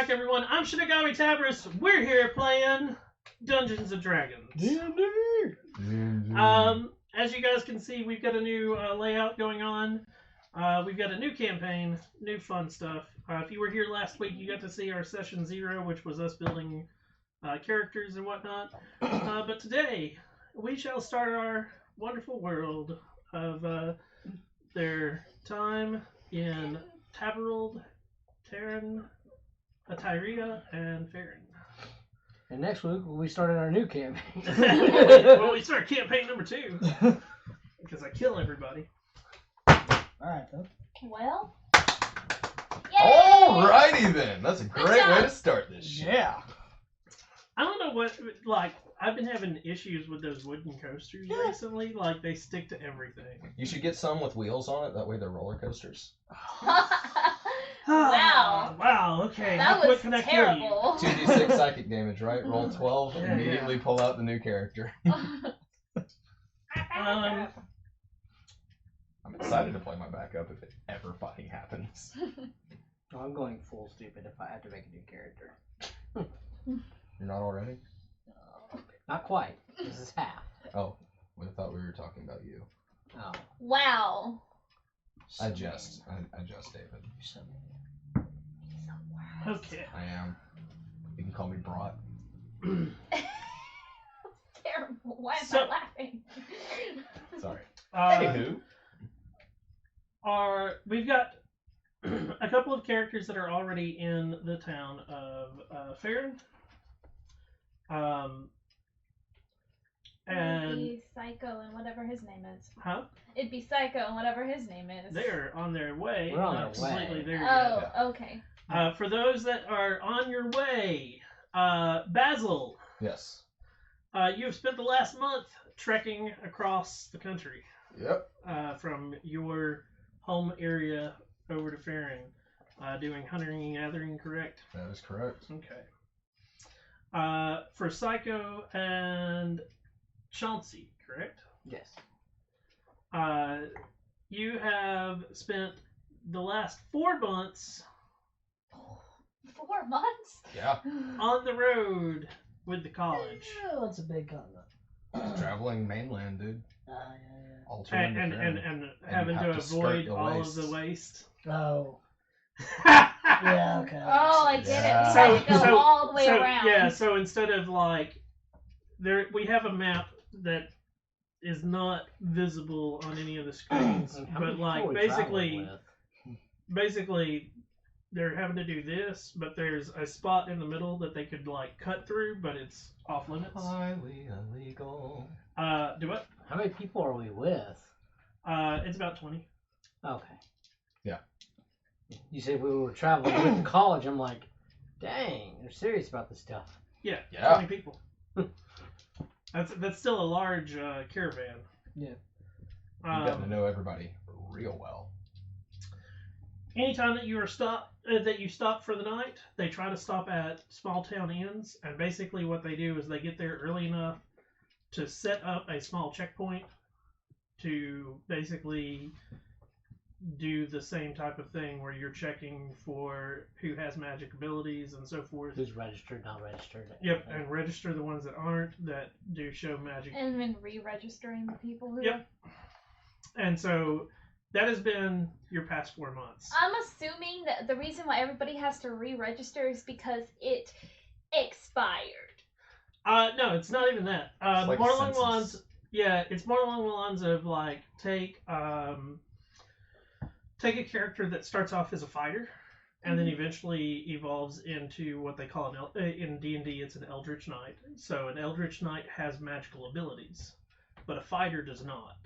back, everyone. I'm Shinigami Tabris. We're here playing Dungeons and Dragons. D&D. As you guys can see, we've got a new layout going on. We've got a new campaign, new fun stuff. If you were here last week, you got to see our session 0, which was us building characters and whatnot. But today, we shall start our wonderful world of their time in Taberald, Terran, Tyria, and Farron. And next week we started our new campaign. Well, we start campaign number 2 because I kill everybody. Alright, then. Well. Alrighty then. That's a great way to start this shit. Yeah. I don't know what, like, I've been having issues with those wooden coasters recently. Like, they stick to everything. You should get some with wheels on it. That way they're roller coasters. Wow. Wow, okay. That How quick was can I kill terrible. 2d6 psychic damage, right? Roll 12, Yeah, immediately pull out the new character. you? I'm excited to play my backup if it ever fucking happens. Oh, I'm going full stupid if I have to make a new character. You're not already? Not quite. This is half. Oh, I thought we were talking about you. Oh. Wow. I jest, David. Okay. I am. You can call me Brought. Terrible. Why am So- I laughing? Sorry. Anywho. We've got a couple of characters that are already in the town of Farron. It'd And be Psycho and whatever his name is. huh? It'd be Psycho and whatever his name is. They're on their way. We're on not their way. completely there Oh, yet. okay. For those that are on your way, Basil, Yes. you have spent the last month trekking across the country Yep. from your home area over to Farron, doing hunting and gathering, correct? That is correct. Okay. For Psycho and Chauncey, correct? Yes. You have spent the last 4 months 4 months? Yeah. on the road with the college. Oh, that's a big comment. Traveling mainland, dude. Altering And having you to have to skirt avoid the all waste. of the waste. Oh. Yeah, okay. Oh, I get Yeah. it. So, you have to go all the way so, around. Yeah, so instead of like, we have a map that is not visible on any of the screens, How many but like people are we traveling basically they're having to do this, but there's a spot in the middle that they could like cut through, but it's off limits. Highly illegal. Do what? How many people are we with? It's about 20. Okay. Yeah. You said we were traveling with the college. I'm like, dang, they're serious about this stuff. Yeah, Yeah. 20 people. That's still a large caravan. Yeah. You've gotten to know everybody real well. Anytime that you stop for the night, they try to stop at small town inns, and basically what they do is they get there early enough to set up a small checkpoint to basically do the same type of thing where you're checking for who has magic abilities and so forth. Who's registered, not registered. Yep, and register the ones that aren't, that do show magic. And then re-registering the people who. Yep. And so that has been your past 4 months. I'm assuming that the reason why everybody has to re-register is because it expired. No, it's not even that. It's like More a along the census. lines. Yeah, it's more along the lines of like take a character that starts off as a fighter, and then eventually evolves into what they call in D&D it's an Eldritch Knight. So an Eldritch Knight has magical abilities, but a fighter does not.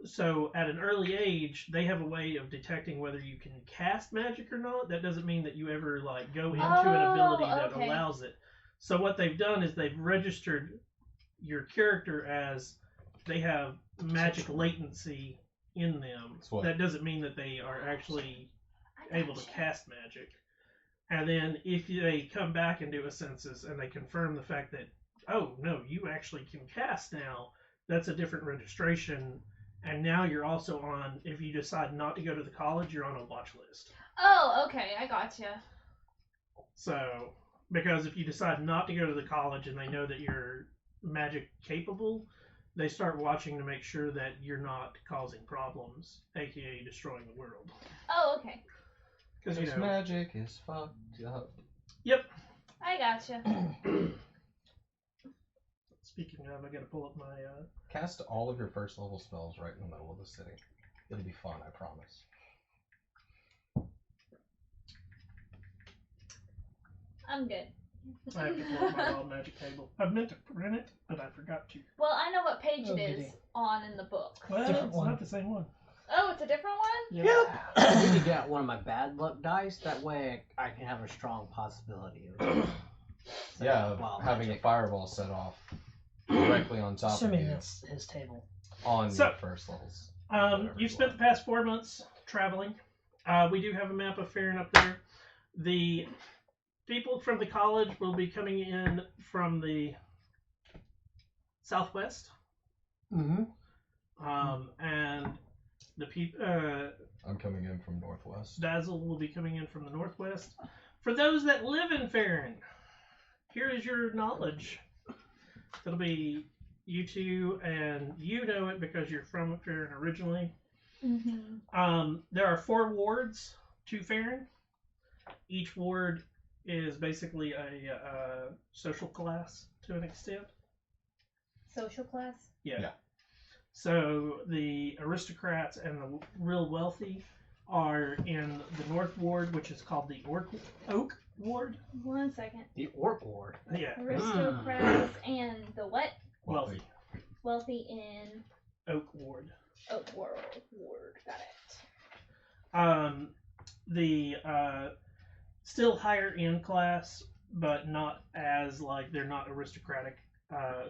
So at an early age, they have a way of detecting whether you can cast magic or not. That doesn't mean that you ever like go into an ability that okay. allows it. So what they've done is they've registered your character as they have magic latency in them. That's what- That doesn't mean that they are actually able to cast magic. And then if they come back and do a census and they confirm the fact that, oh no, you actually can cast now, that's a different registration. And now you're also on, if you decide not to go to the college, you're on a watch list. Oh, okay, I gotcha. So, because if you decide not to go to the college and they know that you're magic capable, they start watching to make sure that you're not causing problems, aka destroying the world. Oh, okay. Because This magic is fucked up. Yep. I gotcha. Speaking of, I gotta pull up my. Cast all of your first level spells right in the middle of the city. It'll be fun, I promise. I'm good. I have to pull up my wild magic table. I meant to print it, but I forgot to. Well, I know what page Oh, it is goody. on in the book. Well, Different it's one. not the same one. Oh, it's a different one? Yeah. I need to get out one of my bad luck dice. That way I can have a strong possibility of Yeah, wild having magic. a fireball set off directly on top of Assuming you that's his table. on So- your first levels. You've spent the past 4 months traveling. We do have a map of Farron up there. The people from the college will be coming in from the southwest. Mm-hmm. And the people, I'm coming in from northwest. Dazzle will be coming in from the northwest. For those that live in Farron, here is your knowledge. It'll be you two, and you know it because you're from Farron originally. Mm-hmm. There are 4 wards to Farron. Each ward is basically a social class to an extent. Social class? Yeah. So the aristocrats and the real wealthy are in the North Ward, which is called the Oak Ward. 1 second. The Orc Ward. Yeah, Aristocrats and the what? wealthy. Wealthy in Oak Ward. Oak World Ward. Got it. The still higher end class, but not as like they're not aristocratic.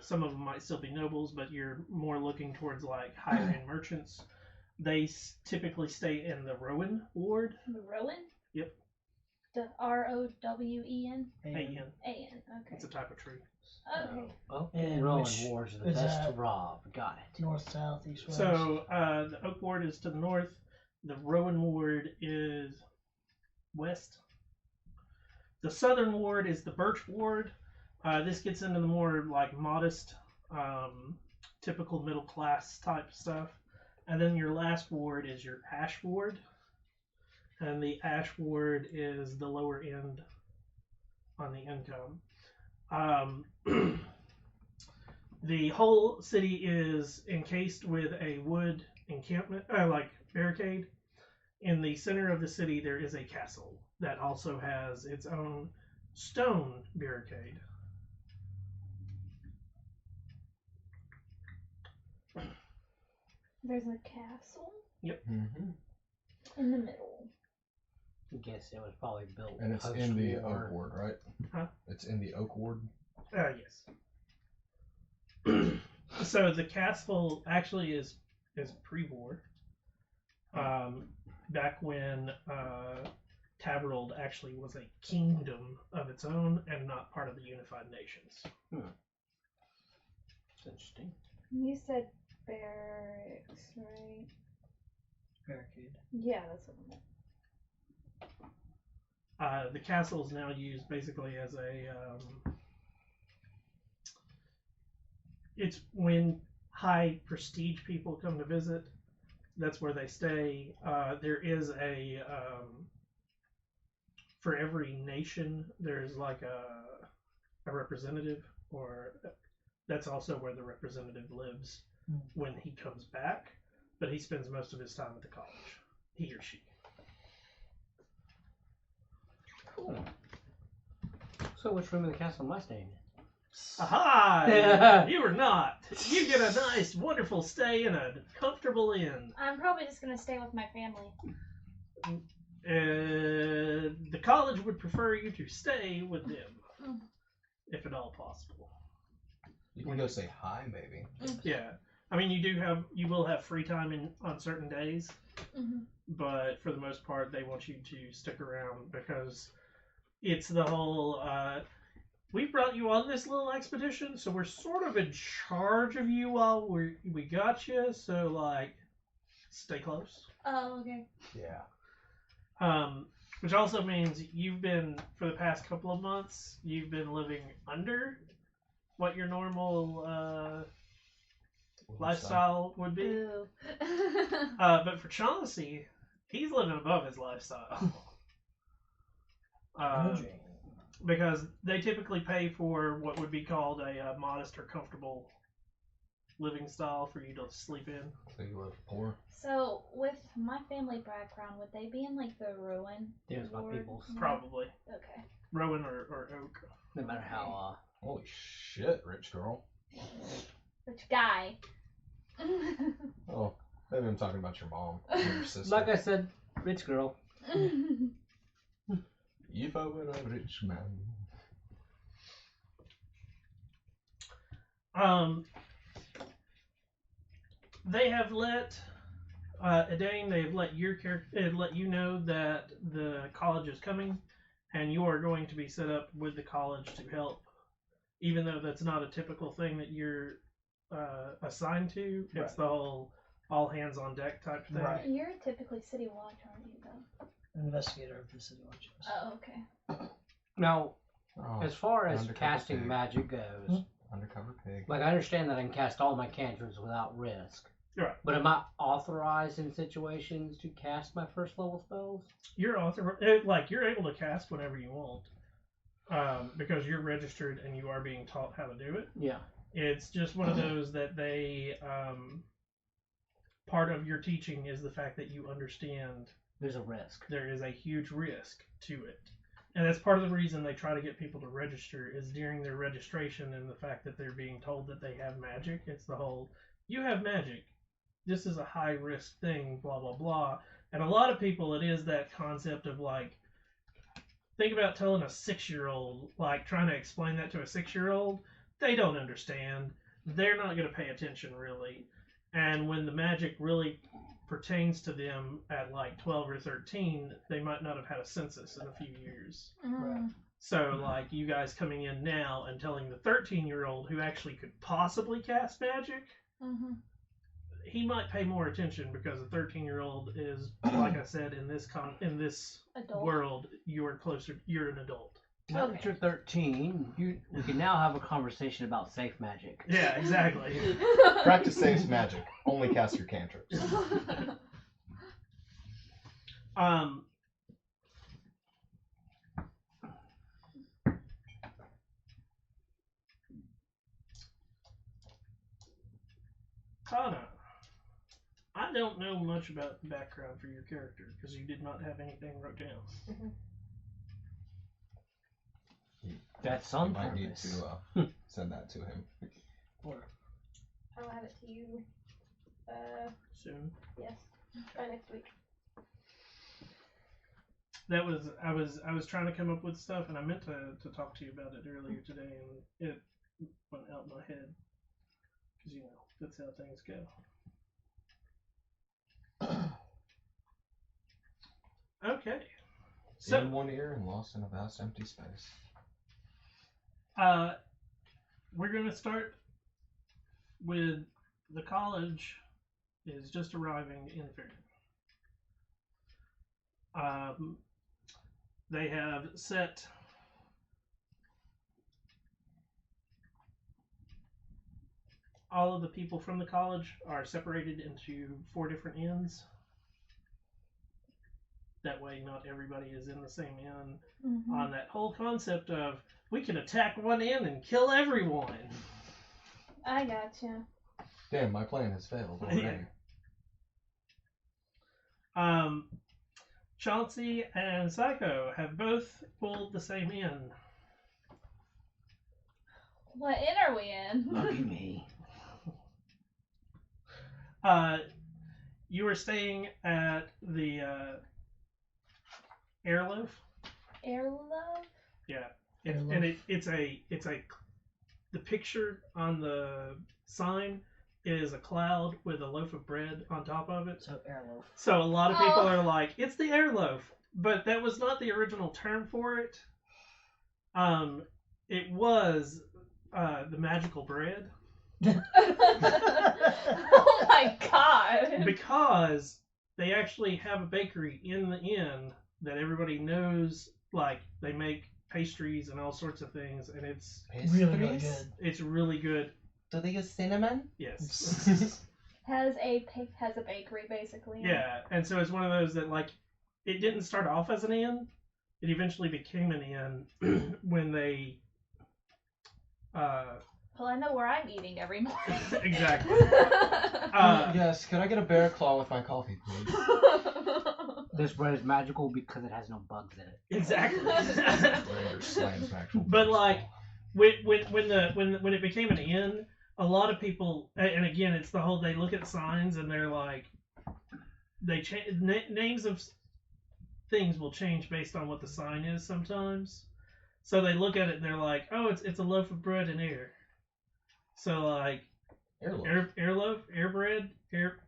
Some of them might still be nobles, but you're more looking towards like higher end merchants. They typically stay in the Rowan Ward. The Rowan? Yep. The Rowen? A-N. A-N. Okay. It's a type of tree. Okay. Oh, And Rowan which Wards are the is best that? to rob. Got it. North, south, east, west. So the Oak Ward is to the north. The Rowan Ward is west. The Southern Ward is the Birch Ward. This gets into the more like modest, typical middle class type stuff. And then your last ward is your Ash Ward. And the Ash Ward is the lower end on the income. The whole city is encased with a wood encampment, like barricade. In the center of the city, there is a castle that also has its own stone barricade. There's a castle Mm-hmm. in the middle. I guess it was probably built. And it's in the Oak Ward, right? Huh? It's in the Oak Ward. Yes. So the castle actually is pre-war. Back when Taberald actually was a kingdom of its own and not part of the Unified Nations. It's interesting. You said barracks, right? Barricade. Yeah, that's what I meant. The castle is now used basically as a. It's when high prestige people come to visit. That's where they stay. There is a. For every nation, there's like a representative, or that's also where the representative lives when he comes back. But he spends most of his time at the college. He or she. Cool. So which room of the castle am I staying in? Aha! You are not. You get a nice, wonderful stay in a comfortable inn. I'm probably just gonna stay with my family. The college would prefer you to stay with them, if at all possible. You can go say hi, maybe. Yeah, I mean you will have free time on certain days, Mm-hmm. but for the most part they want you to stick around because it's the whole. We brought you on this little expedition, so we're sort of in charge of you while we got you. So like, stay close. Oh, okay. Yeah. Which also means you've been, for the past couple of months, you've been living under what your normal lifestyle would be. Boo. But for Chauncey, he's living above his lifestyle. Imaging. Because they typically pay for what would be called a modest or comfortable living style for you to sleep in. So you live poor? So, with my family background, would they be in like the ruin? There's my Lord? peoples. Probably. Okay. Rowan or Oak. No matter how, Holy shit, rich girl. Rich guy. Oh, maybe I'm talking about your mom or your sister. like I said, rich girl. If I were a rich man. They have let Edane, they've let your character, let you know that the college is coming, and you are going to be set up with the college to help, even though that's not a typical thing that you're assigned to. It's Right. the whole all hands on deck type thing. Right. You're typically city watch, aren't you, though? Investigator of the city watches. Oh, okay. Now, Oh, as far as undercover casting pig. magic goes, Undercover pig. like I understand that I can cast all my cantrips without risk. Right. But am I authorized in situations to cast my first level spells? You're you're able to cast whenever you want, because you're registered and you are being taught how to do it. Yeah. It's just one of those that they part of your teaching is the fact that you understand There's a risk. there is a huge risk to it. And that's part of the reason they try to get people to register is during their registration and the fact that they're being told that they have magic. It's the whole, you have magic. This is a high risk thing, blah, blah, blah. And a lot of people, it is that concept of like, think about telling a 6-year-old, like trying to explain that to a 6-year-old. They don't understand. They're not going to pay attention really. And when the magic really pertains to them at like 12 or 13, they might not have had a census in a few years. Mm. So, like, you guys coming in now and telling the 13-year-old who actually could possibly cast magic, Mm-hmm. he might pay more attention because a 13-year-old is, like I said, in this Adult. world, you're an adult. Now Okay. that you're 13, we can now have a conversation about safe magic. Yeah, exactly. Practice safe magic. Only cast your cantrips. Kana, I don't know much about the background for your character because you did not have anything wrote down. That's You on might need purpose. to send that to him. Or I'll have it to you. Soon. Yes. By next week. That was I was trying to come up with stuff and I meant to talk to you about it earlier today and it went out my head because that's how things go. Okay, so In one ear and lost in a vast empty space. we're gonna start with the college is just arriving in Fairhaven. They have set all of the people from the college are separated into 4 different inns. That way, not everybody is in the same inn. Mm-hmm. On that whole concept of we can attack one inn and kill everyone. I gotcha. Damn, my plan has failed already. Yeah. Chauncey and Psycho have both pulled the same inn. What inn are we in? Lucky me. You were staying at the Airloaf. Airlove? Yeah, Airloaf. and it's a the picture on the sign is a cloud with a loaf of bread on top of it. so airloaf. So a lot of people Oh. are like, it's the Airloaf, but that was not the original term for it. It was the magical bread. Oh my god. Because they actually have a bakery in the inn that everybody knows. Like they make pastries and all sorts of things, and it's Really, really good. it's really good. Do they use cinnamon? Yes. has a bakery basically. Yeah, and so it's one of those that like it didn't start off as an inn. It eventually became an inn when they. Well, I know where I'm eating every morning. Exactly. Yes, could I get a bear claw with my coffee, please? This bread is magical because it has no bugs in it. Exactly. Raider slams actual But bear's like claw. when it became an inn, a lot of people, and again, it's the whole they look at signs and they're like, they names of things will change based on what the sign is sometimes. So they look at it and they're like, oh, it's a loaf of bread and air. So like Airloaf. air bread,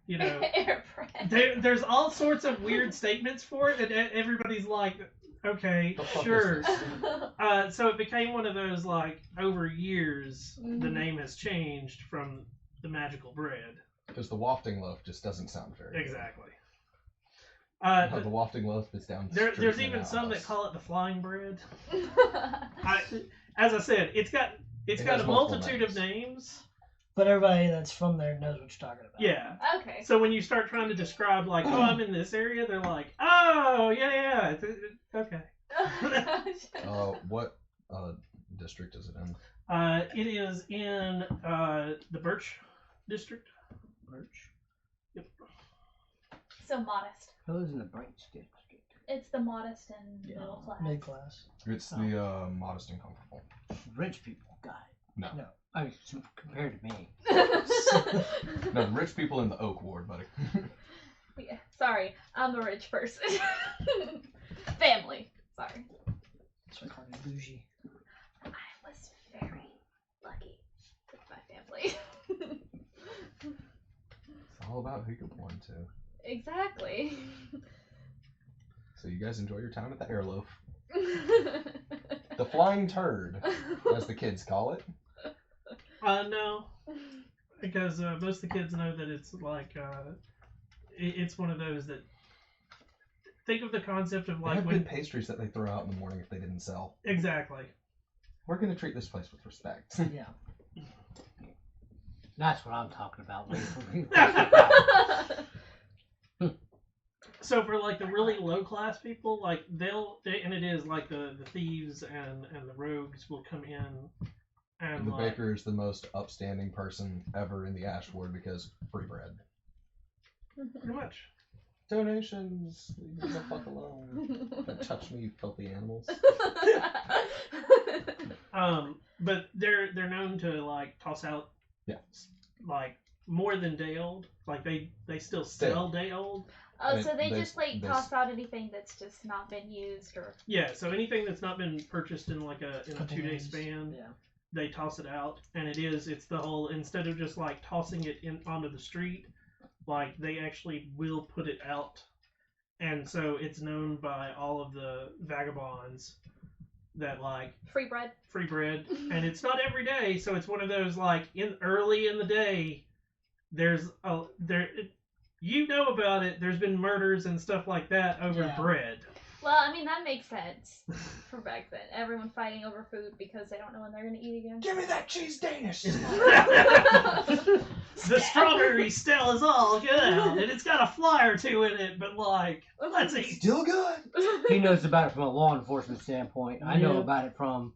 you know. Air bread. There's all sorts of weird statements for it, and everybody's like, okay, The fuck sure. is this? So it became one of those like over years the Mhm. name has changed from the magical bread. Because the wafting loaf just doesn't sound very good. Exactly. No, the wafting loaf is down the street There's in even our some that house. call it the flying bread. As I said, it's got It a has multiple multitude of names. But everybody that's from there knows what you're talking about. Yeah. Okay. So when you start trying to describe like, oh, I'm in this area, they're like, oh, yeah, okay. What district is it in? It is in the Birch district. Birch. Yep. So modest. Who lives in the Branch district? It's the modest and Yeah, middle class. mid class. It's the modest and comfortable. Rich people, got it. No. No. I mean, compared to me. No, the rich people in the Oak Ward, buddy. Yeah, sorry, I'm a rich person. Family. Sorry. That's why I call it bougie. I was very lucky with my family. It's all about who you're born to. Exactly. So you guys enjoy your time at the airloaf. The flying turd, as the kids call it. No, because most of the kids know that it's like it's one of those that think of the concept of They like have when good pastries that they throw out in the morning if they didn't sell. exactly. We're gonna treat this place with respect. Yeah. That's what I'm talking about. So for like the really low class people, like and it is like the thieves and the rogues will come in and The like, baker is the most upstanding person ever in the Ash Ward because free bread. pretty much. Donations. Leave me the fuck alone. Don't touch me, you filthy animals. But they're known to like toss out like more than day old. Like they still sell day old. Oh, And so they they- just like they- toss out anything that's just not been used or. Yeah, so anything that's not been purchased in like a Couple 2-day days. span, Yeah. they toss it out, and it's the whole, instead of just like tossing it in onto the street, like they actually will put it out, and so it's known by all of the vagabonds that like Free bread. free bread, and it's not every day, so it's one of those like early in the day, you know about it. There's been murders and stuff like that over Yeah. bread. Well, I mean that makes sense for back then. Everyone fighting over food because they don't know when they're gonna eat again. Give me that cheese Danish! The strawberry still is all good, and it's got a fly or two in it, but like, let's eat. Still good! He knows about it from a law enforcement standpoint. I know Yeah. about it from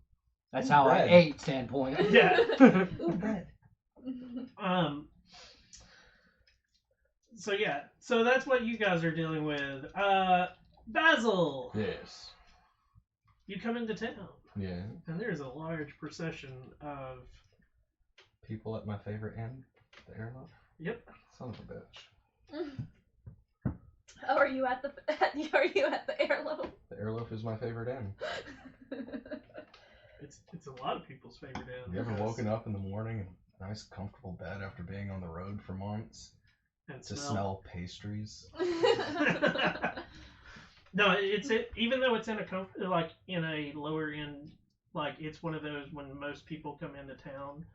that's how Bread. I ate standpoint. Yeah. Ooh, bread. So yeah, so that's what you guys are dealing with. Basil, Yes. you come into town, Yeah. and there's a large procession of. People at my favorite inn, the airloaf. Yep. Son of a bitch. Oh, are you at the airloaf? The airloaf is my favorite inn. It's a lot of people's favorite inn. Have you ever woken up in the morning in a nice comfortable bed after being on the road for months and to smell pastries? No, even though it's in a lower end, like it's one of those when most people come into town.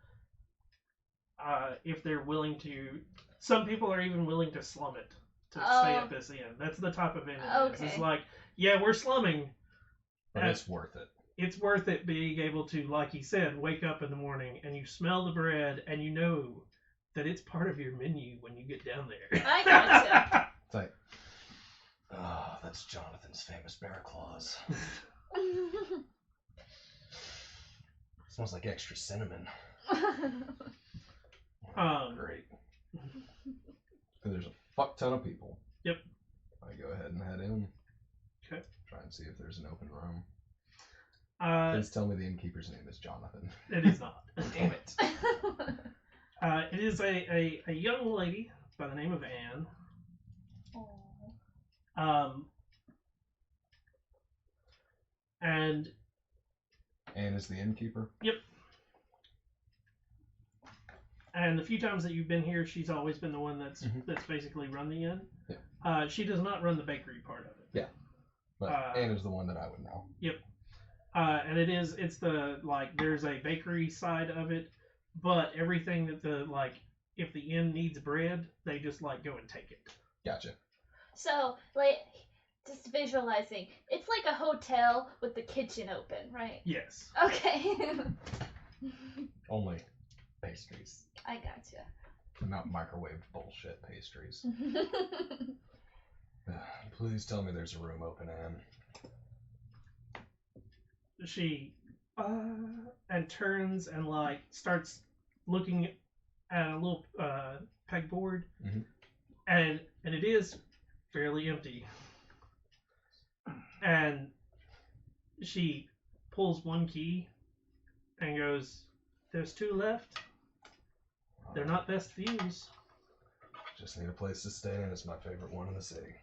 If they're willing to, some people are even willing to slum it to stay at this inn. That's the type of inn it is. It's Okay. like Yeah, we're slumming. But it's worth it. It's worth it being able to, like you said, wake up in the morning and you smell the bread and you know that it's part of your menu when you get down there. I gotcha. It's like, oh, that's Jonathan's famous bear claws. Smells like extra cinnamon. Great. And there's a fuck ton of people. Yep. I go ahead and head in. Okay. Try and see if there's an open room. Please Please tell me the innkeeper's name is Jonathan. it is not. Damn it. It is a young lady by the name of Anne. And Anne is the innkeeper? Yep. And the few times that you've been here, she's always been the one that's basically run the inn. Yeah. She does not run the bakery part of it. Yeah. But Anne is the one that I would know. Yep. And it's the, like, there's a bakery side of it, but everything that if the inn needs bread, they just, like, go and take it. Gotcha. So, like, just visualizing, it's like a hotel with the kitchen open, right? Yes. Okay. Only pastries. I gotcha. Not microwaved bullshit pastries. Please tell me there's a room open, Anne. She and turns and like starts looking at a little pegboard, and it is fairly empty. And she pulls one key and goes, "There's 2 left. They're not best views." Just need a place to stay, and it's my favorite one in the city.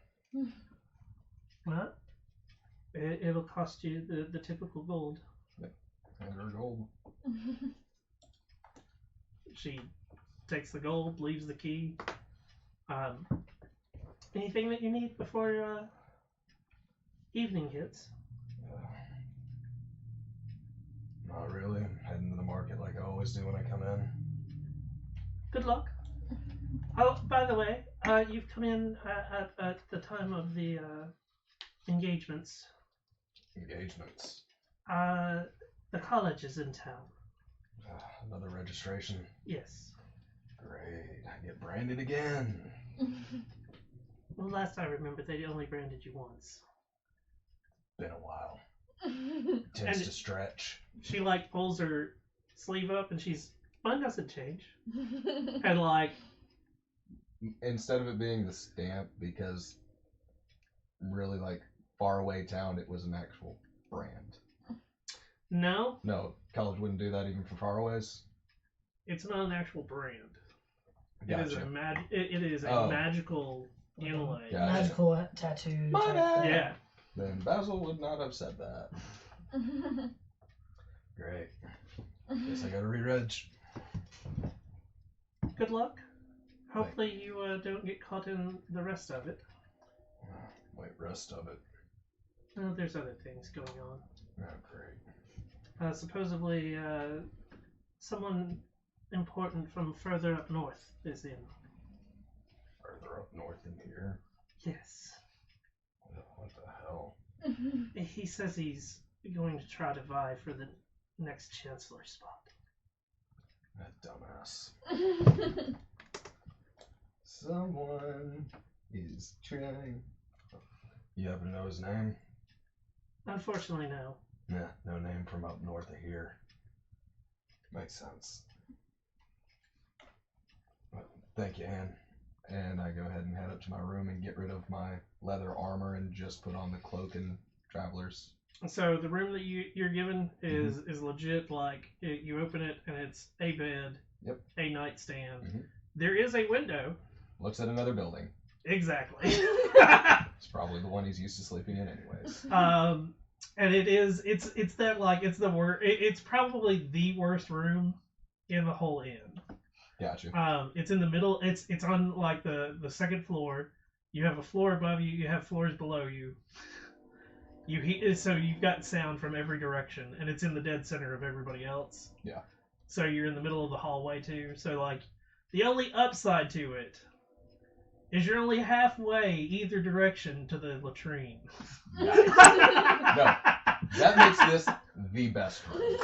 What? It'll cost you the typical gold. Yep. And her gold. She takes the gold, leaves the key. Anything that you need before evening hits? Not really. I'm heading to the market like I always do when I come in. Good luck. Oh, by the way, you've come in at the time of the engagements. Engagements. The college is in town. Another registration. Yes. Great. I get branded again. Well, last I remember, they only branded you once. Been a while. Tends to stretch. She like pulls her sleeve up, and mine doesn't change. And like, instead of it being the stamp, because really like far away town, it was an actual brand. No, College wouldn't do that even for faraways. it's not an actual brand. Gotcha. It is a magical inlay. Gotcha. Magical tattoo. My type bad. thing. Yeah. Then Basil would not have said that. Great. Guess I gotta re-reg. Good luck. Hopefully you don't get caught in the rest of it. Wait, rest of it. No, there's other things going on. Oh, great. Supposedly, someone important from further up north is in. Further up north than here? Yes. What the hell? He says he's going to try to vie for the next chancellor spot. That dumbass. Someone is trying. You happen to know his name? Unfortunately, no. Nah, no name from up north of here. Makes sense. But thank you, Anne. And I go ahead and head up to my room and get rid of my leather armor and just put on the cloak and travelers. So the room that you're given is legit. Like you open it and it's a bed, a nightstand. There is a window. Looks at another building. Exactly. It's probably the one he's used to sleeping in, anyways. And it's that like it's the worst. It's probably the worst room in the whole inn. Gotcha. It's in the middle. It's on like the second floor. You have a floor above you. You have floors below you. So you've got sound from every direction, and it's in the dead center of everybody else. Yeah. So you're in the middle of the hallway too. So like, the only upside to it is you're only halfway either direction to the latrine. Nice. No, that makes this the best room.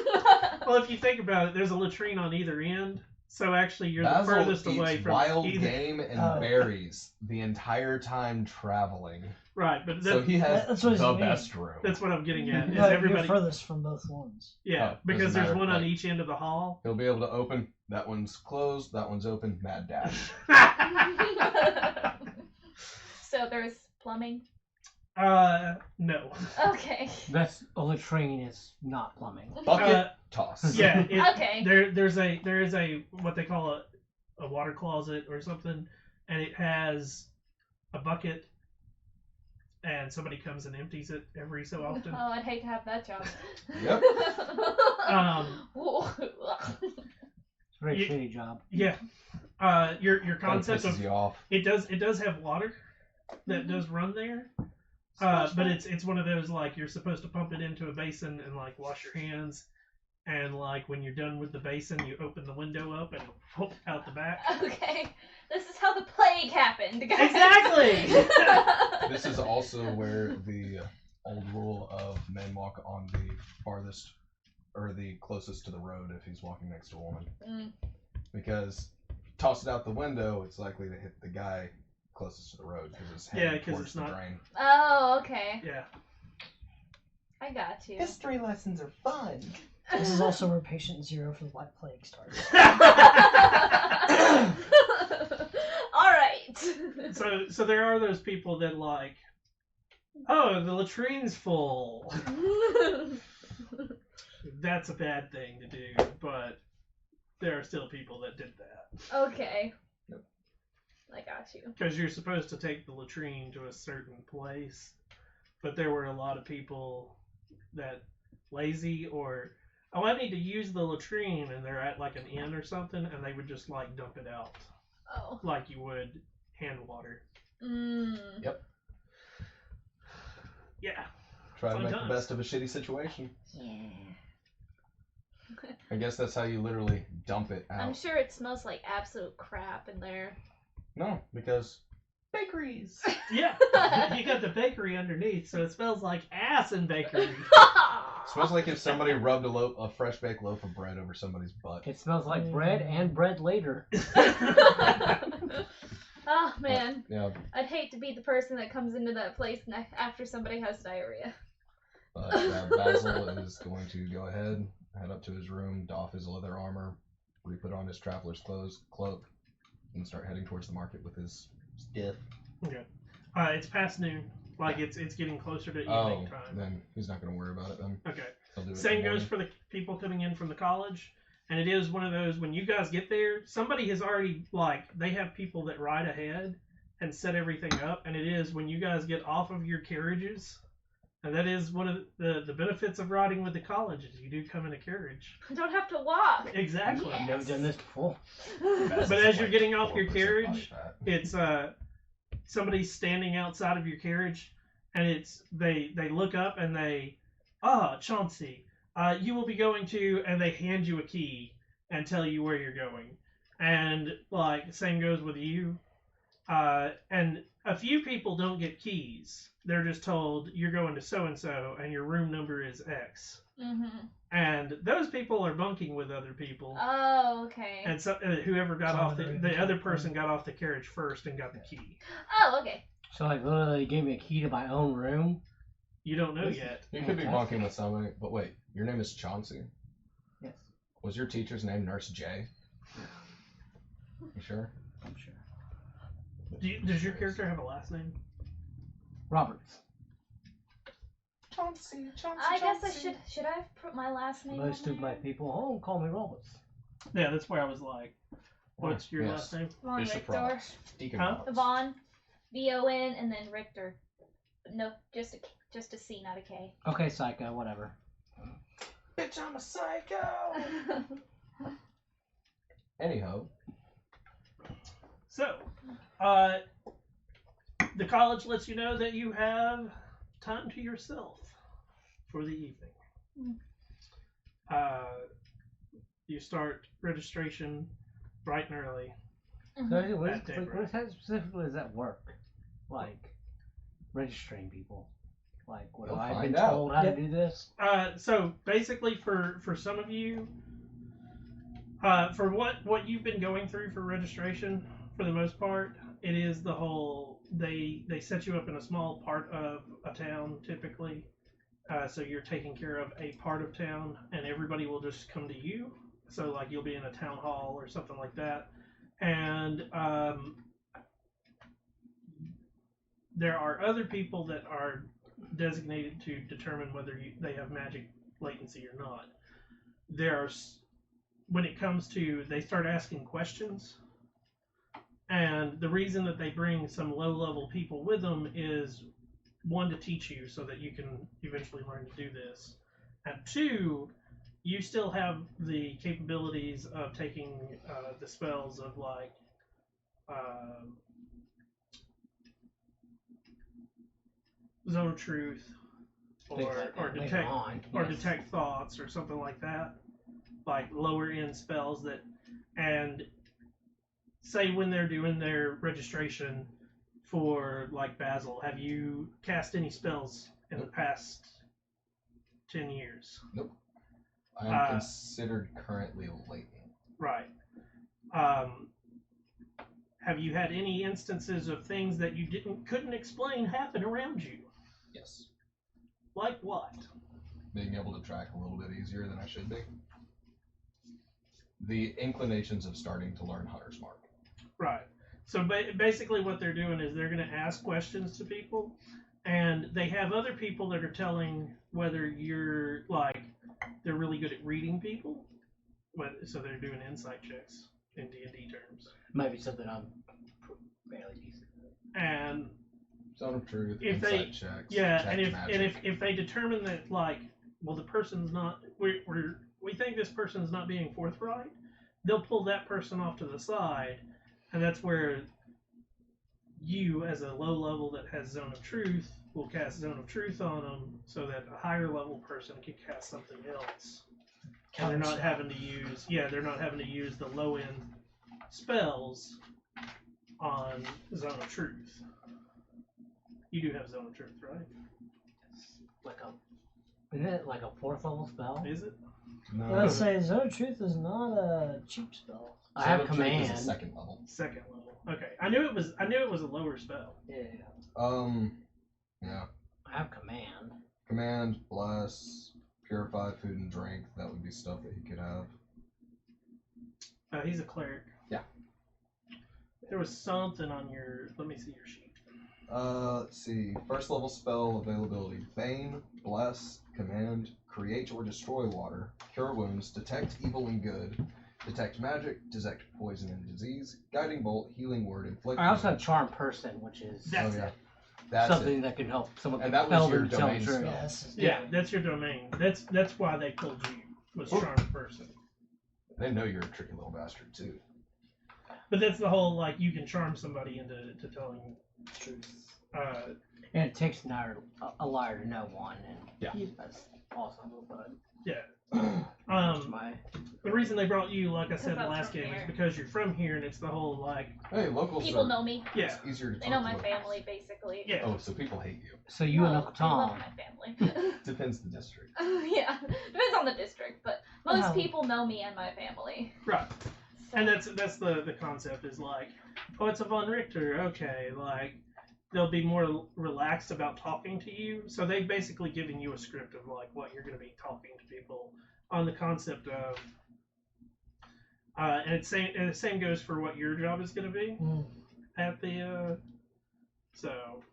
Well, if you think about it, there's a latrine on either end, so actually you're Basil the furthest eats away from wild either. game and berries the entire time traveling. Right, but So he has That's what the I mean. best room. that's what I'm getting at. Is No, everybody? you're furthest from both ones. Yeah, Oh, because doesn't there's matter, one on like- each end of the hall. He'll be able to open. That one's closed. That one's open. Mad dash. So there's plumbing. No. Okay. That's a latrine is not plumbing. Bucket toss. Yeah. Okay. There is a what they call a water closet or something, and it has a bucket, and somebody comes and empties it every so often. Oh, I'd hate to have that job. Yep. It's a very You- shitty job. Yeah. Your Kinda concept pisses of you off. it does have water that does run there. But it's one of those like you're supposed to pump it into a basin and like wash your hands, and like when you're done with the basin, you open the window up and whoop out the back. Okay. This is how the plague happened, guys. Exactly! This is also where the old rule of men walk on the farthest or the closest to the road if he's walking next to a woman. Mm. Because toss it out the window, it's likely to hit the guy closest to the road because it's Yeah, heading 'cause towards it's the not- drain. Oh, okay. Yeah. I got you. History lessons are fun. This is also where patient zero for the Black Plague starts. All right. So there are those people that like, oh, the latrine's full. That's a bad thing to do, but there are still people that did that. Okay. Yep. I got you. Because you're supposed to take the latrine to a certain place, but there were a lot of people that lazy or oh, I need to use the latrine, and they're at like an inn or something, and they would just like dump it out Oh. like you would hand water. Mm. Yeah. Try to Fun make times. the best of a shitty situation. Yeah. I guess that's how you literally dump it out. I'm sure it smells like absolute crap in there. No, because bakeries. Yeah. You got the bakery underneath, so it smells like ass in bakery. Smells like if somebody rubbed a fresh baked loaf of bread over somebody's butt. It smells like bread and bread later. Oh man, Yeah, I'd hate to be the person that comes into that place after somebody has diarrhea. but Basil is going to go ahead, head up to his room, doff his leather armor, re-put on his traveler's cloak, and start heading towards the market with his stuff. Okay. It's past noon. Like it's getting closer to evening Oh, time. then he's not going to worry about it then. Okay. He'll do it in Same the goes morning. for the people coming in from the college. And it is one of those, when you guys get there, somebody has already, like, they have people that ride ahead and set everything up. And it is when you guys get off of your carriages, and that is one of the benefits of riding with the college, is you do come in a carriage. I don't have to walk. Exactly. I've never done this before. Basil's But as like you're getting off your 4% carriage, body fat. it's somebody's standing outside of your carriage, and it's they look up and they, Chauncey, you will be going to, and they hand you a key and tell you where you're going. And like same goes with you. And a few people don't get keys. They're just told you're going to so and so and your room number is X. Mm-hmm. And those people are bunking with other people. Oh, okay. And so whoever got So off they're in the other the person got off the carriage first and got the key. Oh, okay. So like literally they gave me a key to my own room. You don't know yet. You could be Fantastic. bunking with somebody, but wait, your name is Chauncey. Yes, Was your teacher's name Nurse J? You sure? I'm sure. Does your character have a last name? Roberts. Chauncey, I guess I should I put my last name Most on of my there? people home call me Roberts. Yeah, that's where I was like, what's your Yes. last name? Von Bishop Richter. Roberts. Deacon Huh? Roberts. Von, V-O-N, and then Richter. No, just a C, not a K. Okay, psycho, whatever. Bitch, I'm a psycho. Anyhow, So, the college lets you know that you have time to yourself for the evening. You start registration bright and early. So Mhm. how specifically does that work? Like registering people. Like what You'll have I find been out. told how Yep. to do this? So basically, for some of you, for what you've been going through for registration, for the most part, it is the whole they set you up in a small part of a town typically. So you're taking care of a part of town, and everybody will just come to you. So like you'll be in a town hall or something like that, and there are other people that are designated to determine whether they have magic latency or not. There's when it comes to they start asking questions, and the reason that they bring some low level people with them is one, to teach you so that you can eventually learn to do this, and two, you still have the capabilities of taking the spells of like Zone of Truth Things or like that later detect on. or Yes. detect thoughts or something like that, like lower end spells that, and say when they're doing their registration for like Basil, have you cast any spells in the past 10 years? I am considered currently latent. Right. Have you had any instances of things that you couldn't explain happen around you? Yes. Like what? Being able to track a little bit easier than I should be. The inclinations of starting to learn Hunter's Mark. Right. So basically what they're doing is they're going to ask questions to people, and they have other people that are telling whether you're like, they're really good at reading people. So they're doing insight checks in D&D terms. Might be something I'm fairly decent at. And Zone of Truth, if insight checks, yeah, detect and magic. if they determine that like, well, the person's not, we think this person's not being forthright, they'll pull that person off to the side, and that's where you, as a low level that has Zone of Truth, will cast Zone of Truth on them, so that a higher level person can cast something else. And they're not having to use, they're not having to use the low end spells on Zone of Truth. You do have Zone of Truth, right? Isn't it like a 4th level spell? Is it? No. Let's say Zone of Truth is not a cheap spell. I have Zone of Truth is command. a second level. Second level. Okay, I knew it was a lower spell. Yeah. Yeah. I have command. Command, bless, purify food and drink. That would be stuff that he could have. He's a cleric. Yeah. There was something on your. Let me see your sheet. Let's see. First level spell availability: Bane, bless, command, create or destroy water, cure wounds, detect evil and good, detect magic, detect poison and disease, guiding bolt, healing word, inflict. I also have charm person, which is That's That's something it. that can help someone And get that was spelled your and tell the domain truth. spell. Yes. Yeah, that's your domain. That's why they pulled you. Was charmed person. They know you're a tricky little bastard too. But that's the whole like you can charm somebody into telling truth. And it takes a liar to know one, and Yeah. that's awesome. But The reason they brought you, like I said in the I'm last from game, is here. because you're from here, and it's the whole like Hey, locals People are know me. yeah, easier to They talk know to my locals. family, basically. yeah. Oh, so people hate you. so you and No, Uncle they love Tom. my family. Depends the district. Yeah, depends on the district, but most Wow. people know me and my family. Right. So, And that's the concept is like, oh, it's a Von Richter. Okay, like they'll be more relaxed about talking to you. So they've basically given you a script of like what you're going to be talking to people on the concept of. And the same goes for what your job is going to be Mm, at the. So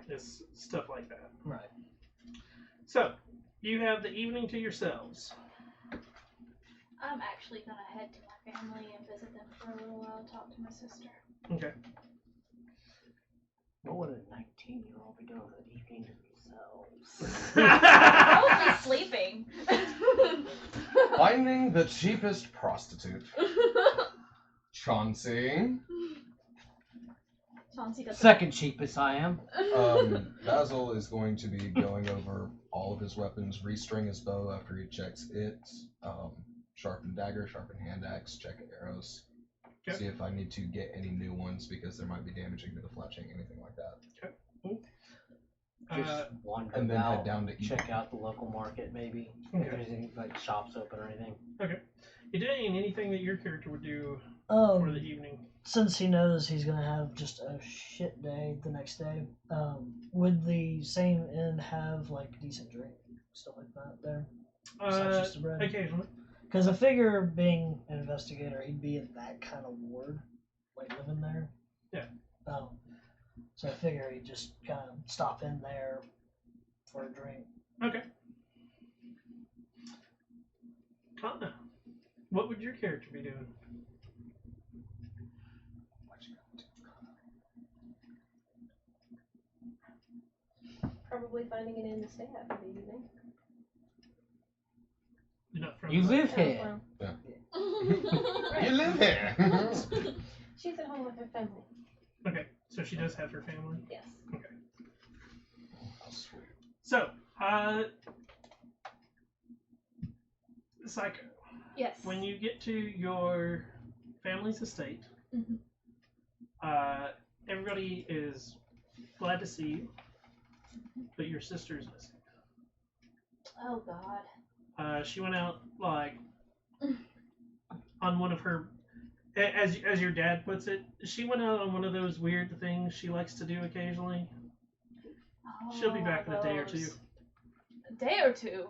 it's stuff like that. right. So you have the evening to yourselves. I'm actually gonna head to my family and visit them for a little while, talk to my sister. Okay. What would a 19-year-old be doing for the evening to themselves? Probably sleeping. Finding the cheapest prostitute. Chauncey. Chauncey doesn't. Second cheapest I am. Basil is going to be going over all of his weapons, restring his bow after he checks it, sharpen dagger, sharpen hand axe, check arrows, Okay. See if I need to get any new ones because there might be damaging to the fletching, anything like that. Just wander and then head about, down to eat. check out the local market, maybe. Okay. If there's any like shops open or anything. Anything that your character would do for the evening? Since he knows he's gonna have just a shit day the next day, would the same inn have like decent drink, stuff like that there? Besides just the bread? Occasionally. Because I figure being an investigator, he'd be in that kind of ward, like living there. Yeah. So I figure he'd just kind of stop in there for a drink. Okay. Kana, what would your character be doing? Probably finding an inn to stay at for the evening. You're not from You the- live here. You live here. She's at home with her family. Okay, so she does have her family. Yes. Oh, sweet. So, Psycho, Yes. when you get to your family's estate, Mhm. everybody is glad to see you, but your sister is missing. Oh God. She went out like on one of her, as your dad puts it, she went out on one of those weird things she likes to do occasionally. She'll be back in a day or two. A day or two.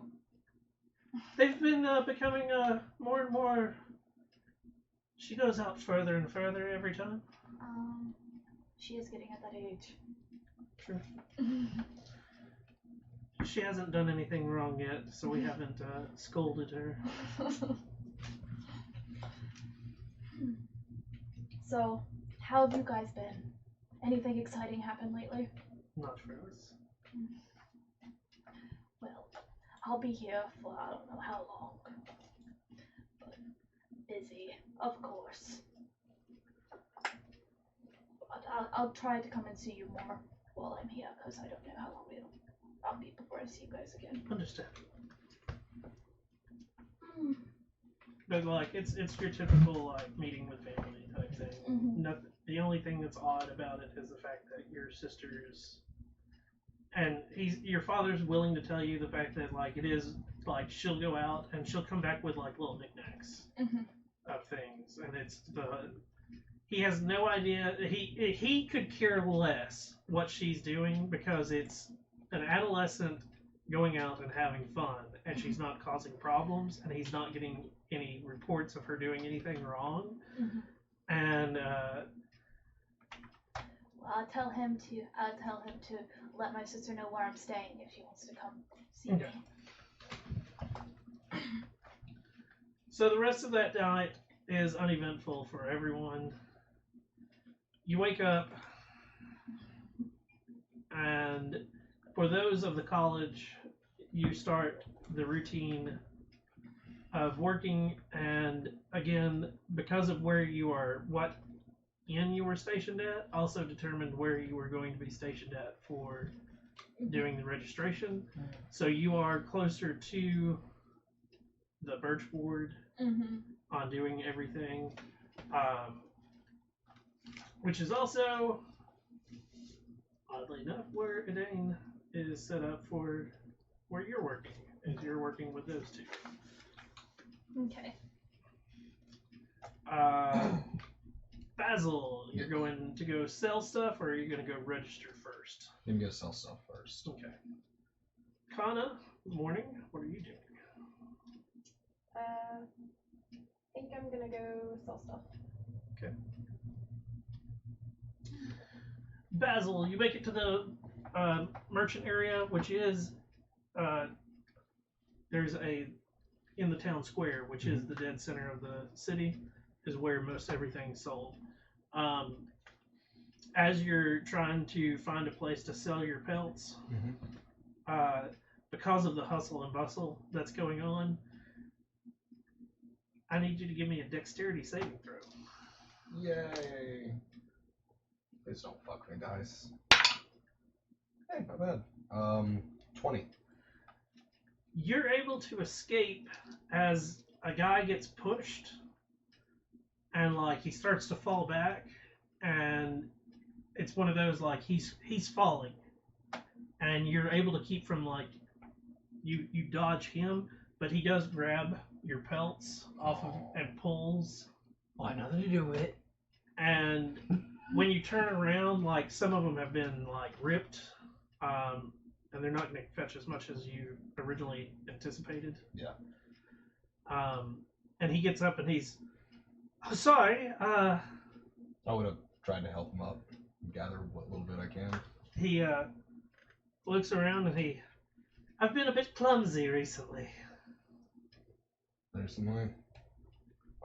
They've been becoming more and more. She goes out further and further every time. She is getting at that age. Sure. She hasn't done anything wrong yet, so we haven't scolded her. So, how have you guys been? Anything exciting happened lately? Not for us. Well, I'll be here for I don't know how long. But busy, of course. But I'll try to come and see you more while I'm here, because I don't know how long I'll be before I see you guys again. Understand. But like, it's your typical like meeting with family type thing. Mhm. Nothing. The only thing that's odd about it is the fact that your sister's, and your father's willing to tell you the fact that like it is like she'll go out and she'll come back with like little knickknacks Mhm. of things, and he has no idea. He could care less what she's doing because it's an adolescent going out and having fun, and she's not causing problems, and he's not getting any reports of her doing anything wrong. Mhm. And Well, I'll tell him to let my sister know where I'm staying if she wants to come see Okay. me. So the rest of that night is uneventful for everyone. You wake up, and for those of the college, you start the routine of working, and again, because of where you are, what inn you were stationed at, also determined where you were going to be stationed at for doing the registration. So you are closer to the birch board Mhm. on doing everything, which is also, oddly enough, where Edane is set up for where you're working, as you're working with those two. Okay. Basil, you're going to go sell stuff, or are you going to go register first? You can go sell stuff first. Okay. Kana, morning, what are you doing? I think I'm gonna go sell stuff. Okay. Basil, you make it to the merchant area, which is there's in the town square, which is the dead center of the city, is where most everything's sold. As you're trying to find a place to sell your pelts, because of the hustle and bustle that's going on, I need you to give me a dexterity saving throw. Yay! Please don't fuck me, guys. Hey, not bad. 20. You're able to escape as a guy gets pushed, and like he starts to fall back, and it's one of those like he's falling, and you're able to keep from like you dodge him, but he does grab your pelts off of and pulls. Why nothing to do with it? And when you turn around, like some of them have been like ripped, and they're not going to fetch as much as you originally anticipated. Yeah. And he gets up and he's, oh, sorry. I would have tried to help him up, gather what little bit I can. He looks around and I've been a bit clumsy recently. There's some way.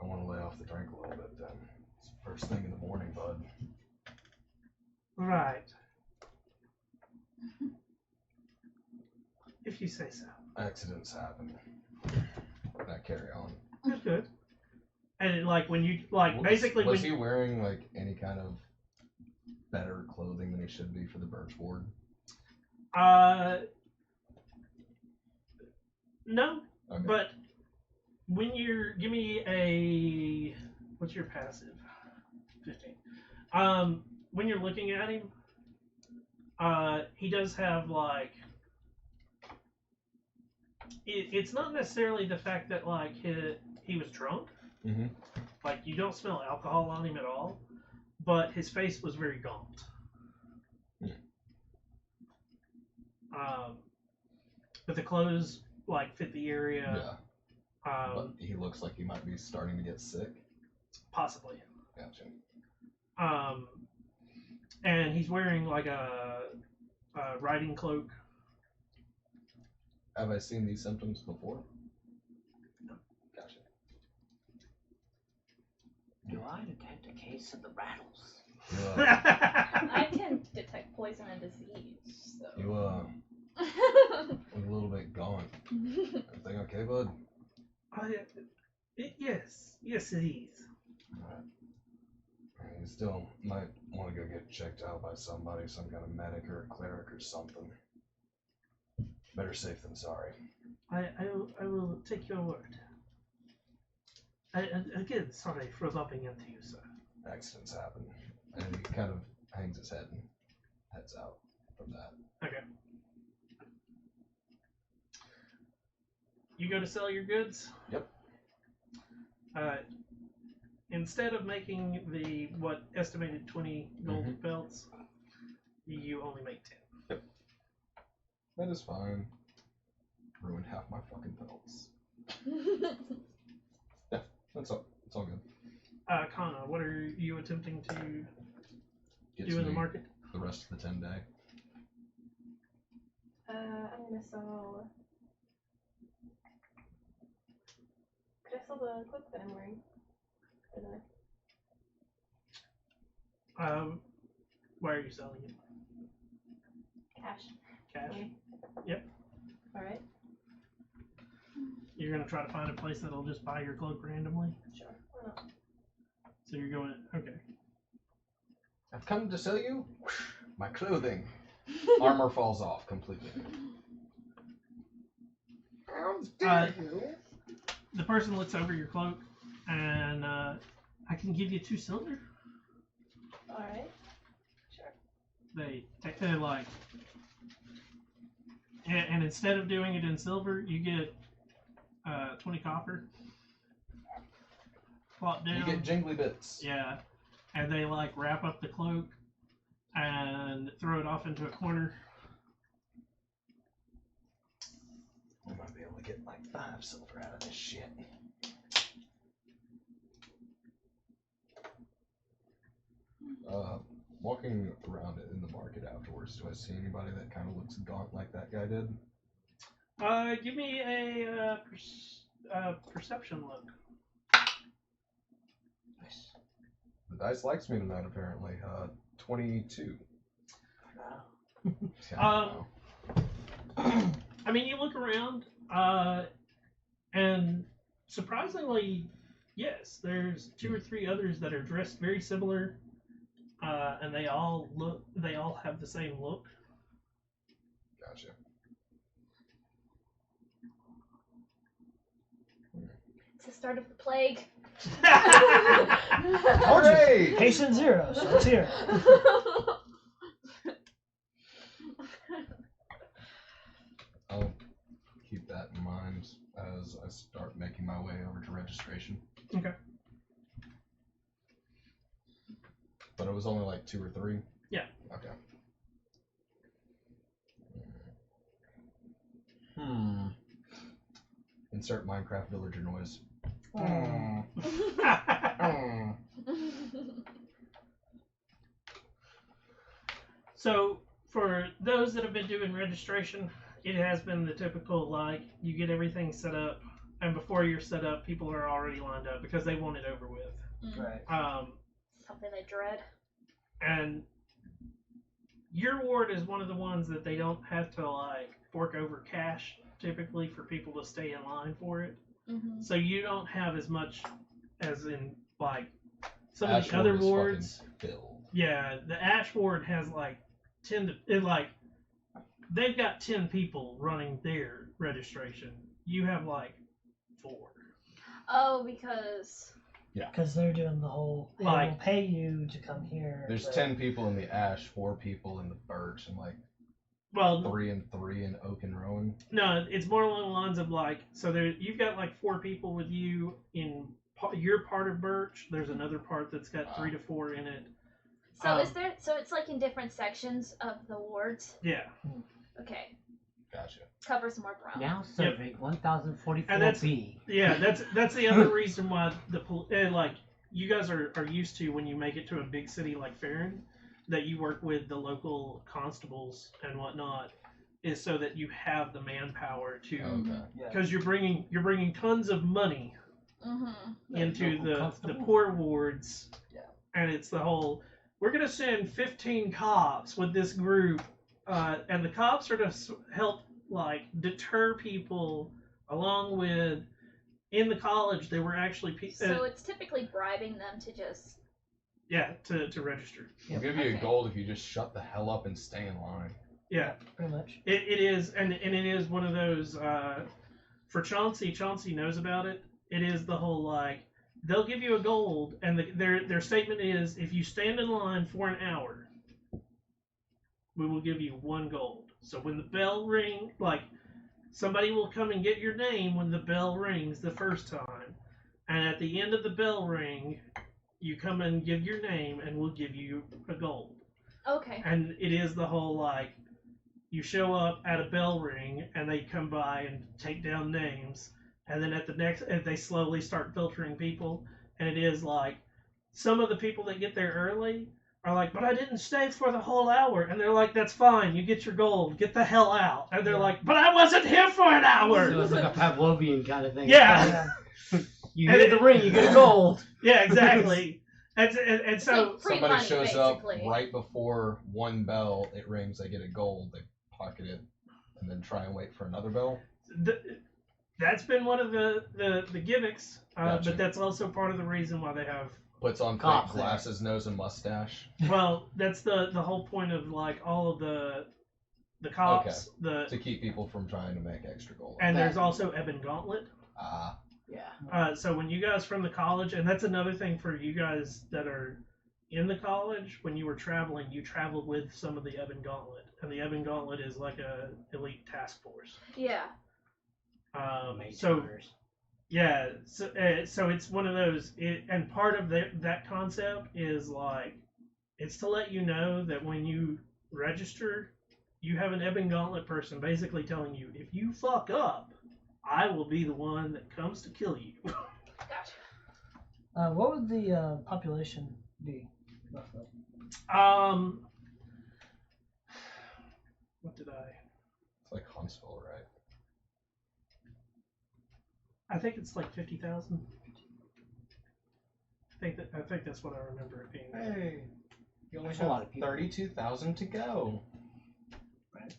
I want to lay off the drink a little bit then. It's first thing in the morning, bud. Right. If you say so. Accidents happen. Now carry on. That's good. And like when you like basically was when he wearing like any kind of better clothing than he should be for the birch ward? No, Okay. but when give me a, what's your passive? 15. When you're looking at him, he does have like, it's not necessarily the fact that like he was drunk. Mm-hmm. Like you don't smell alcohol on him at all, but his face was very gaunt. But the clothes like fit the area. Yeah. But he looks like he might be starting to get sick. Possibly. Gotcha. And he's wearing like a riding cloak. Have I seen these symptoms before? No. Gotcha. Do I detect a case of the rattles? I can detect poison and disease, so. You look a little bit gaunt. Everything okay, bud? Yes, it is. Alright. You still might want to go get checked out by somebody, some kind of medic or a cleric or something. Better safe than sorry. I will take your word. Again, sorry for bumping into you, sir. Accidents happen. And he kind of hangs his head and heads out from that. Okay. You go to sell your goods? Yep. Instead of making the estimated 20 golden pelts, you only make 10. That is fine. Ruined half my fucking pelts. Yeah, it's all good. Kana, what are you attempting to Gets do in the me market? the rest of the 10 day. I'm gonna sell. Could I sell the cloak that I'm wearing? Or the Why are you selling it? cash? Cash? Okay. Yep. Alright. You're gonna try to find a place that'll just buy your cloak randomly? Sure. Why not? So you're going, okay. I've come to sell you my clothing. Armor falls off completely. The person looks over your cloak, and I can give you 2 silver. Alright. Sure. They're like, and instead of doing it in silver, you get 20 copper. Plop down. You get jingly bits. Yeah, and they like wrap up the cloak and throw it off into a corner. I might be able to get like 5 silver out of this shit. Walking around in the market afterwards, do I see anybody that kind of looks gaunt like that guy did? Give me a perception look. Nice. The dice likes me tonight, apparently. 22. Yeah, I mean, you look around, and surprisingly, yes, there's 2 or 3 others that are dressed very similar, and they all have the same look. Gotcha. It's the start of the plague. Told you. Hooray! Patient zero, so it's here. I'll keep that in mind as I start making my way over to registration. Okay. But it was only like 2 or 3? Yeah. Okay. Insert Minecraft villager noise. So, for those that have been doing registration, it has been the typical, like, you get everything set up, and before you're set up, people are already lined up because they want it over with. Right. Something I dread. And your ward is one of the ones that they don't have to, like, fork over cash, typically, for people to stay in line for it. Mm-hmm. So you don't have as much as in, like, some Ash of the other Ward is wards. fucking filled. Yeah, the Ash ward has, like, 10 to, they've got 10 people running their registration. You have, like, 4. Oh, because... Because they're doing the whole, hey, Like- we'll pay you to come here. There's but- 10 people in the Ash, 4 people in the Birch, and like Well, 3 and 3 in Oak and Rowan. no, it's more along the lines of, like, so there you've got, like, 4 people with you in your part of Birch. There's another part that's got 3 to 4 in it. So is there... So it's like in different sections of the wards? Yeah. Okay. Gotcha. Covers more ground. Now serving 1044 And that's- B. Yeah, that's the other reason why like you guys are used to when you make it to a big city like Farron, that you work with the local constables and whatnot, is so that you have the manpower to, Okay. because you're bringing tons of money Mm-hmm. into Local the constable. poor wards. Yeah. And it's the whole, we're gonna send 15 cops with this group, and the cops are to help, like, deter people, along with, in the college there were actually So it's typically bribing them to just... to register. We'll give you a Okay. gold if you just shut the hell up and stay in line. Yeah, Pretty much. it is, and it is one of those, for Chauncey knows about it. It is the whole, like, they'll give you a gold, and their statement is, if you stand in line for an hour, we will give you 1 gold. So when the bell ring, like, somebody will come and get your name when the bell rings the first time, and at the end of the bell ring, you come and give your name, and we'll give you a gold. Okay. And it is the whole, like, you show up at a bell ring, and they come by and take down names, and then at the next, and they slowly start filtering people, and it is like, some of the people that get there early are like, but I didn't stay for the whole hour, and they're like, that's fine, you get your gold, get the hell out, and they're Yeah. like, but I wasn't here for an So hour. it's like a Pavlovian kind of thing. Yeah. You hit the ring, you get a gold. Yeah, exactly. And It's so, like free Somebody money, shows basically. up right before 1 bell, it rings, they get a gold, they pocket it, and then try and wait for another bell. that's been one of the gimmicks, Gotcha. but that's also part of the reason why they have. Puts on fake Cops there. glasses, nose, and mustache. Well, that's the whole point of, like, all of the cops, To keep people from trying to make extra gold. and there's That- also Ebon Gauntlet. Ah, Yeah. So when you guys from the college, and that's another thing for you guys that are in the college, when you were traveling, you traveled with some of the Ebon Gauntlet, and the Ebon Gauntlet is like a elite task force. Yeah. Mage So hunters. yeah, so it's one of those, and part of that concept is, like, it's to let you know that when you register, you have an Ebon Gauntlet person basically telling you, if you fuck up, I will be the one that comes to kill you. Gotcha. What would the population be, roughly? What did I? it's like Huntsville, right? I think it's like 50,000. I think that's what I remember it being. Hey, you only That's a lot of people. 32,000 to go. Right.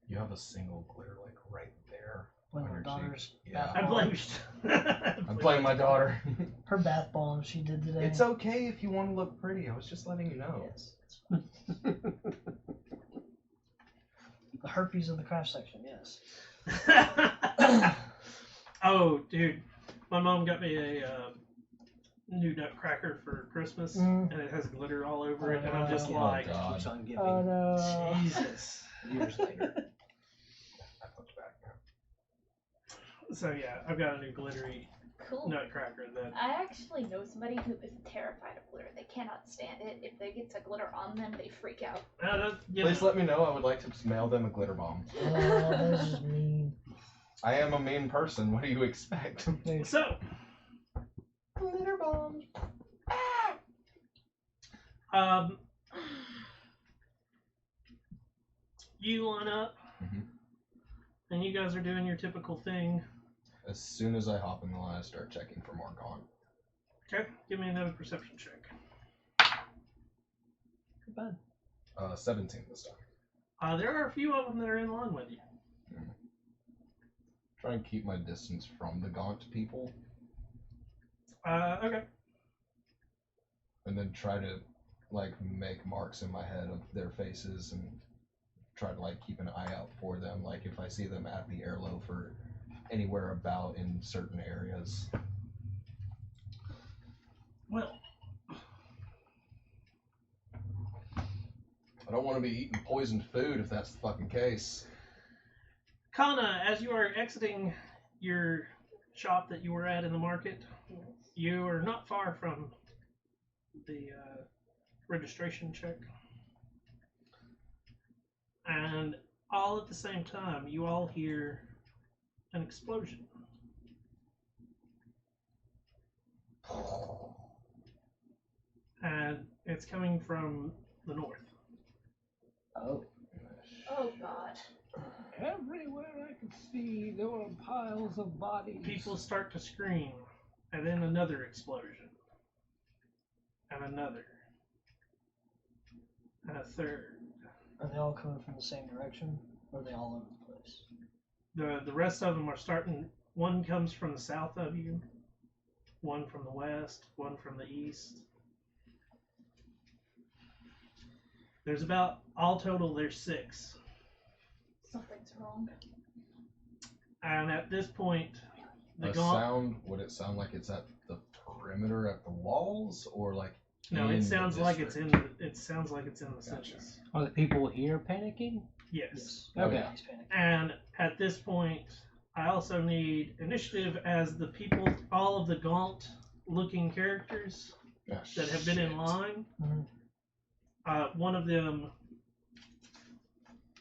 You have a single glitter, like, right there. When on her your daughter's cheek. Yeah. I blamed. I'm playing my daughter. her bath bomb she did today. It's okay if you want to look pretty. I was just letting you know. Yes. The herpes of the craft section, yes. Oh, dude. My mom got me a new nutcracker for Christmas, Mm. and it has glitter all over it, and I'm just Oh, like, God. Keeps on giving. Oh no. Jesus. Years later. I put it back now. So yeah, I've got a new glittery Cool. nutcracker that. I actually know somebody who is terrified of glitter. They cannot stand it. If they get glitter on them, they freak out. Please let me know. I would like to mail them a glitter bomb. Oh, that's just mean. I am a mean person. What do you expect? Dude. So, Glitter bombs. you line up, Mhm. and you guys are doing your typical thing. As soon as I hop in the line, I start checking for more gaunt. Okay, give me another perception check. Goodbye. 17 this time. There are a few of them that are in line with you. Try and keep my distance from the gaunt people, Okay. and then try to like make marks in my head of their faces and try to like keep an eye out for them. Like if I see them at the airloaf or anywhere about in certain areas. Well, I don't want to be eating poisoned food if that's the fucking case. Kana, as you are exiting your shop that you were at in the market, you are not far from the registration check. And all at the same time, you all hear an explosion. And it's coming from the north. Oh. Oh God. Everywhere I could see, there were piles of bodies. People start to scream, and then another explosion. And another. And a third. Are they all coming from the same direction? Or are they all over the place? The rest of them are starting. One comes from the south of you, one from the west, one from the east. There's about, all total, there's 6. Something's wrong. And at this point, the The gaunt. sound, would it sound like it's at the perimeter at the walls or like No, in it the sounds like it's in. district? It sounds like it's in the Gotcha. cities. Are the people here panicking? Yes. Oh, Okay. yeah. He's panicking. And at this point, I also need initiative as the people, all of the gaunt-looking characters Ah, that have been in shit. line. Mhm. One of them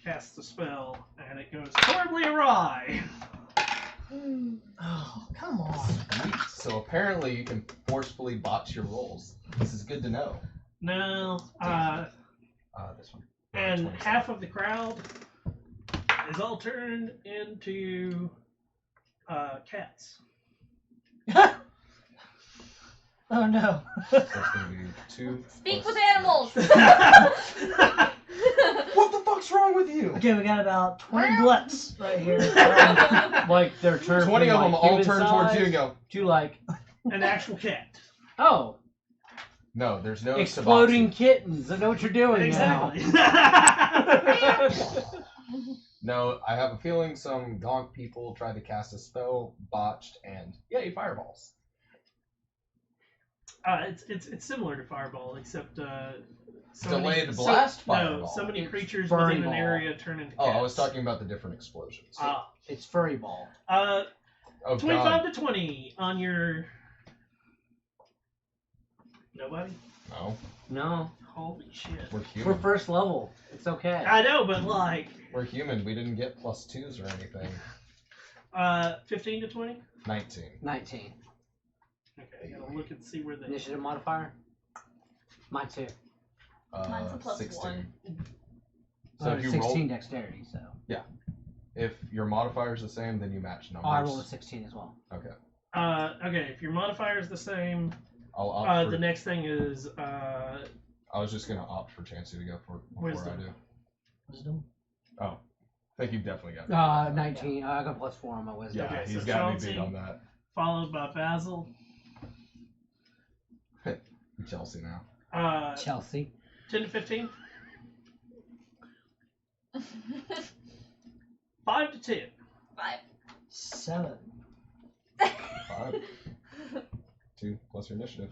casts a spell, and it goes horribly awry. Oh, come on. Sweet. So apparently you can forcefully botch your rolls. This is good to know. No, This one. and 27. half of the crowd is all turned into cats. Oh no. So it's gonna be 2. Speak plus with animals. What the fuck's wrong with you? Okay, we got about 20 blutz right here. Like they're turned 20 from, of them like, all human turn towards you and size go. to like, An actual cat. oh, No, there's no exploding Suboxone. kittens. I know what you're doing Exactly. now. No, I have a feeling some gonk people tried to cast a spell, botched, and yay, fireballs. It's similar to Fireball, except Delayed blast No, Fireball. so many It's creatures furry within an ball. area turn into cats. Oh, I was talking about the different explosions. It's furry ball. Oh 25 God, to 20 on your. Nobody? no, No, Holy shit. we're we're human. first level. It's okay. I know, but like, We're human. We didn't get +2s or anything. 15 to 20? 19. 19. Okay, I gotta look and see where the. Initiative modifier? Mine too. Mine's a plus 16. 1. So if you 16 roll, dexterity, so. if your modifier is the same, then you match numbers. Oh, I rolled a 16 as well. Okay. Okay, if your modifier is the same, I'll opt for. the next thing is I was just gonna opt for Chansey to go for before Wisdom. I do. Wisdom. I think you've definitely got. 19. I got +4 on my wisdom. Yeah, Okay, he's so got me Chelsea- beat on that. followed by Basil. Chelsea now. Chelsea. 10 to 15? 5 to 10. 5. 7. 5. 2 plus your initiative.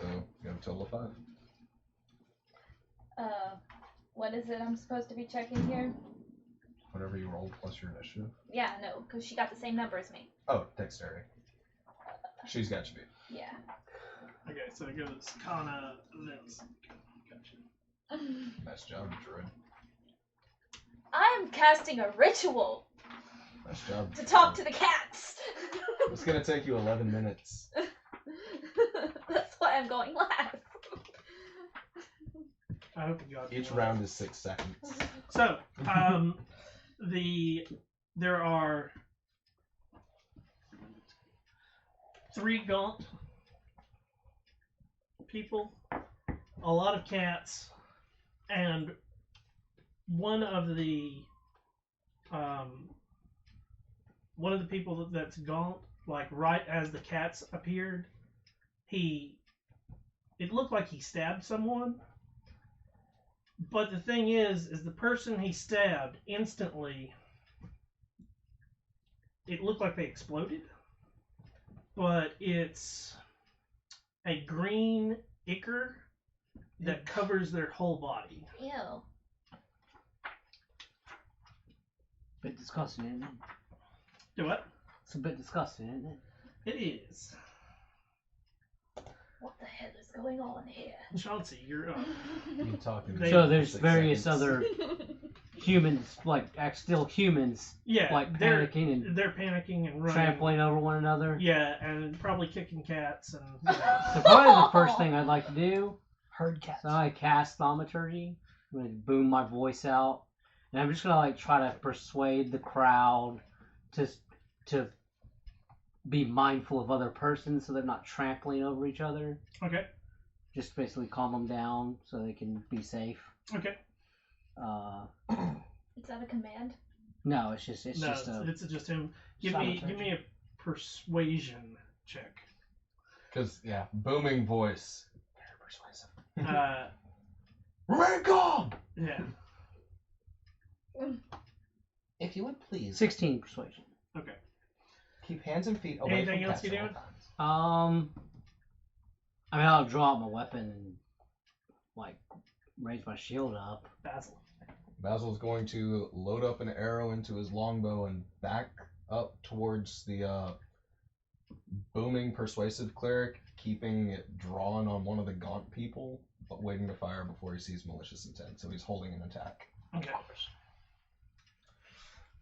So you have a total of 5. What is it I'm supposed to be checking here? Whatever you rolled plus your initiative. Yeah, no, because she got the same number as me. Oh, dexterity. She's got you beat. Yeah. Okay, so it goes Kana, Vince. Gotcha. Nice job, Druid. I am casting a ritual Nice job. to talk to the cats. It's gonna take you 11 minutes. That's why I'm going last. I hope you got Each round is 6 seconds. So, there are 3 gaunt people, a lot of cats, and one of the people that's gaunt, like right as the cats appeared, it looked like he stabbed someone. But the thing is the person he stabbed instantly, it looked like they exploded. But it's a green ichor that covers their whole body. Ew. Bit disgusting, isn't it? Do what? It's a bit disgusting, isn't it? It is. What the hell is going on here? Chauncey, you're up. You talking So there's 6 various seconds. other humans, like still humans, Yeah, like they're panicking and they're panicking and running. trampling over one another. Yeah, and probably kicking cats and. So probably the first thing I'd like to do, Herd cats. so I cast thaumaturgy. I'm gonna boom my voice out, and I'm just gonna like try to persuade the crowd to be mindful of other persons, so they're not trampling over each other. Okay. Just basically calm them down so they can be safe. Okay. Is that a command? No, it's just It's just him. Give me a persuasion check. Because, yeah, booming voice. Very persuasive. Uh, Remain calm! yeah. If you would please. 16 persuasion. Okay. Keep hands and feet away Anything from else cats you at all doing? times. I mean, I'll draw out my weapon and like raise my shield up. Basil. Basil's going to load up an arrow into his longbow and back up towards the booming persuasive cleric, keeping it drawn on one of the gaunt people, but waiting to fire before he sees malicious intent. So he's holding an attack. Okay.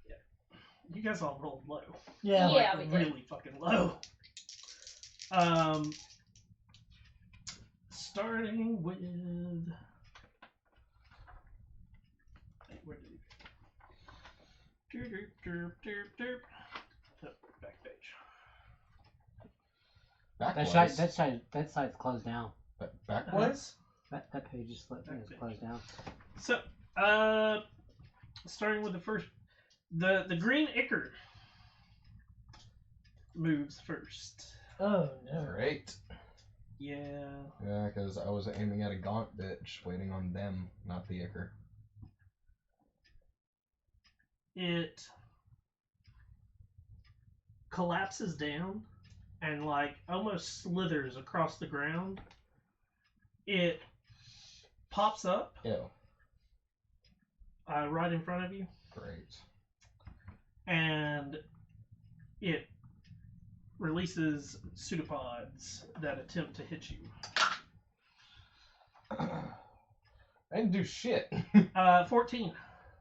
Yeah. You guys all rolled low. Yeah. Yeah, Like, we did. really fucking low. Starting with. Where did he go? Derp. Oh, back page. Backwards. That side's closed down. Backwards? That page is closed down. So, starting with the first, the green ichor moves first. Oh no. Great. Yeah. Yeah, because I was aiming at a gaunt bitch, waiting on them, not the ichor. It collapses down and like almost slithers across the ground. It pops up Ew. right in front of you, Great. and it releases pseudopods that attempt to hit you. I didn't do shit. 14.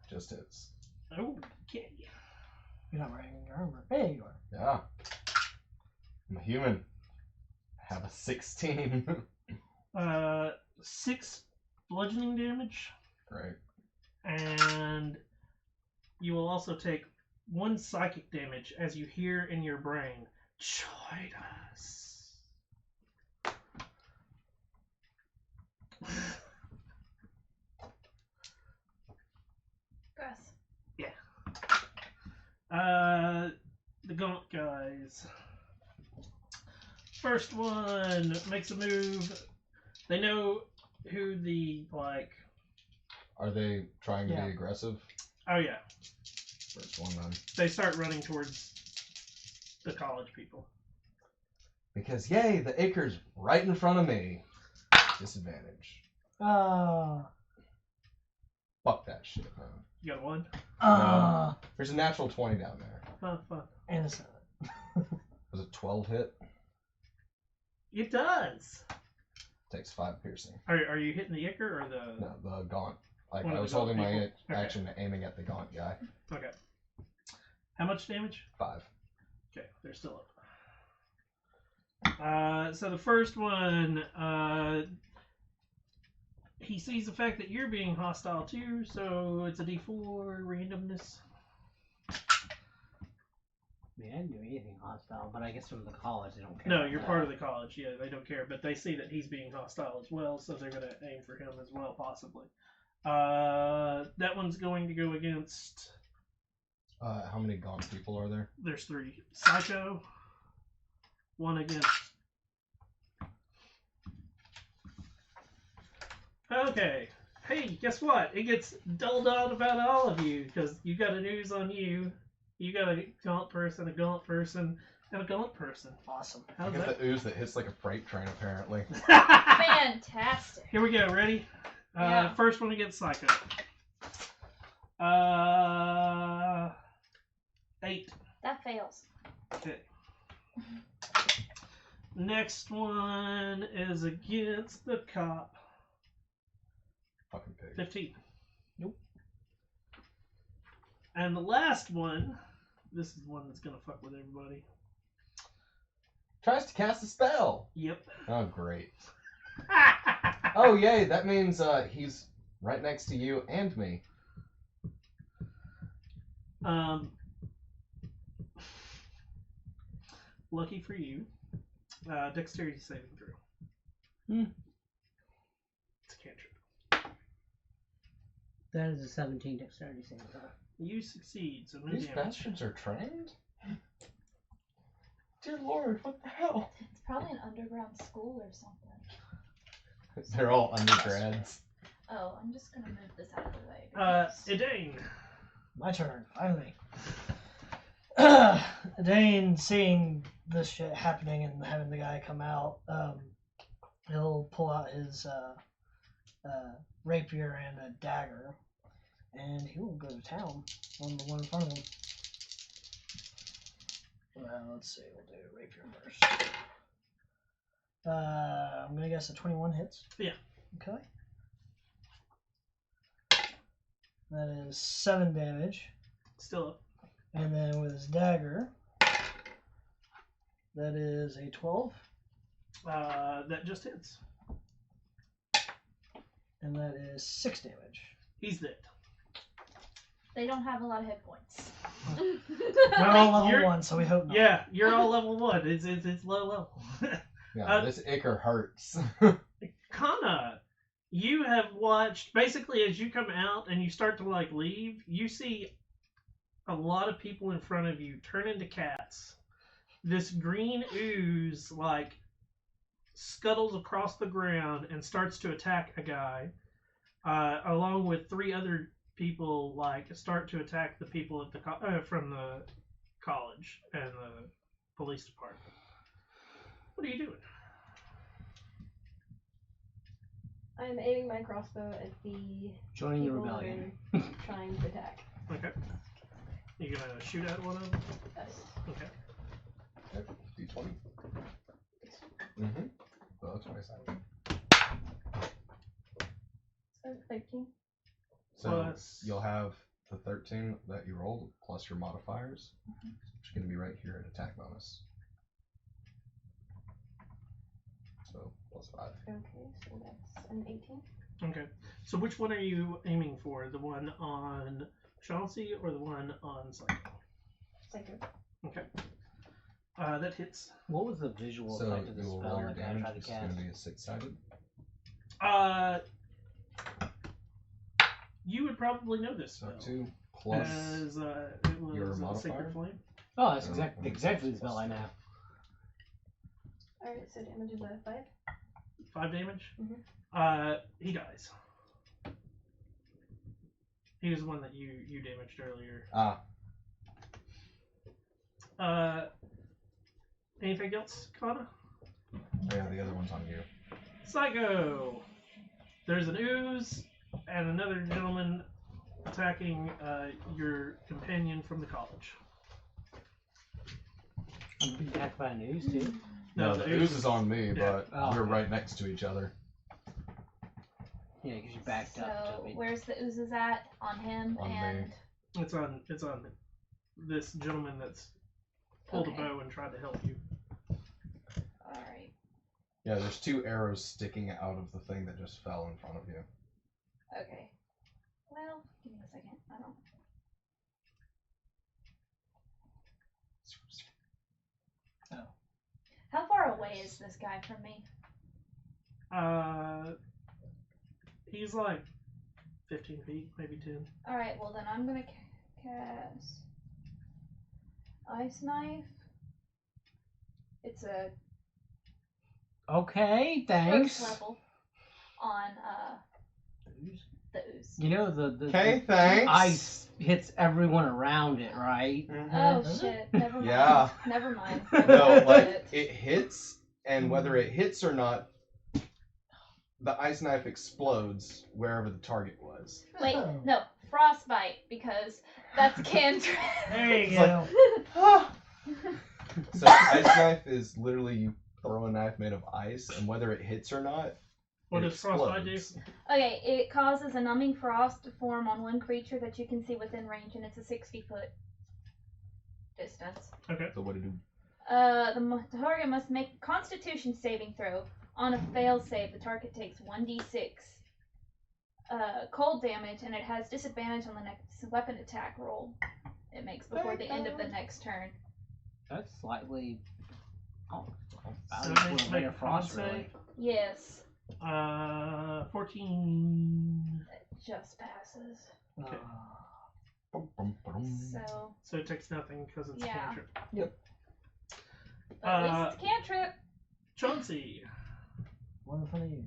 Just hits. Okay. You're not wearing your armor. Hey, you are. Yeah. I'm a human. I have a 16. 6 bludgeoning damage, Great. and you will also take 1 psychic damage as you hear in your brain, "Join us." Gross. The gaunt guys. First one makes a move. They know who the, like... Are they trying to Yeah. be aggressive? Oh, yeah. First one then. They start running towards the college people. Because, yay, the acre's right in front of me. Disadvantage. Fuck that shit, man. You got a 1? There's a natural 20 down there. Oh, fun. And a 7. Was it 12 hit? It does. Takes 5 piercing. Are you hitting the ichor or the? No, the gaunt. Like, One of I the was gaunt holding my people. Okay. action aiming at the gaunt guy. Okay. How much damage? 5. Okay, they're still up. So the first one, he sees the fact that you're being hostile too, so it's a D4 randomness. I mean, I didn't do anything hostile, but I guess from the college they don't care. No, about you're that. part of the college. Yeah, they don't care, but they see that he's being hostile as well, so they're gonna aim for him as well, possibly. That one's going to go against. How many gaunt people are there? There's 3. Psycho. 1 against. Okay. Hey, guess what? It gets dulled out about all of you because you got a news on you. You got a gaunt person, and a gaunt person. Awesome. I How's get that? the ooze that hits like a freight train, apparently. Fantastic. Here we go. Ready? Yeah. First one against Psycho. 8. That fails. Okay. Next one is against the cop. Fucking pig. 15. Nope. And the last one, this is one that's gonna fuck with everybody. Tries to cast a spell. Yep. Oh, great. Oh, yay, that means he's right next to you and me. Lucky for you, dexterity saving throw. It's a cantrip. That is a 17 dexterity saving throw. You succeed, so no These damage. bastards are trained? Dear Lord, what the hell? It's probably an underground school or something. They're all undergrads. Oh, I'm just gonna move this out of the way. Edane. My turn, finally. Dane, seeing this shit happening and having the guy come out, he'll pull out his rapier and a dagger, and he will go to town on the one in front of him. Well, let's see, we'll do rapier first. I'm gonna guess a 21 hits. Yeah. Okay. That is 7 damage. Still up. And then with his dagger, that is a 12. That just hits. And that is 6 damage. He's dead. They don't have a lot of hit points. We're all level You're- 1, so we hope not. Yeah, you're all level 1. It's low level. Yeah, this ichor hurts. Kana, you have watched basically as you come out and you start to like leave, you see a lot of people in front of you turn into cats. This green ooze like scuttles across the ground and starts to attack a guy, along with 3 other people like start to attack the people at the from the college and the police department. What are you doing? I'm aiming my crossbow at the Joining the people that rebellion. are trying to attack. Okay. You gonna shoot at one of them? Yes. Okay. Okay, D20. Mm-hmm. Well, 27. So 13. So Plus- you'll have the 13 that you rolled plus your modifiers, which are going to be right here at attack bonus. So plus 5. Okay, so that's an 18. Okay. So which one are you aiming for? The one on Chauncey or the one on Psycho? Psycho. Okay. That hits. What was the visual So effect of the you will spell roll your that I damage, tried to which is going cast? to be a 6-sided. You would probably know this So spell. 2 plus. As it was your Sacred modifier? Flame. Oh, that's Oh, exactly the spell I know. Alright, so damage is a 5. 5 damage. Mhm. He dies. He was the one that you damaged earlier. Anything else, Kana? Yeah, the other one's on you. Psycho! There's an ooze and another gentleman attacking your companion from the college. I'm being attacked by an ooze too. No, the ooze is on me, Yeah. but Oh, we're okay. right next to each other. Yeah, because you backed up So to me. where's the oozes at? On him On me. and It's on this gentleman that's pulled Okay. a bow and tried to help you. alright. Yeah, there's 2 arrows sticking out of the thing that just fell in front of you. Okay. Well, give me a second. I don't. Oh. How far away is this guy from me? He's like 15 feet, maybe 10. Alright, well then I'm gonna cast Ice Knife. It's a Okay, first thanks. level on the ooze. You know the Okay, thanks. ice hits everyone around it, right? Oh Does shit, never mind. Yeah. Never mind. No, like, Shit. it hits, and whether it hits or not, the ice knife explodes wherever the target was. Wait, no, frostbite, because that's cantrip. There you It's go. So ice knife is literally you throw a knife made of ice, and whether it hits or not, What it does frostbite do? explodes. Okay, it causes a numbing frost to form on one creature that you can see within range, and it's a 60-foot distance. Okay. So what do you do? The target must make a Constitution saving throw. On a fail save, the target takes 1d6 cold damage, and it has disadvantage on the next weapon attack roll it makes before the end of the next turn. That's slightly. Oh, So about they equivalent make to a frost, con really. Yes, 14. it just passes. Okay. Bum, bum, bum. So, So it takes nothing because it's a Yeah. cantrip. but at least it's a cantrip. Chauncey, One in front of you.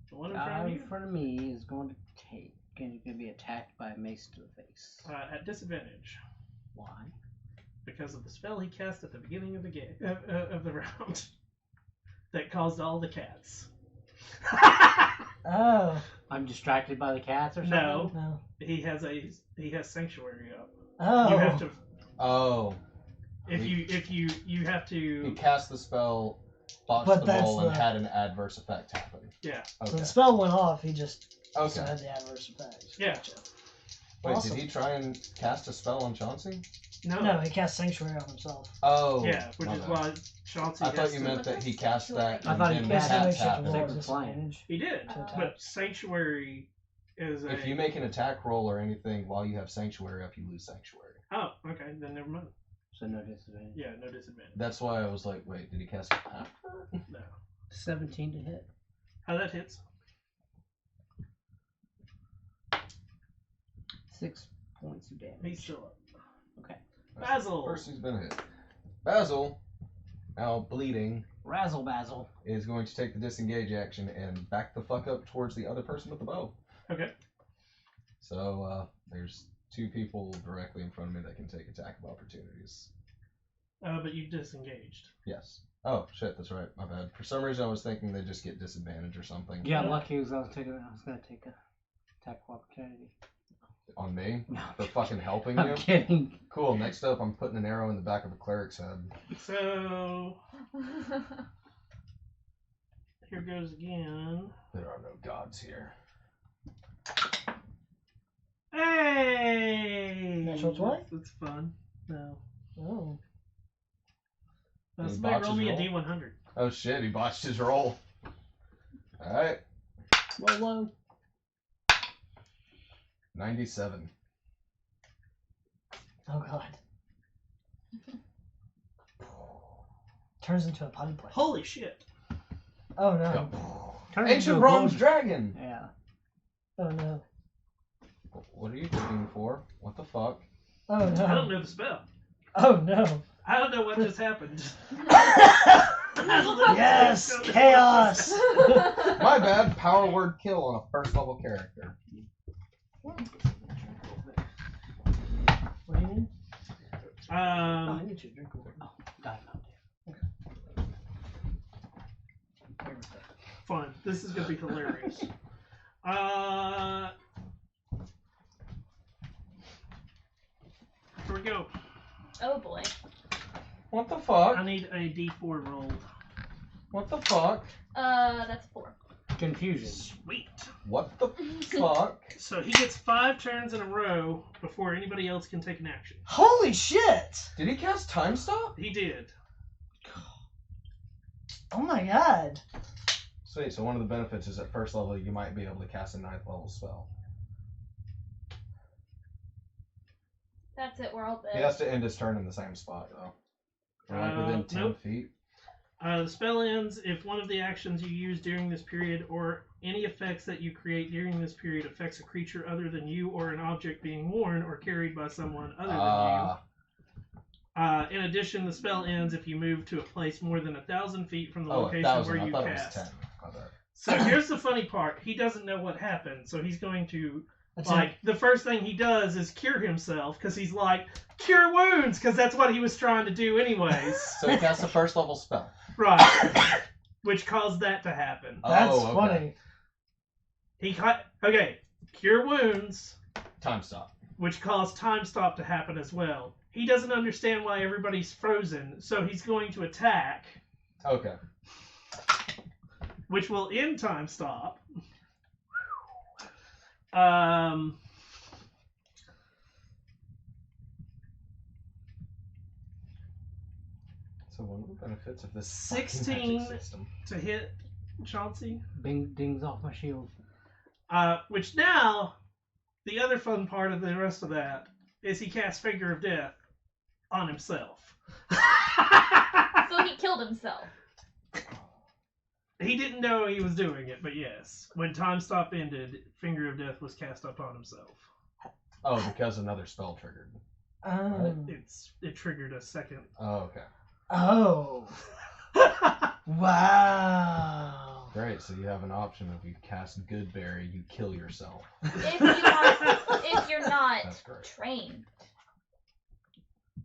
the one in Guy front of in you, front of me is going to take, and you're going to be attacked by a mace to the face. at disadvantage Why? because of the spell he cast at the beginning of the game of the round that caused all the cats. Oh, I'm distracted by the cats or something? No, no. he has sanctuary up. Oh. You have to Oh, if you have he to cast the spell, botched But the that's roll, and the- had an adverse effect happen. yeah So Okay. the spell went off, he just Okay. had the adverse effect. yeah Wait, Awesome. did he try and cast a spell on Chauncey? No, he cast Sanctuary on himself. Oh. yeah, which my is bad. why Chauncey I has thought you to- meant that he cast that I and thought he then cast the it. attacks Makes you have to happened. roll Sacred disadvantage he did, to attack. but sanctuary is a If you make an attack roll or anything while you have Sanctuary up, you lose Sanctuary. oh okay then never mind. So no disadvantage. Yeah, no disadvantage. That's why I was like, wait, did he cast it after? No. 17 to hit. How that hits? 6 points of damage. He's still up. That's Basil. the first he's been hit. Basil, now bleeding, Razzle Bazzle. is going to take the disengage action and back the fuck up towards the other person with the bow. Okay. So there's 2 people directly in front of me that can take attack of opportunities. But you disengaged. Yes. Oh shit, that's right. My bad. For some reason, I was thinking they just get disadvantage or something. Yeah, lucky because I was going to take a attack of opportunity. On me No, for fucking helping you. I'm kidding. Cool. Next up, I'm putting an arrow in the back of a cleric's head. So here goes again. There are no gods here. Hey! Natural 20? That's fun. No. Oh. Did he Somebody botch roll his me a roll? D100. Oh shit, he botched his roll. Alright. Roll low. 97. Oh god. Turns into a potty plant. Holy shit. Oh no. Turn into Ancient a Bronze golden- Dragon! Yeah. Oh no. What are you looking for? What the fuck? Oh I don't no. know the spell. Oh no. I don't know what just happened. I don't know Yes! what's going on. Chaos! My bad, power word kill on a first level character. What do you need? Oh, I need you to drink water. Oh, God, no. Fun. This is gonna be hilarious. Here we go. Oh boy. What the fuck? I need a D4 rolled. What the fuck? That's 4. Confusion. Sweet. What the fuck? So he gets 5 turns in a row before anybody else can take an action. Holy shit! Did he cast Time Stop? He did. Oh my god. Sweet, so one of the benefits is at first level you might be able to cast a 9th level spell. That's it, we're all He dead. has to end his turn in the same spot, though. Or like within 10 nope. feet. The spell ends if one of the actions you use during this period or any effects that you create during this period affects a creature other than you or an object being worn or carried by someone other than you. In addition, the spell ends if you move to a place more than 1,000 feet from the location 1,000. where I you thought cast. it was 10. My bad. So here's the funny part. He doesn't know what happened, so he's going to, That's like, the first thing he does is cure himself, because he's like, cure wounds, because that's what he was trying to do anyways. So he casts a first level spell. Right. Which caused that to happen. That's Oh, okay. funny. Okay, cure wounds, Time Stop. which caused time stop to happen as well. He doesn't understand why everybody's frozen, so he's going to attack, Okay. which will end time stop. So one of the benefits of this 16 magic system. to hit Chauncey. Bing dings off my shield. Which now, the other fun part of the rest of that is he casts Finger of Death on himself. So he killed himself. He didn't know he was doing it, but yes. When time stop ended, Finger of Death was cast upon himself. Oh, because another spell triggered. It triggered a second. Oh, okay. Oh. Wow. Great, so you have an option if you cast Goodberry, you kill yourself. If you're not That's great. trained.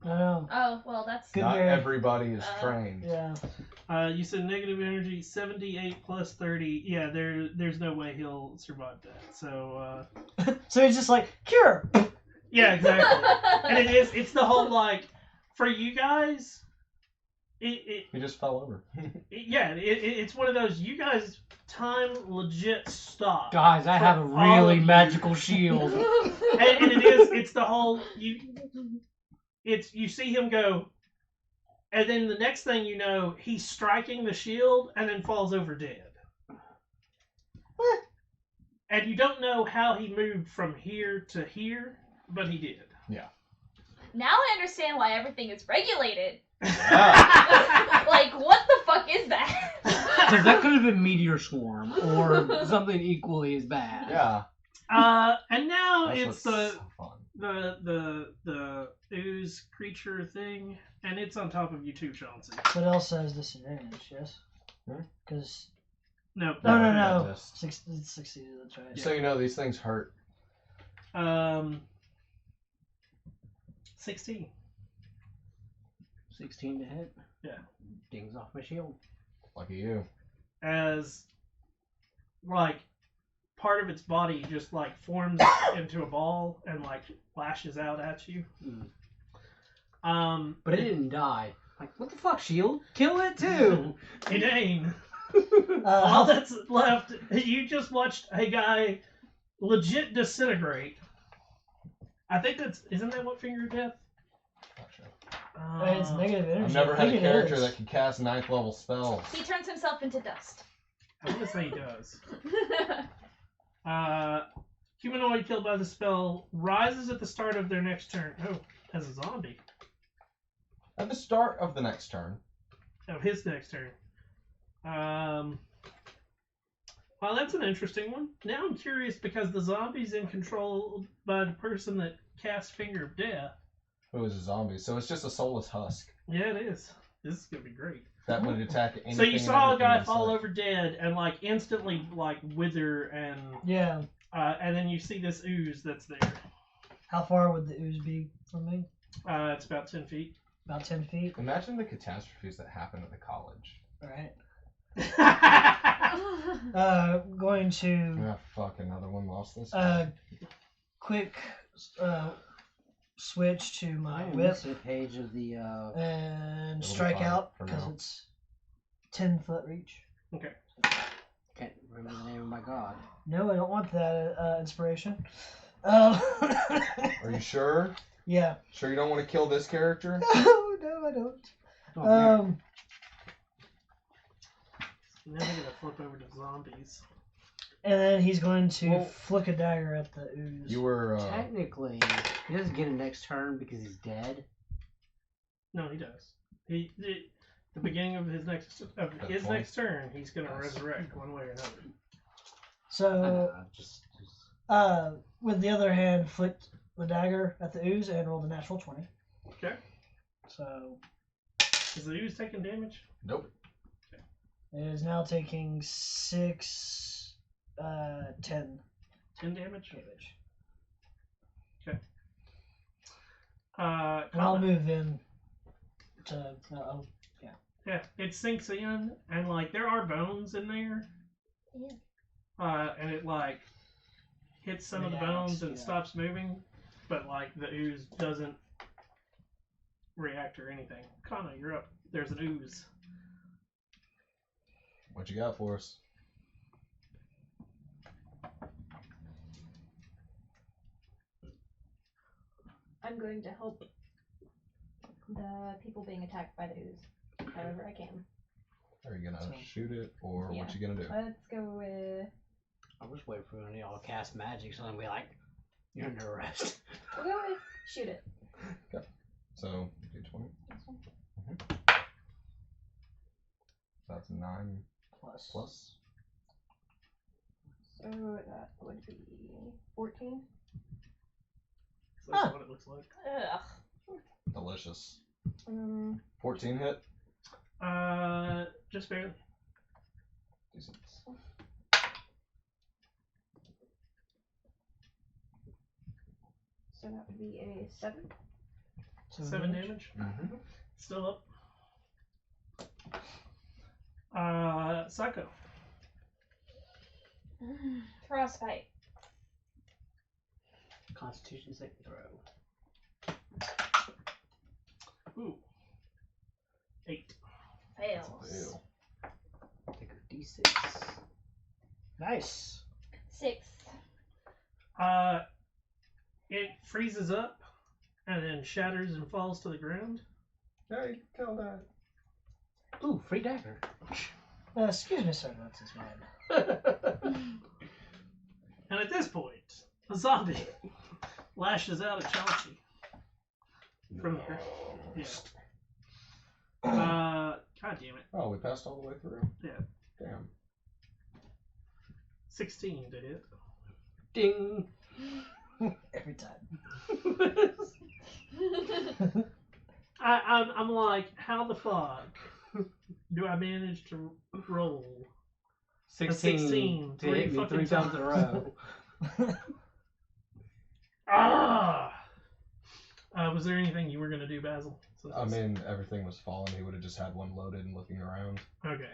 I know. Oh, well, that's Good Not Goodberry. everybody is trained. Yeah. You said negative energy, 78 plus 30. Yeah, there's no way he'll survive that. So, So he's just like, cure. yeah, exactly. And it's the whole, like, for you guys, He just fell over. it's one of those, you guys, time legit stop. Guys, I For have a all really of you. magical shield. And it's the whole, you see him go, and then the next thing you know, he's striking the shield and then falls over dead. And you don't know how he moved from here to here, but he did. Yeah. Now I understand why everything is regulated. Yeah. Like, what the fuck is that? Because that could have been Meteor Swarm or something equally as bad. Yeah. And now That's it's what's so fun. the ooze creature thing, and it's on top of you too, Chauncey. What else says disadvantage? Yes. Because No. no. Just- 60. That's right. So you know these things hurt. 16. 16 to hit. Yeah. Dings off my shield. Lucky you. As like part of its body just like forms into a ball and like lashes out at you. But it didn't die. Like, what the fuck, shield? Kill it too! It ain't. How All that's left, you just watched a guy legit disintegrate. I think isn't that what Finger of Death? Not sure. it's negative energy. I've never I had a think it character is. that can cast 9th level spells. He turns himself into dust. I want to say he does. Humanoid killed by the spell rises at the start of their next turn. Oh, as a zombie. At the start of the next turn. Of his next turn. Well, that's an interesting one. Now I'm curious because the zombie's in control by the person that cast Finger of Death. Who is a zombie? So it's just a soulless husk Yeah, it is. This is gonna be great. that would attack anything. So you and saw a everything guy in fall sight. over dead and like instantly like wither Yeah. and then you see this ooze that's there. How far would the ooze be from me? It's about 10 feet. About 10 feet. Imagine the catastrophes that happen at the college. All right. Going to Ah, fuck, another one lost this. quick switch to I my am whip missing a page of the. and It'll be strike fine out for because now. it's 10-foot reach. Can't remember the name of my god. No, I don't want that inspiration. Are you sure? Yeah. Sure you don't want to kill this character? No, I don't. Oh, man. Now they're gonna flip over to zombies. And then he's going to Well- flick a dagger at the ooze. You were, Technically, he doesn't get a next turn because he's dead. No, he does. The beginning of his next point. next turn, he's gonna Nice. resurrect one way or another. I So, know, just with the other hand, flicked the dagger at the ooze and rolled a natural 20. Okay. So, Is the ooze taking damage? nope. it is now taking 6, 10 10 damage. damage. Uh, And I'll Kana. move in to. Yeah, it sinks in, and like there are bones in there. Yeah. And it like hits some of the Reacts, bones and yeah. stops moving, but like the ooze doesn't react or anything. Kana, you're up. There's an ooze. What you got for us? I'm going to help the people being attacked by the ooze, however I can. Are you gonna So- shoot it, or Yeah. what you gonna do? Let's go with. I was waiting for y'all to cast magic, so I'm be like, you're under arrest. We'll go with shoot it. So, D20. This one. That's 9 Plus. plus. So that would be 14. So that's Huh. what it looks like. Ugh. Delicious. 14 hit. Just barely. Decent. So that would be a 7. 7 damage. Mm-hmm. Still up. Psycho. Frostbite. Constitution saving throw. Ooh. 8. Fails. Ew. Take a d6. Nice. 6. It freezes up and then shatters and falls to the ground. Hey, kill that. Ooh, free dagger. Excuse me, sir, that's his man. And at this point, a zombie lashes out at Chauncey from the ground. Yeah. God damn it. Oh, we passed all the way through? Yeah. Damn. 16 to hit. Ding. Every time. I'm like, how the fuck do I manage to roll 16 to hit me fucking 3 times in a row. Was there anything you were gonna do, Basil? I mean, everything was falling. He would have just had one loaded and looking around. Okay.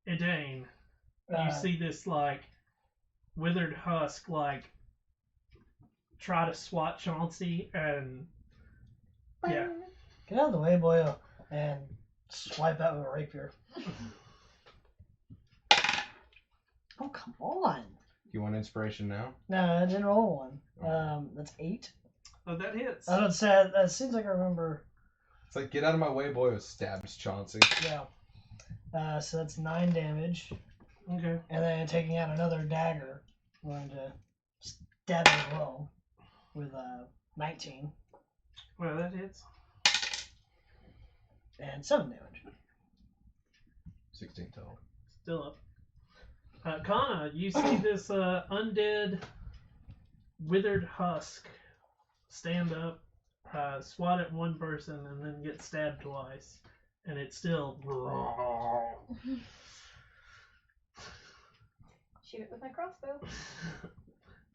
Edane, you Uh, see this like withered husk like try to swat Chauncey and yeah. Get out of the way, boyo, and swipe out with a rapier. Oh, come on. You want inspiration now? No, I didn't roll one. That's 8. Oh, that hits. I don't say that seems like I remember. It's like, get out of my way, boy. Stabs Chauncey. Yeah. So that's 9 damage. Okay. And then taking out another dagger. I'm going to stab it as well. With 19. Well, that hits. And 7 damage. 16 total. Still up. Kana, you see this undead withered husk stand up, swat at one person, and then get stabbed twice. And it's still. Shoot it with my crossbow.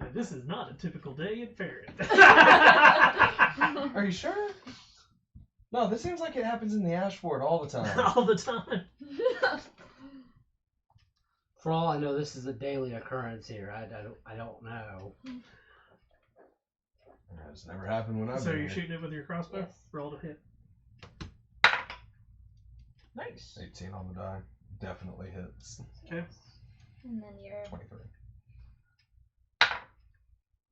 Now, this is not a typical day in Ferret. Are you sure? No, this seems like it happens in the Ashford all the time. All the time. For all I know, this is a daily occurrence here. I don't know. It's never happened when I've So been you're here. shooting it with your crossbow? Yes. Roll to hit. Nice. 18 on the die. Definitely hits. Okay. And then you're 23.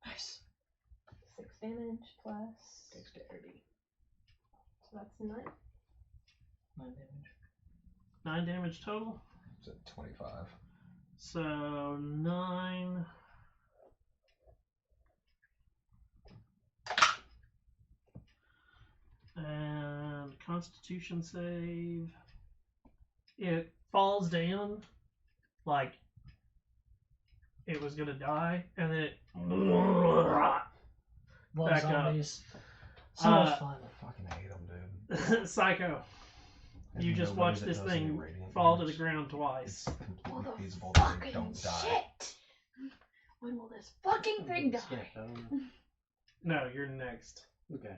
Nice. 6 damage plus. Dexterity. So that's 9. 9 damage. 9 damage total. It's at 25. So 9. And Constitution save. It falls down like it was gonna die, and then it Love Back up. zombies. So much Uh, fun. I fucking hate them, dude. Psycho. You There's just nobody watched that this does any thing radiant fall to the damage. ground twice. It's completely feasible that they don't die. shit! When will this fucking thing die? Skip, I don't know. No, you're next. Okay.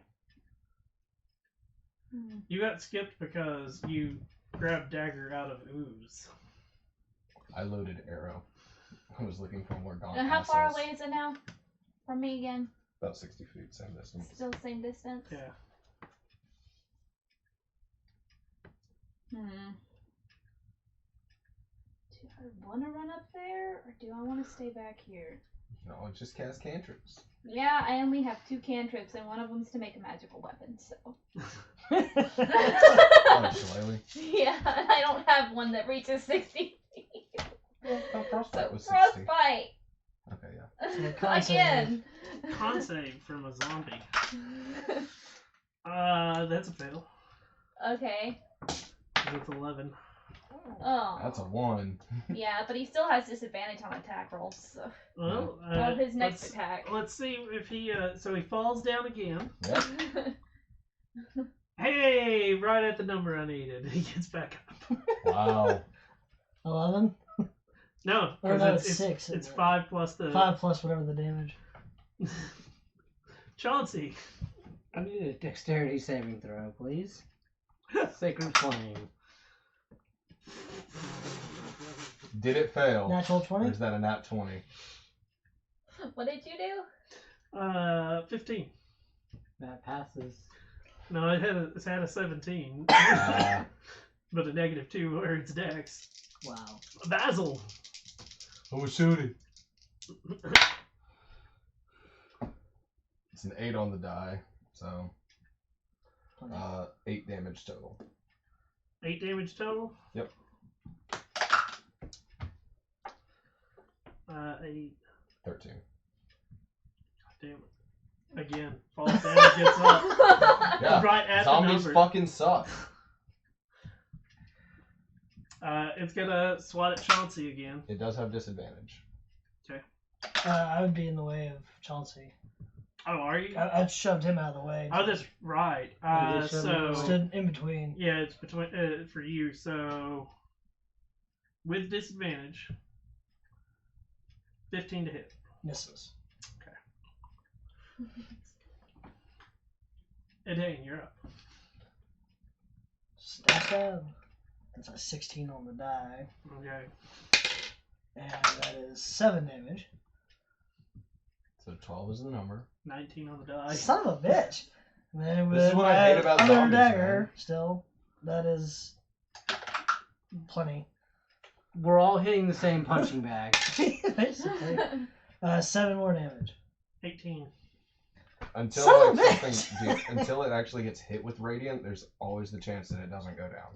You got skipped because you grabbed dagger out of ooze. I loaded arrow. I was looking for more gaunt And how far assholes. away is it now from me again? About 60 feet, same distance. Still same distance? Yeah. Do I want to run up there, or do I want to stay back here? No, just cast cantrips. Yeah, I only have 2 cantrips, and one of them's to make a magical weapon, so. Oh, shillelagh. Yeah, I don't have one that reaches 60 feet. Oh, frostbite was 60. Frostbite! Okay, yeah. So con save. Again! Con save from a zombie. That's a fail. Okay. 'Cause it's 11. Oh. That's a 1. Yeah, but he still has disadvantage on attack rolls, so. Well, Of his next let's, attack. let's see if he, so he falls down again. Yep. Hey, right at the number I needed. He gets back up. Wow. 11? No, Or no, because it's it's 6. it's isn't it? 5 plus the 5 plus whatever the damage. Chauncey. I need a dexterity saving throw, please. Sacred Flame. Did it fail? Natural Or 20? is that a nat 20? What did you do? 15. That passes. No, it's had a 17, Ah. but a -2 or its dex. Wow. Basil. Oh, shooting. It's an 8 on the die, so 8 damage total. 8 damage total. Yep. 8. 13. Damn it. Again, falls down, gets up. Yeah, Right at the zombies number. fucking suck. It's gonna swat at Chauncey again. It does have disadvantage. I would be in the way of Chauncey. Oh, are you? I shoved him out of the way. Oh, that's right. Yeah, you showed me So the way. Stood in between. yeah, it's between for you. So with disadvantage, 15 to hit. Misses. And Dane, you're up. Stab stab. That's a 16 on the die. Okay. And that is 7 damage. So 12 is the number. 19 on the die. Son of a bitch. And then This is with what I hate my about other zombies, dagger, man. still, that is plenty. We're all hitting the same punching bag. Basically. 7 more damage. 18. Until Son of a like, bitch! until it actually gets hit with radiant, there's always the chance that it doesn't go down.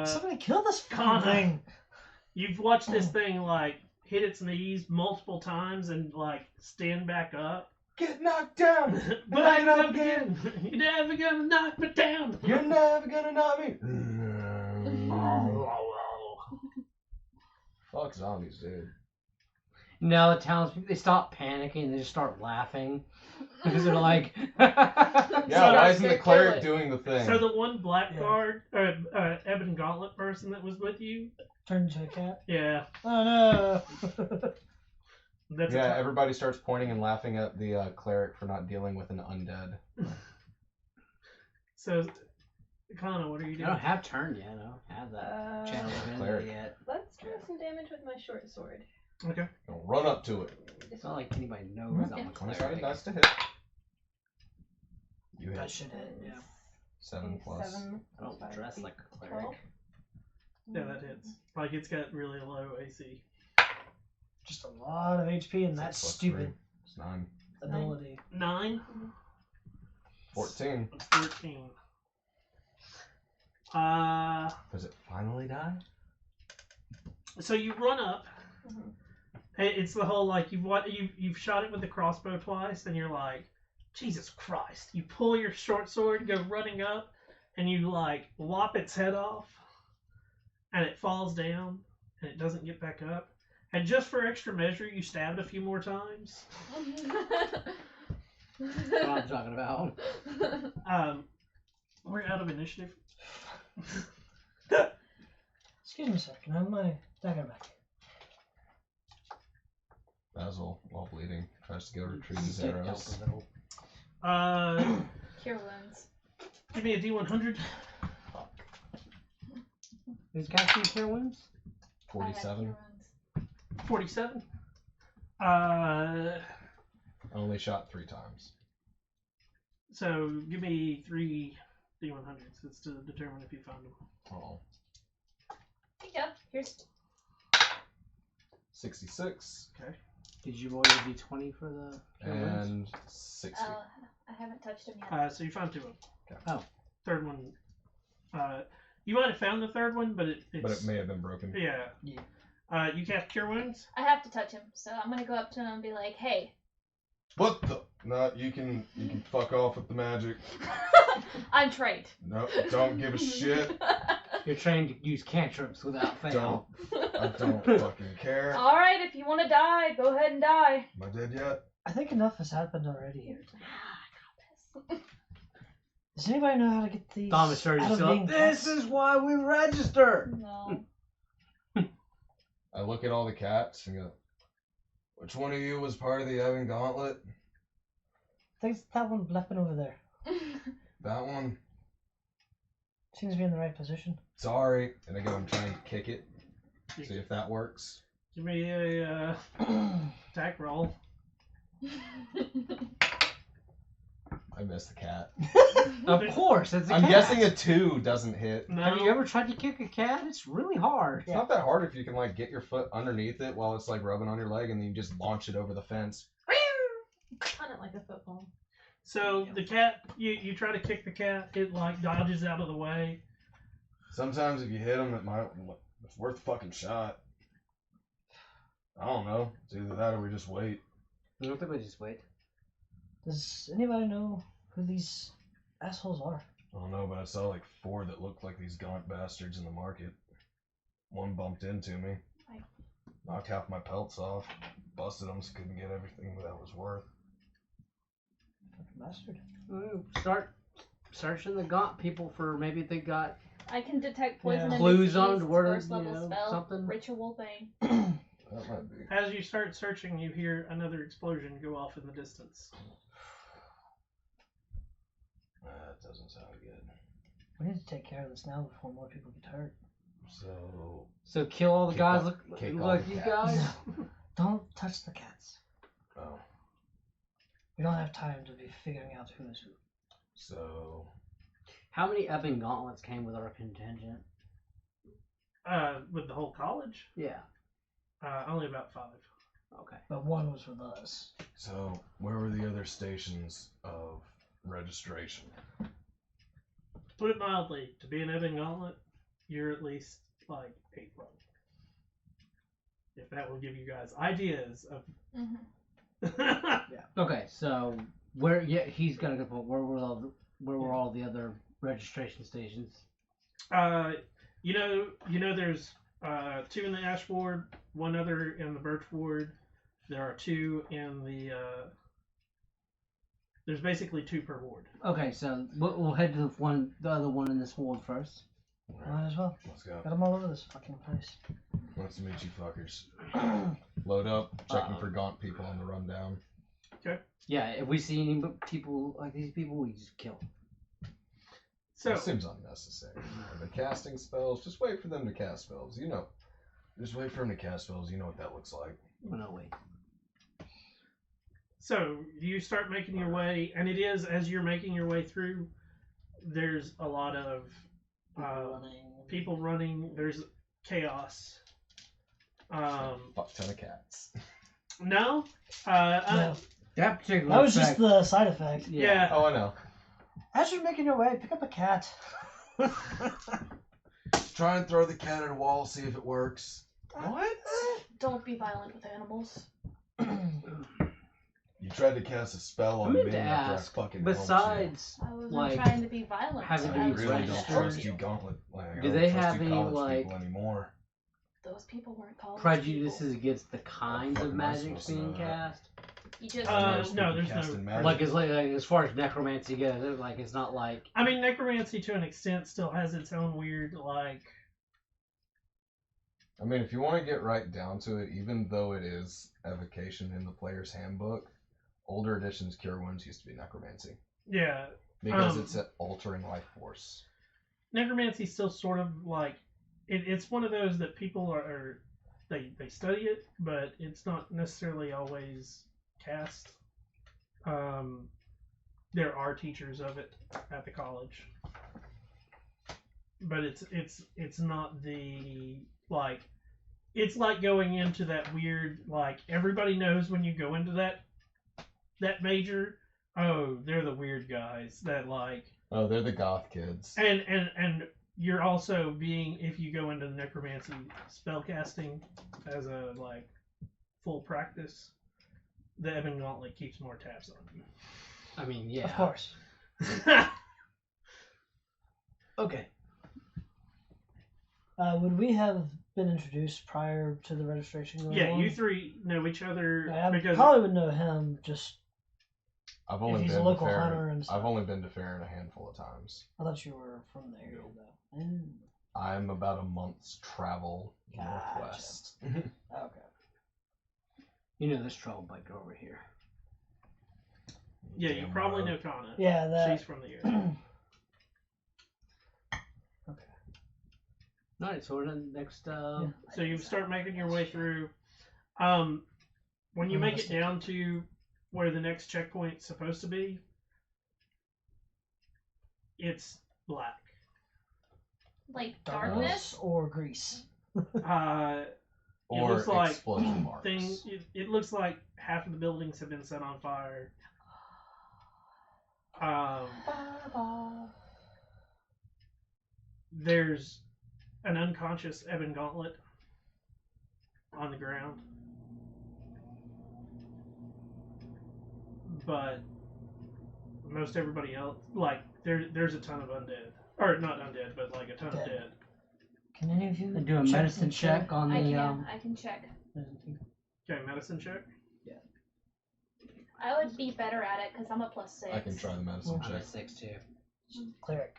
Somebody kill this fucking Connor. thing. You've watched this thing like hit its knees multiple times and like stand back up. Get knocked down! But I get up again. You're never gonna knock me down. You're never gonna knock me. Fuck zombies, dude. Now the townspeople, they stop panicking, they just start laughing. Because they're like... Yeah, why isn't the Kill cleric it. doing the thing? So the one black Yeah. guard, Ebon Gauntlet person that was with you, Turned into a cat. yeah, Oh no. that's Yeah, a everybody starts pointing and laughing at the cleric for not dealing with an undead. so Kana, what are you I doing? don't have turn yet. I don't have that channel Cleric. ability yet. Let's try some damage with my short sword. Okay. Don't run up to it. It's not like anybody knows I'm a 20-sided cleric. dice to hit. You That hit should hit, yeah. 7 plus. 7 I don't plus dress 5, like a 12. cleric. Yeah, that hits. Like, it's got really low AC. Just a lot of HP and that 6 plus stupid 3. It's 9. ability. 9? 14. That's 14. Does it finally die? So you run up. Mhm. It's the whole, like, you've shot it with the crossbow twice, and you're like, Jesus Christ. You pull your short sword, go running up, and you, like, lop its head off, and it falls down, and it doesn't get back up. And just for extra measure, you stabbed a few more times. That's what I'm talking about. We're out of initiative. Excuse me a second, I'm my dagger back. Basil, while bleeding, tries to go retrieve his Get arrows. help a little. Cure wounds. Give me a D100. Who's casting cure wounds? I had 47. cure wounds. 47. I only shot 3 times. So give me 3 D100s. It's to determine if you found them. Oh. Yeah, here's 66 Did you roll your d20 for the cure wounds? and 60. I haven't touched them yet. So you found 2 of them. Okay. Oh. Third one. You might have found the third one, but it's. But it may have been broken. Yeah. Yeah. You cast Cure Wounds? I have to touch him, so I'm gonna go up to him and be like, "Hey." What the? No, you can fuck off with the magic. I'm trained. No, don't give a shit. You're trained to use cantrips without fail. I don't fucking care. All right, if you want to die, go ahead and die. Am I dead yet? I think enough has happened already here. Does anybody know how to get these Thomas heard out of yourself. being This pets? is why we register. No. I look at all the cats and go, which one of you was part of the Evan Gauntlet? I think it's that one blepping over there. That one? Seems to be in the right position. Sorry. And I go and try and kick it. See if that works. Give me a attack roll. I missed the cat. Of course, it's a I'm cat. guessing a 2 doesn't hit. No. Have you ever tried to kick a cat? It's really hard. It's not that hard if you can like get your foot underneath it while it's like rubbing on your leg and then you just launch it over the fence. On it like a football. So the cat, you try to kick the cat, it like dodges out of the way. Sometimes if you hit them, it's worth a fucking shot. I don't know. It's either that or we just wait. I don't think we just wait. Does anybody know who these assholes are? I don't know, but I saw like 4 that looked like these gaunt bastards in the market. One bumped into me. Right. Knocked half my pelts off. Busted them so couldn't get everything that was worth. Bastard. Start searching the gaunt people for maybe they got I can detect poison and clues disease. on It's where, first you level know, spell. something. Ritual thing. That might be. As you start searching, you hear another explosion go off in the distance. That doesn't sound good. We need to take care of this now before more people get hurt. So kill all the Kick guys all- look kick look all like the you cats. guys. Don't touch the cats. Oh. We don't have time to be figuring out who is who. So. How many Evan gauntlets came with our contingent? With the whole college, Yeah. only about 5. Okay. But one was with us. So, where were the other stations of registration? Put it mildly, to be an Evan Gauntlet, you're at least like 8 level. If that will give you guys ideas of. Okay. So where? Yeah, he's got a good point. Where were all the other registration stations? You know, there's 2 in the Ash Ward, 1 other in the Birch Ward. There are 2 in the. There's basically 2 per ward. Okay, so we'll head to the other one in this ward first. Might as well. Let's go. Got them all over this fucking place. Nice to meet you fuckers. Load up, checking for gaunt people on the rundown. Yeah, if we see any people like these people, we just kill them. So It seems unnecessary. The casting spells, just wait for them to cast spells. You know. Just wait for them to cast spells. You know what that looks like. Oh, no, wait. So you start making your way, and it is as you're making your way through. There's a lot of people running. There's chaos. Fuck ton of cats. No. No. That particular That was just effect- the side effect. Yeah. Oh, I know. As you're making your way, pick up a cat. Try and throw the cat at a wall, see if it works. What? Don't be violent with animals. You tried to cast a spell I on meant me to after ask, I fucking besides, I wasn't like, trying to be violent. having helped to you. I I was be really trying to don't registered. trust you, Gauntlet. Like, I Do don't they trust have you any, college like, people anymore? Those people weren't called prejudices against the kinds of fuck am I magic supposed to being know that? cast? You just No, there's Casting no. magic. Like as far as necromancy goes, like it's not like I mean, necromancy to an extent still has its own weird like. I mean, if you want to get right down to it, even though it is evocation in the player's handbook, older editions Cure Wounds used to be necromancy Yeah, because it's an altering life force. necromancy's still sort of like it's one of those that people are they study it, but it's not necessarily always cast. There are teachers of it at the college, but it's not the like. It's like going into that weird like everybody knows when you go into that major. Oh, they're the weird guys that like. Oh, they're the goth kids. And you're also being if you go into necromancy spellcasting as a like full practice, the Ebon Gauntlet keeps more tabs on you. I mean, yeah. Of course. Okay. Would we have been introduced prior to the registration going Yeah, on? you three know each other I because probably would know him just. I've If only he's a been local to Farron. hunter and stuff. I've only been to Farron a handful of times. I thought you were from the area though. Mm, I'm about a month's travel Gotcha. northwest. okay. You know this troublemaker over here. yeah, you Damn probably right. know Kana. Yeah, that. She's from the area. Alright, so we're in the next Yeah. So you start making your way through. When you make it down to where the next checkpoint's supposed to be, it's black. like Darkness darkness. or grease. It Or looks like explosion marks. It looks like half of the buildings have been set on fire. Fireball. There's an unconscious Ebon Gauntlet on the ground, but most everybody else, like there's a ton of undead, or not undead, but like a ton of Dead. dead. Can any of you And do a check medicine and check on I the can check. Okay, medicine check. I would be better at it because I'm a +6. I can try the medicine I'm check. at 6 too. Cleric.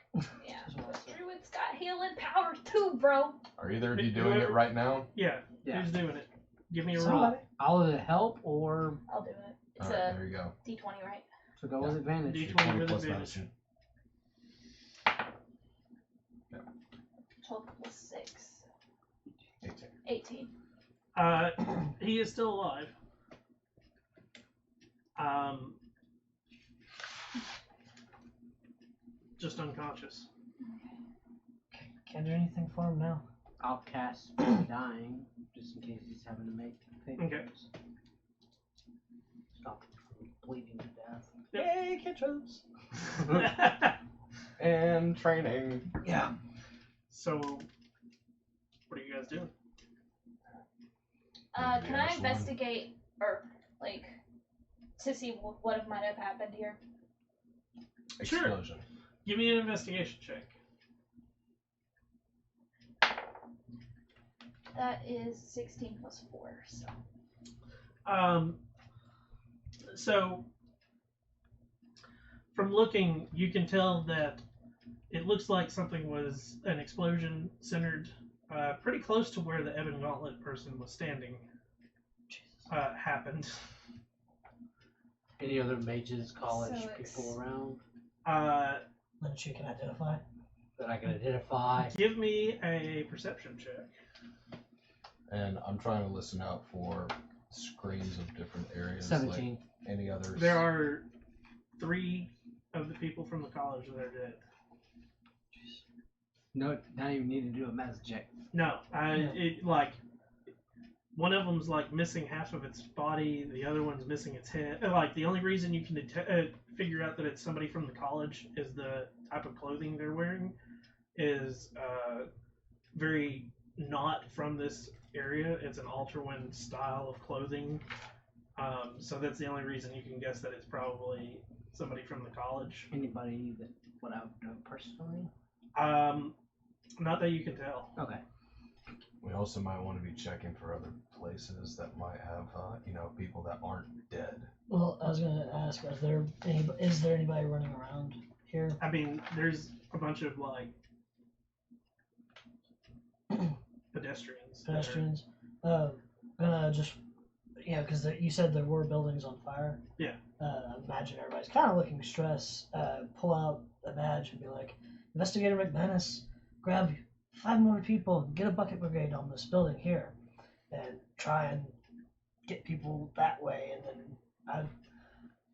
Yeah, Is what I said. Druid's got healing powers too, bro. Are either of you doing it right now? Yeah, Yeah. who's doing it? Give me a roll. Somebody. I'll either help or I'll do it. It's Alright, a there you go. D20, right? to go with advantage. D20 with plus advantage. medicine. 12 plus 6. 18. 18. He is still alive. Just unconscious. Can't do anything for him now. I'll cast dying just in case he's having to make things. Okay. Stop him from bleeding to death. Yep. Yay, cantrips. And training. Yeah. So, what are you guys doing? Can I investigate, or, like, to see what might have happened here? Sure. Explosion. Give me an investigation check. That is 16 plus 4, so. So from looking, you can tell that it looks like something was an explosion centered pretty close to where the Ebon Gauntlet person was standing. Happened. Any other mages, college So people around? That you can identify. that I can identify. Give me a perception check. And I'm trying to listen out for screams of different areas. 17. Like any others. There are 3 of the people from the college that are dead. No, not even need to do a medicine check. No, one of them's like missing half of its body, the other one's missing its head. Like the only reason you can figure out that it's somebody from the college is the type of clothing they're wearing is very not from this area. It's an Ultrawind style of clothing, so that's the only reason you can guess that it's probably somebody from the college. Anybody that what I would know personally? Not that you can tell. Okay. We also might want to be checking for other places that might have, people that aren't dead. Well, I was gonna ask, is there anybody running around here? I mean, there's a bunch of like pedestrians. Pedestrians. Gonna just, because you said there were buildings on fire. Yeah. Imagine everybody's kind of looking stressed. Pull out a badge and be like, Investigator McManus, grab 5 more people, get a bucket brigade on this building here, and try and get people that way. And then I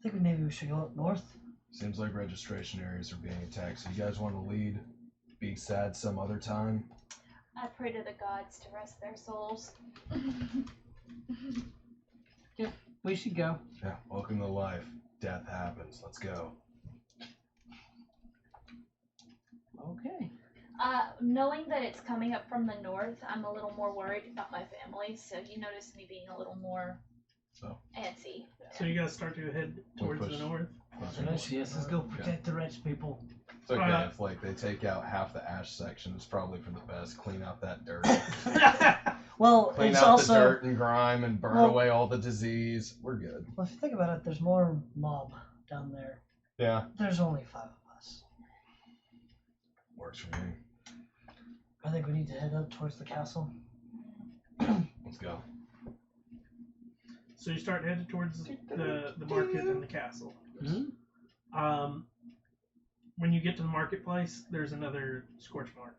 think maybe we should go up north. Seems like registration areas are being attacked. So you guys want to lead? Be sad some other time. I pray to the gods to rest their souls. We should go. Yeah. Welcome to life. Death happens. Let's go. Okay. Knowing that it's coming up from the north, I'm a little more worried about my family, so you notice me being a little more antsy. So you guys start to head towards the north. Yes, let's go protect the rich people. It's okay if they take out half the ash section. It's probably for the best. Clean out that dirt. Well, Clean it's out also the dirt and grime and burn away all the disease. We're good. Well, if you think about it, there's more mob down there. Yeah. There's only 5 of us. Works for me. I think we need to head up towards the castle. Let's go. So you start headed towards the market and the castle. Mm-hmm. When you get to the marketplace, there's another scorch mark,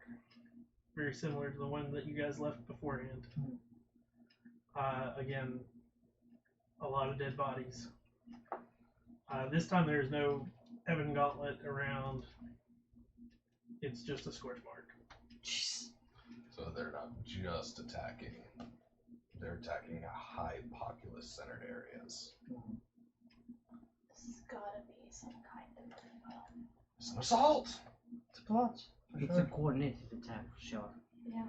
very similar to the one that you guys left beforehand. Again, a lot of dead bodies. This time there's no Heaven Gauntlet around. It's just a scorch mark. So they're not just attacking. They're attacking high populous centered areas. This has gotta be some kind of It's an assault! It's a plot. It's a coordinated attack for sure. Yeah.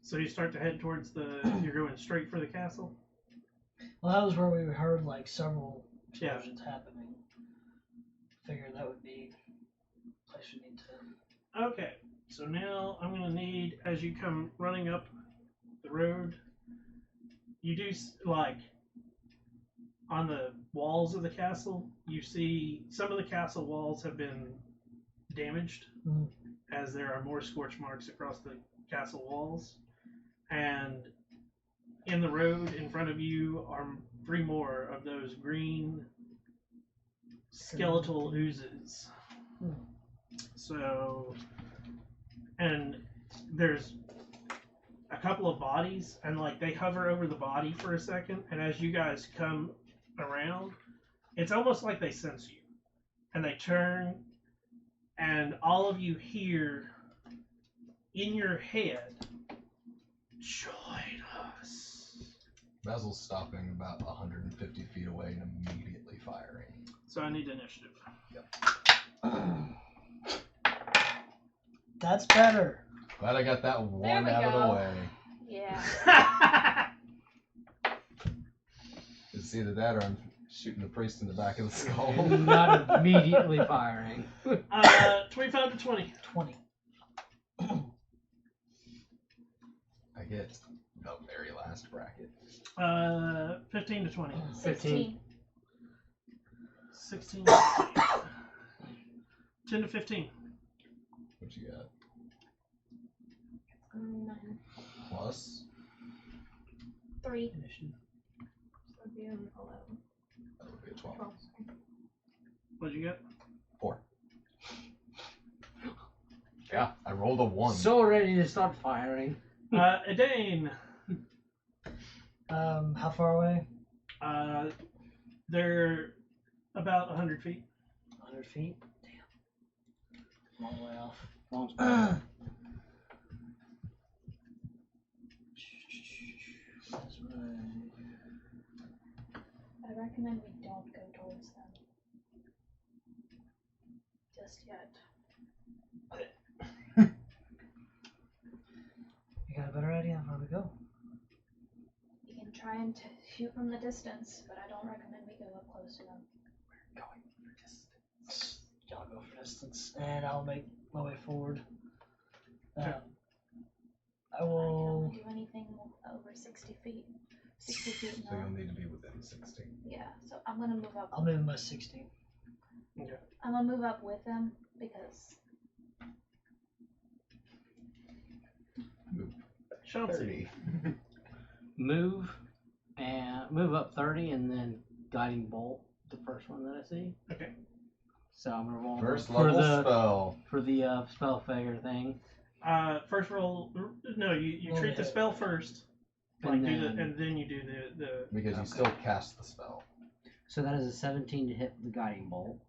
So you start to head towards you're going straight for the castle? Well, that was where we heard like several Yeah. explosions happening. Figured that would be a place we need to. Okay, so now I'm going to need, as you come running up the road, you do, like, on the walls of the castle, you see some of the castle walls have been damaged, as there are more scorch marks across the castle walls. And in the road in front of you are 3 more of those green skeletal oozes. So, and there's a couple of bodies, and like they hover over the body for a second, and as you guys come around, it's almost like they sense you, and they turn, and all of you hear in your head, "Join us." Basil's stopping about 150 feet away and immediately firing. So I need initiative. That's better. Glad I got that one we out of go. the way. Yeah. It's either that or I'm shooting the priest in the back of the skull. Not immediately firing. 25 to 20. 20. I get the very last bracket. 15 to 20. 16. 16 to 20. 10 to 15. What you got? 9. Plus? 3. Initiative. So it'd be an 11. That would be a 12. 12. What'd you get? 4. Yeah, I rolled Rolled a 1. So ready to start firing. Edane. How far away? They're about 100 feet. 100 feet? Damn. Long way off. I recommend we don't go towards them. Just yet. You got a better idea of where we go? You can try and shoot from the distance, but I don't recommend we go up close to them. Going for distance. Y'all go for distance, and I'll make my way forward. I I can will. only do anything over 60 feet. 60 feet So you'll now. need to be within 60. Yeah, so I'm gonna move up. I'll move my 60. I'm gonna move up with them because Chauncey. 30. Move up 30 and then guiding bolt, the first one that I see. Okay. So I'm gonna roll First for level the spell. for the spell failure thing. First roll. No, you Roll treat the hit. spell first. And Like then- and then you do the Because you Okay. still cast the spell. So that is a 17 to hit the guiding bolt.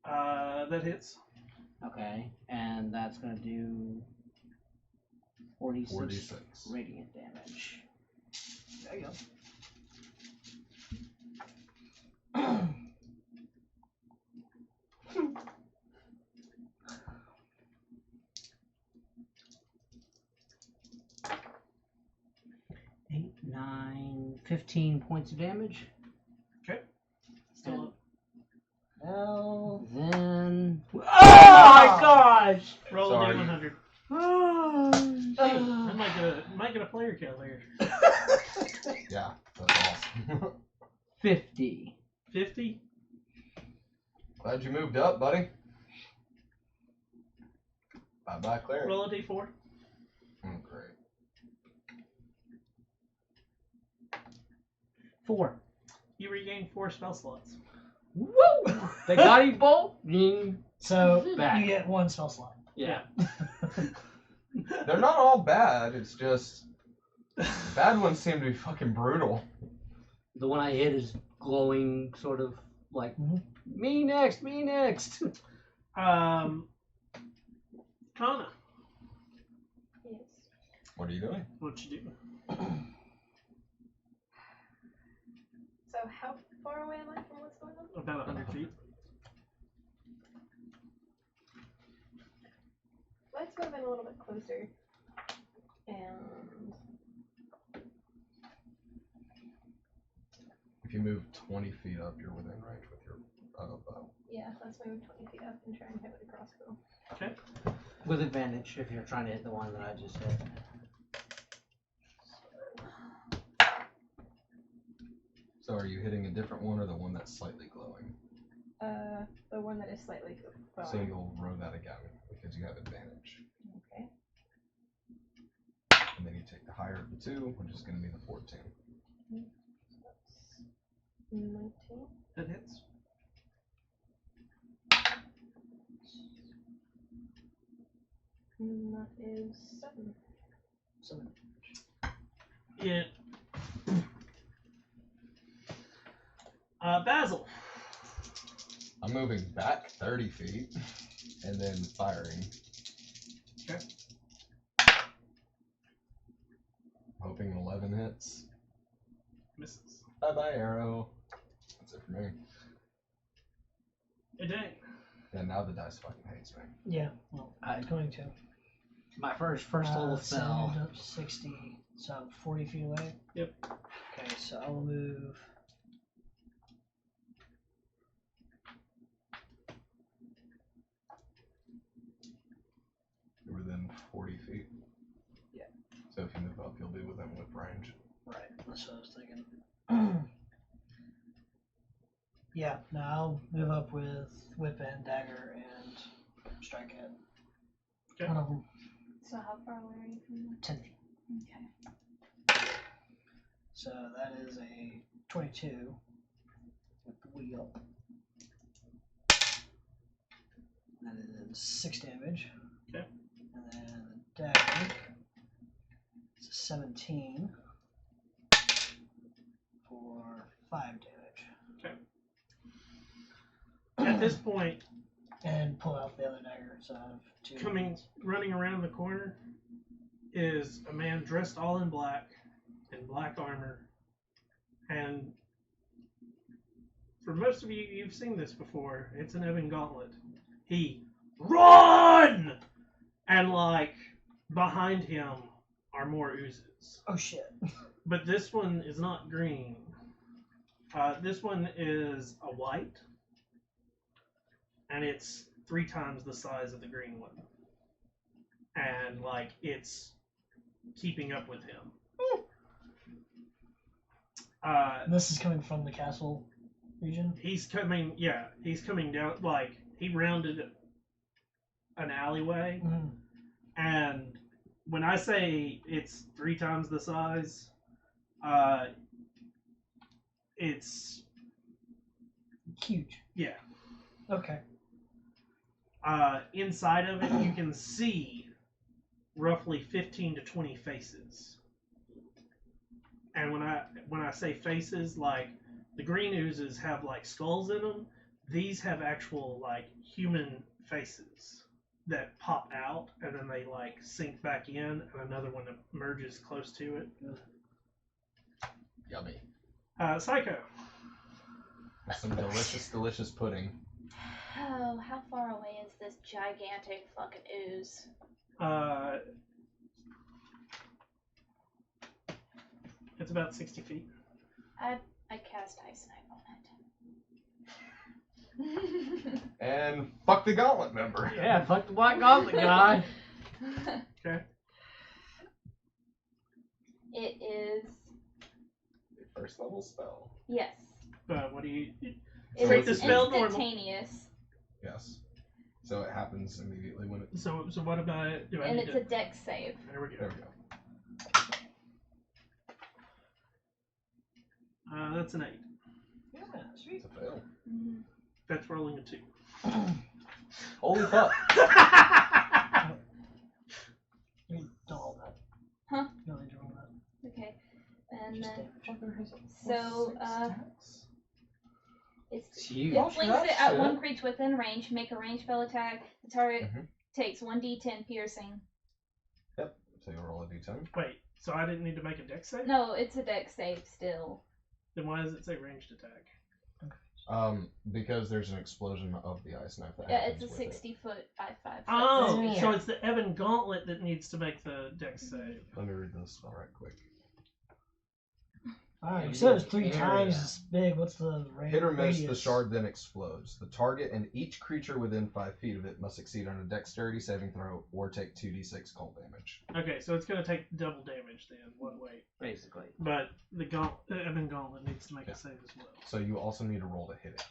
that hits. Okay, and that's gonna do 46 46. radiant damage. There you go. Eight, 9, 15 points of damage. Still up. Now. Then. Oh my gosh! Roll a Sorry. D100. Hey, I might get a player kill here. Yeah, that's awesome. 50. 50. Glad you moved up, buddy. Bye bye, Claire. Roll a D4. Oh, great. 4. You regain 4 spell slots. Woo! The guiding bolt. Ding. So Back. you get one spell slot. Yeah. They're not all bad, it's just. Bad ones seem to be fucking brutal. The one I hit is glowing, sort of like Mhm. me next, me next. Kana. Yes. What are you doing? What you do? So how far away am I from what's going on? About 100 feet. Let's move in a little bit closer. And If you move 20 feet up, you're within range with your bow. yeah, let's move 20 feet up and try and hit with a crossbow. Okay. With advantage if you're trying to hit the one that I just hit. So are you hitting a different one or the one that's slightly glowing? The one that is slightly glowing. So you'll roll that again because you have advantage. Okay. And then you take the higher of the two, which is going to be the 14. That's 19. That hits. And that is 7. 7. Yeah. Basil. I'm moving back 30 feet and then firing. Okay. Hoping 11 hits. Misses. Bye bye, arrow. That's it for me. Edane. And now the dice fucking hates me. Yeah, well, I'm going to. My first level spell. Up 60, so I'm 40 feet away? Yep. Okay, so I will move. You're within 40 feet. Yeah. So if you move up, you'll be within whip range. Right, that's what I was thinking. Yeah, no, I'll move up with whip and dagger and strike at Okay. one of them. So how far away are you from them? 10 feet. Okay. So that is a 22 with the wheel. That is 6 damage. Okay. dagger. It's a 17 for 5 damage. At this point, And pull out the other dagger, so I have 2. running around the corner, is a man dressed all in black armor. And for most of you, you've seen this before. It's an Ebon Gauntlet. He run, and like behind him are more oozes. Oh shit. But this one is not green. This one is a white, and it's 3 times the size of the green one. And like it's keeping up with him. This is coming from the castle region? He's coming down, like, he rounded an alleyway, and when I say it's 3 times the size, it's... Huge. Yeah. Okay. Inside of it, you can see roughly 15 to 20 faces. And when I say faces, like, the green oozes have like skulls in them. These have actual like human faces that pop out, and then they like sink back in, and another one emerges close to it. Yummy. Psycho. Some delicious pudding. Oh, how far away is this gigantic fucking ooze? It's about 60 feet. I cast Ice Knife on it. And fuck the gauntlet member. Yeah, fuck the Black Gauntlet guy. Okay. It is. First level spell. Yes. What do you... It Treat is the spell normal. instantaneous. Yes. So it happens immediately when it. So what about it? Do I And need it's to... a dex save. There we go. There we go. That's an 8. Yeah, sweet. It's a fail. That's rolling a 2. Holy fuck. You don't roll that. Huh? You don't need to roll that. Okay. And Just then, damage. so, it huge. blinks it at one creature within range. Make a range spell attack. The target takes 1d10 piercing. Yep. So you roll a d10. Wait, so I didn't need to make a dex save? No, it's a dex save still. Then why does it say ranged attack? Because there's an explosion of the ice knife that Yeah, happens it's a with it. 60-foot 5/5. Oh, Yeah. so it's the Ebon Gauntlet that needs to make the dex save. Let me read this spell right quick. Alright, you said it was 3 Area. times as big. What's the range? Hit or miss, the radius? shard then explodes. The target and each creature within 5 feet of it must succeed on a dexterity saving throw or take 2d6 cold damage. Okay, so it's going to take double damage then. What weight? Basically. But the Ebon Gauntlet needs to make a save as well. So you also need to roll to hit it.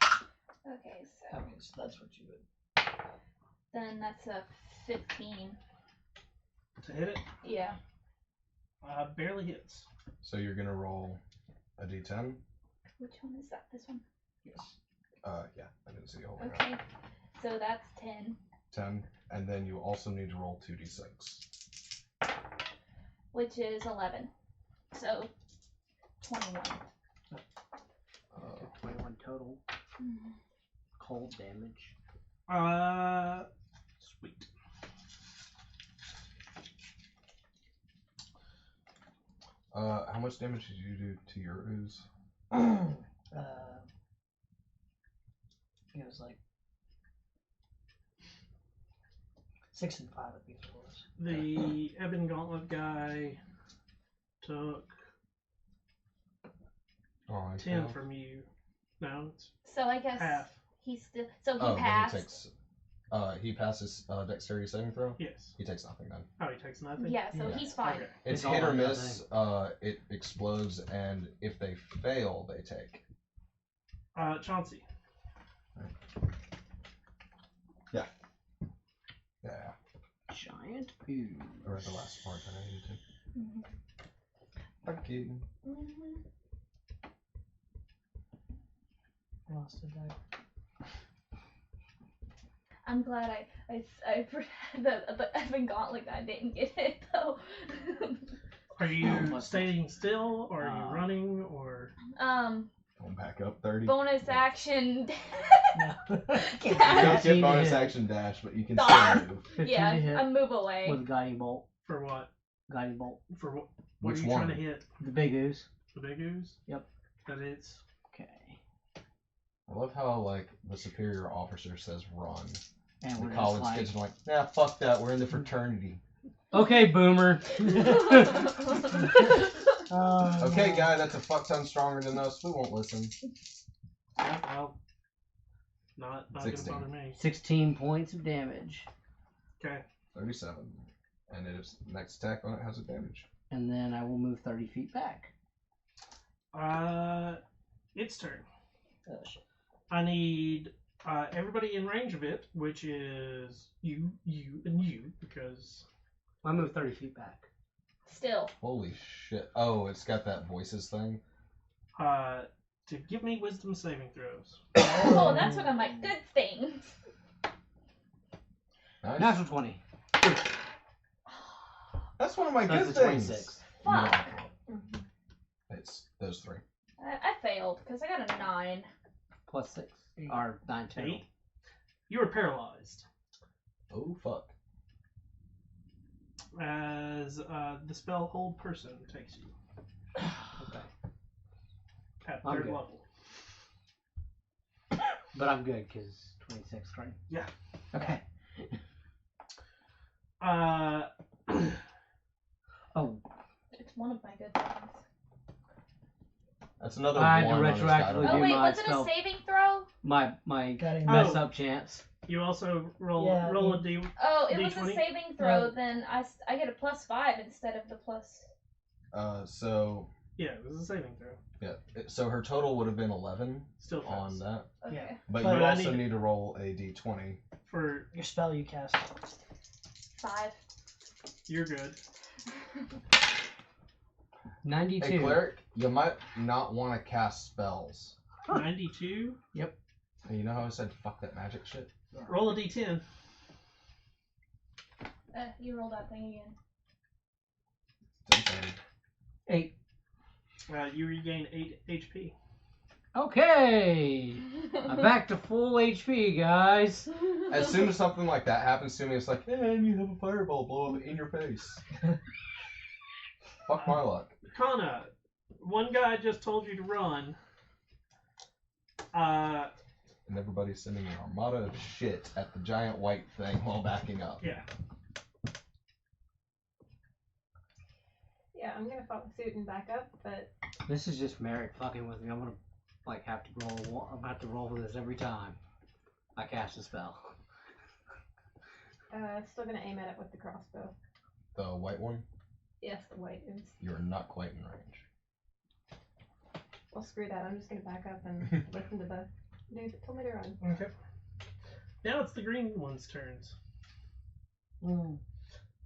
Okay, so Okay, so that's what you would. then that's a 15. To hit it, Yeah. barely hits. So you're gonna roll a d10. Which one is that? This one? Yes. Yeah, I didn't see you holding Okay. up. So that's 10. 10, and then you also need to roll 2d6. Which is 11. So 21. 21 total. Cold damage. Sweet. How much damage did you do to your ooze? It was like 6 and 5, I think it was. The Ebon Gauntlet guy took 10 from you. No, it's So I guess half. he's still. So he Then passed. he passes dexterity saving throw. Yes. He takes nothing then. Oh, he takes nothing? Yeah, so Yeah. he's fine. Okay. It's It's all hit or or miss. It explodes, and if they fail, they take. Chauncey. Yeah. Giant ooze. Or the last part that I needed to. Mhm. Thank you. Mhm. Lost a die. I'm glad I the effing gauntlet guy didn't get it though. Are you staying still, or are you running, or? Going back up 30. Bonus action. No. You Dash. don't get bonus hit. action dash, but you can still move. 15 Yeah, to hit I move away. with guiding bolt. For what? Guiding bolt. For what? Which What are you one? trying to hit? The big ooze. The big ooze? Yep. That hits. Okay. I love how like the superior officer says run. And The we're college just like, kids are like, nah, fuck that. We're in the fraternity. okay, boomer. Okay, no. guy, that's a fuck ton stronger than us. We won't listen. Well, not gonna 16. bother me. 16 points of damage. Okay. 37. And its next attack on it has advantage. And then I will move 30 feet back. Its turn. Oh, shit. I need everybody in range of it, which is you, and you, because I move 30 feet back. Still. Holy shit. Oh, it's got that voices thing. to give me wisdom saving throws. Oh, that's one of my good things. Nice. Natural 20. That's one of my That's good a things. 26. You don't Fuck. have to roll. It's those three. I failed because I got a 9. Plus 6. Or 9 total. 8. You are paralyzed Oh, fuck. as the spell hold person takes you Okay. at I'm third good. level. But I'm good because 26, right? Yeah. Okay. Oh, It's one of my good things. That's another I had to one on his retroactively die. do Oh wait, my was it spell. a saving throw? my Got mess Oh. up chance. You also roll Yeah, roll a d. Oh, it was D20? a saving throw. No. Then I get a +5 instead of the plus. So, Yeah, it was a saving throw. yeah. So her total would have been 11 Still on fails. that. Okay. Yeah. But But you I also need- need to roll a d20. For Your spell you cast. 5. you're good. 92. Hey, cleric, you might not want to cast spells. 92. Hey, you know how I said fuck that magic shit? Roll a d10. You roll that thing again. Didn't 8. You regain 8 HP. Okay. I'm back to full HP, guys. As soon as something like that happens to me, it's like, and you have a fireball blow up in your face. Fuck my luck. Kana, one guy just told you to run. And everybody's sending an armada of shit at the giant white thing while backing up. Yeah. Yeah, I'm gonna follow suit and back up, but This is just Merrick fucking with me. I'm gonna have to roll. I'm gonna have to roll for this every time I cast a spell. still gonna aim at it with the crossbow. The white one, Yes, the white is. you're not quite in range. Well, screw that. I'm just gonna back up and listen to the dude that told me to run. Okay. Now it's the green one's turns. Mm.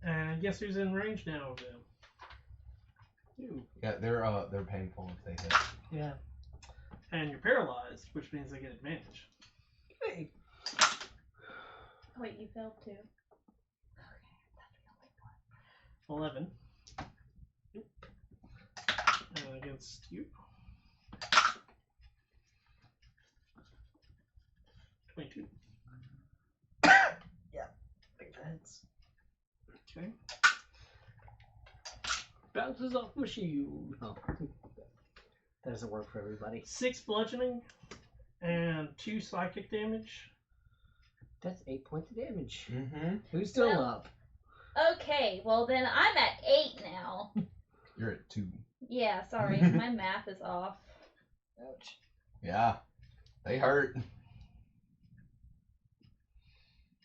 And guess who's in range now of them? You. Yeah, they're painful if they hit. Yeah. And you're paralyzed, which means they get advantage. Hey. Wait, you failed too. 11. Against you. 22. Big heads. Okay. Bounces off my shield. Oh. That doesn't work for everybody. 6 bludgeoning and 2 psychic damage. That's 8 points of damage. Mm-hmm. Who's still Well- up? Okay, well then I'm at 8 now. You're at 2. Yeah, sorry, my math is off. Ouch. Yeah, they hurt.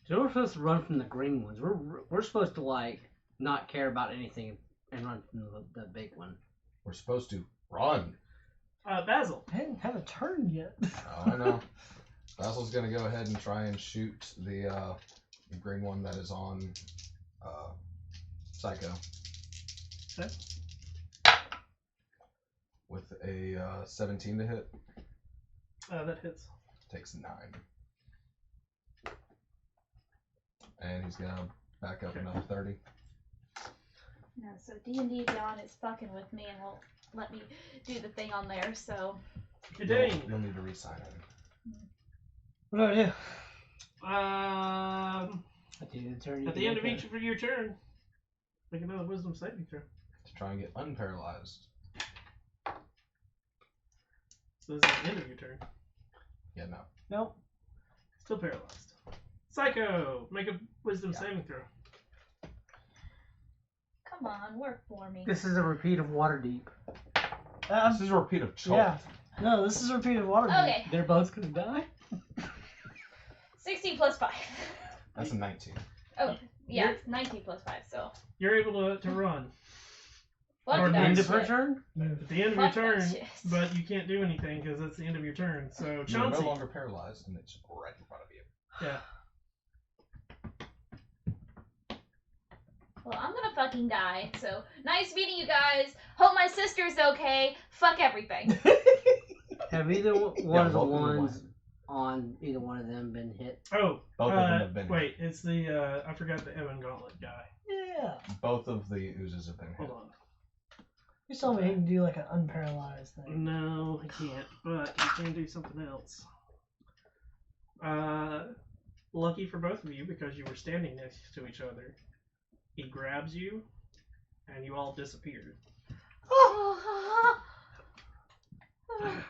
So we're supposed to run from the green ones. We're supposed to not care about anything and run from the big one. We're supposed to run. Basil. I didn't have a turn yet. Oh, I know. Basil's gonna go ahead and try and shoot the green one that is on Psycho. Okay. With a 17 to hit, That hits. takes 9. And he's gonna back up another 30. No, so D&D Beyond is fucking with me and won't let me do the thing on there, so... Dang. You'll need to re-sign in. What do I do? At the end of each of your turn, make another wisdom saving throw. To try and get unparalyzed. So this is the end of your turn. Yeah, no. Nope. Still paralyzed. Psycho, make a wisdom saving throw. Come on, work for me. This is a repeat of Waterdeep. This is a repeat of Chalk. Yeah. No, this is a repeated water. Okay, They're both gonna die? 16 plus 5. That's a 19. Oh, yeah, it's 19 plus 5, so... You're able to run Fuck Or that End of shit. her turn? at the end of Fuck your that turn, shit. but you can't do anything because that's the end of your turn. So You're no Chauncey, longer paralyzed, and it's right in front of you. yeah, Well, I'm gonna fucking die, so nice meeting you guys. Hope my sister's okay. Fuck everything. Have either one of the welcome to ones Wyoming. on either one of them been hit? Oh, Both of them have been wait, it's the I forgot the Evan Gauntlet guy. Yeah. Both of the oozes have been hit. Hold on. You told me he can do like an unparalyzed thing. No, he can't, but he can do something else. Lucky for both of you because you were standing next to each other. He grabs you, and you all disappeared.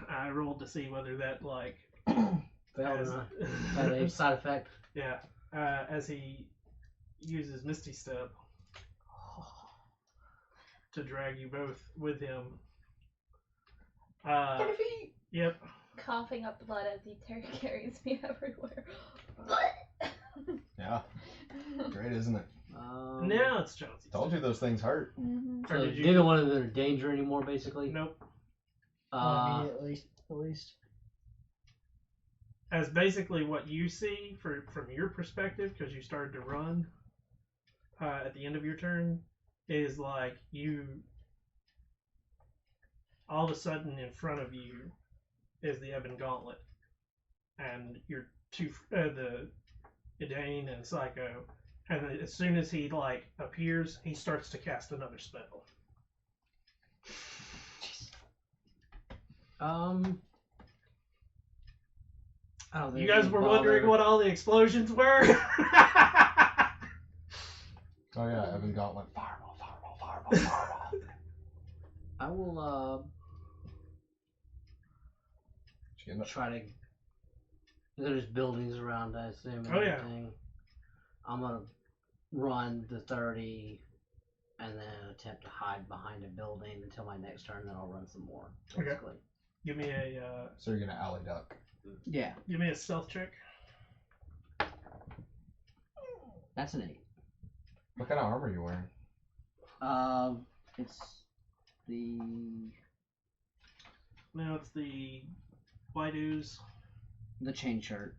I rolled to see whether that Failed as- or not? Had a side effect. yeah, as he uses Misty Step to drag you both with him. Yep. Coughing up blood as he carries me everywhere. Yeah. Great, isn't it? Now it's Chauncey's. Told you those things hurt. Mm-hmm. Or So did you- neither one of them are in danger anymore, basically. Nope. Immediately, at least. As basically what you see from your perspective, because you started to run at the end of your turn, is like you. All of a sudden, in front of you is the Ebon Gauntlet, and your two the Idane and Psycho, and as soon as he appears, he starts to cast another spell. I don't think You guys it'd were bother- wondering what all the explosions were. Oh yeah, Evan Gauntlet. Fireball, fireball, fireball, fireball. I will Did you get try to. There's buildings around, I assume. And Oh, yeah. everything. I'm gonna run the 30, and then attempt to hide behind a building until my next turn. Then I'll run some more. Okay. Basically. Give me a So you're gonna alley duck. Yeah, stealth check. that's an 8. What kind of armor are you wearing? It's the No, it's the white ooze. chain shirt.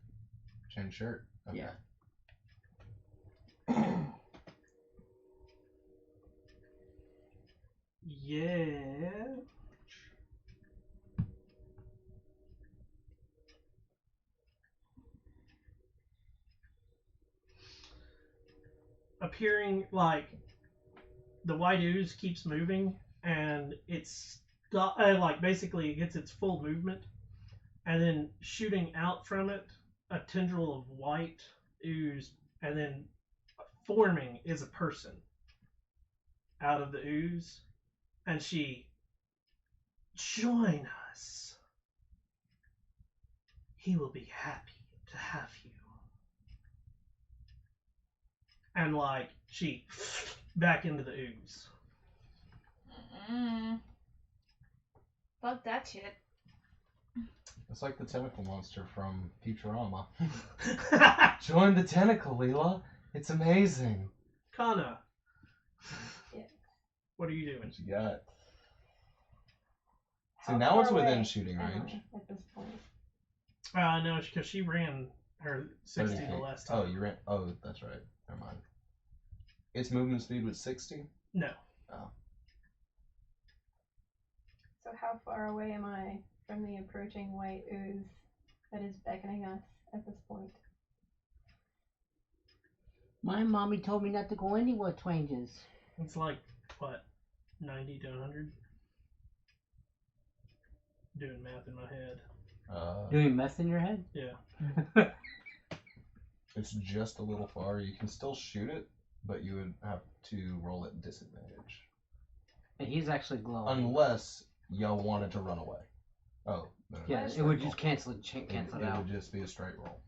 Chain shirt. Okay. Yeah. Yeah. Appearing the white ooze keeps moving, and it's basically it gets its full movement, and then shooting out from it a tendril of white ooze, and then forming is a person out of the ooze, and she, join us. He will be happy to have you. And she back into the ooze. Fuck that shit. It's like the tentacle monster from Futurama. Join the tentacle, Leela. It's amazing. Kana. Yeah. What are you doing? What you got? See, How now it's far within away shooting am range. I at this point? No, because she ran her 60 30 the feet. last time. Oh, you ran. Oh, that's right. Never mind. Its movement speed was 60. No. So how far away am I from the approaching white ooze that is beckoning us at this point? My mommy told me not to go anywhere, Twangers. It's like, what, 90 to 100? Doing math in my head. Doing meth in your head? Yeah. It's just a little far. You can still shoot it, but you would have to roll at disadvantage. And he's actually glowing. Unless y'all wanted to run away. Oh, no. Yeah, it would just cancel it It out. would just be a straight roll.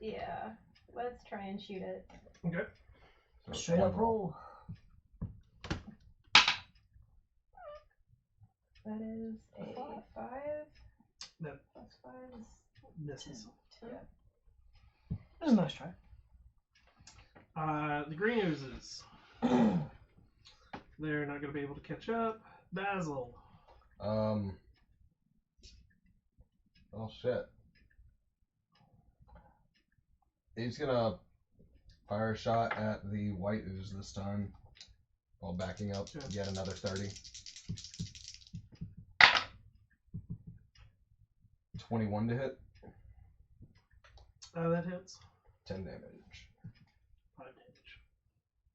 Yeah. Let's try and shoot it. Okay. So it's Straight one up roll. That is a 5. That Plus 5 is misses. 10. It was a nice try. The green oozes. They're not going to be able to catch up. Basil. Oh shit. He's gonna fire a shot at the white ooze this time while backing up Okay. yet another 30. 21 to hit, That hits. 10 damage. 5 damage.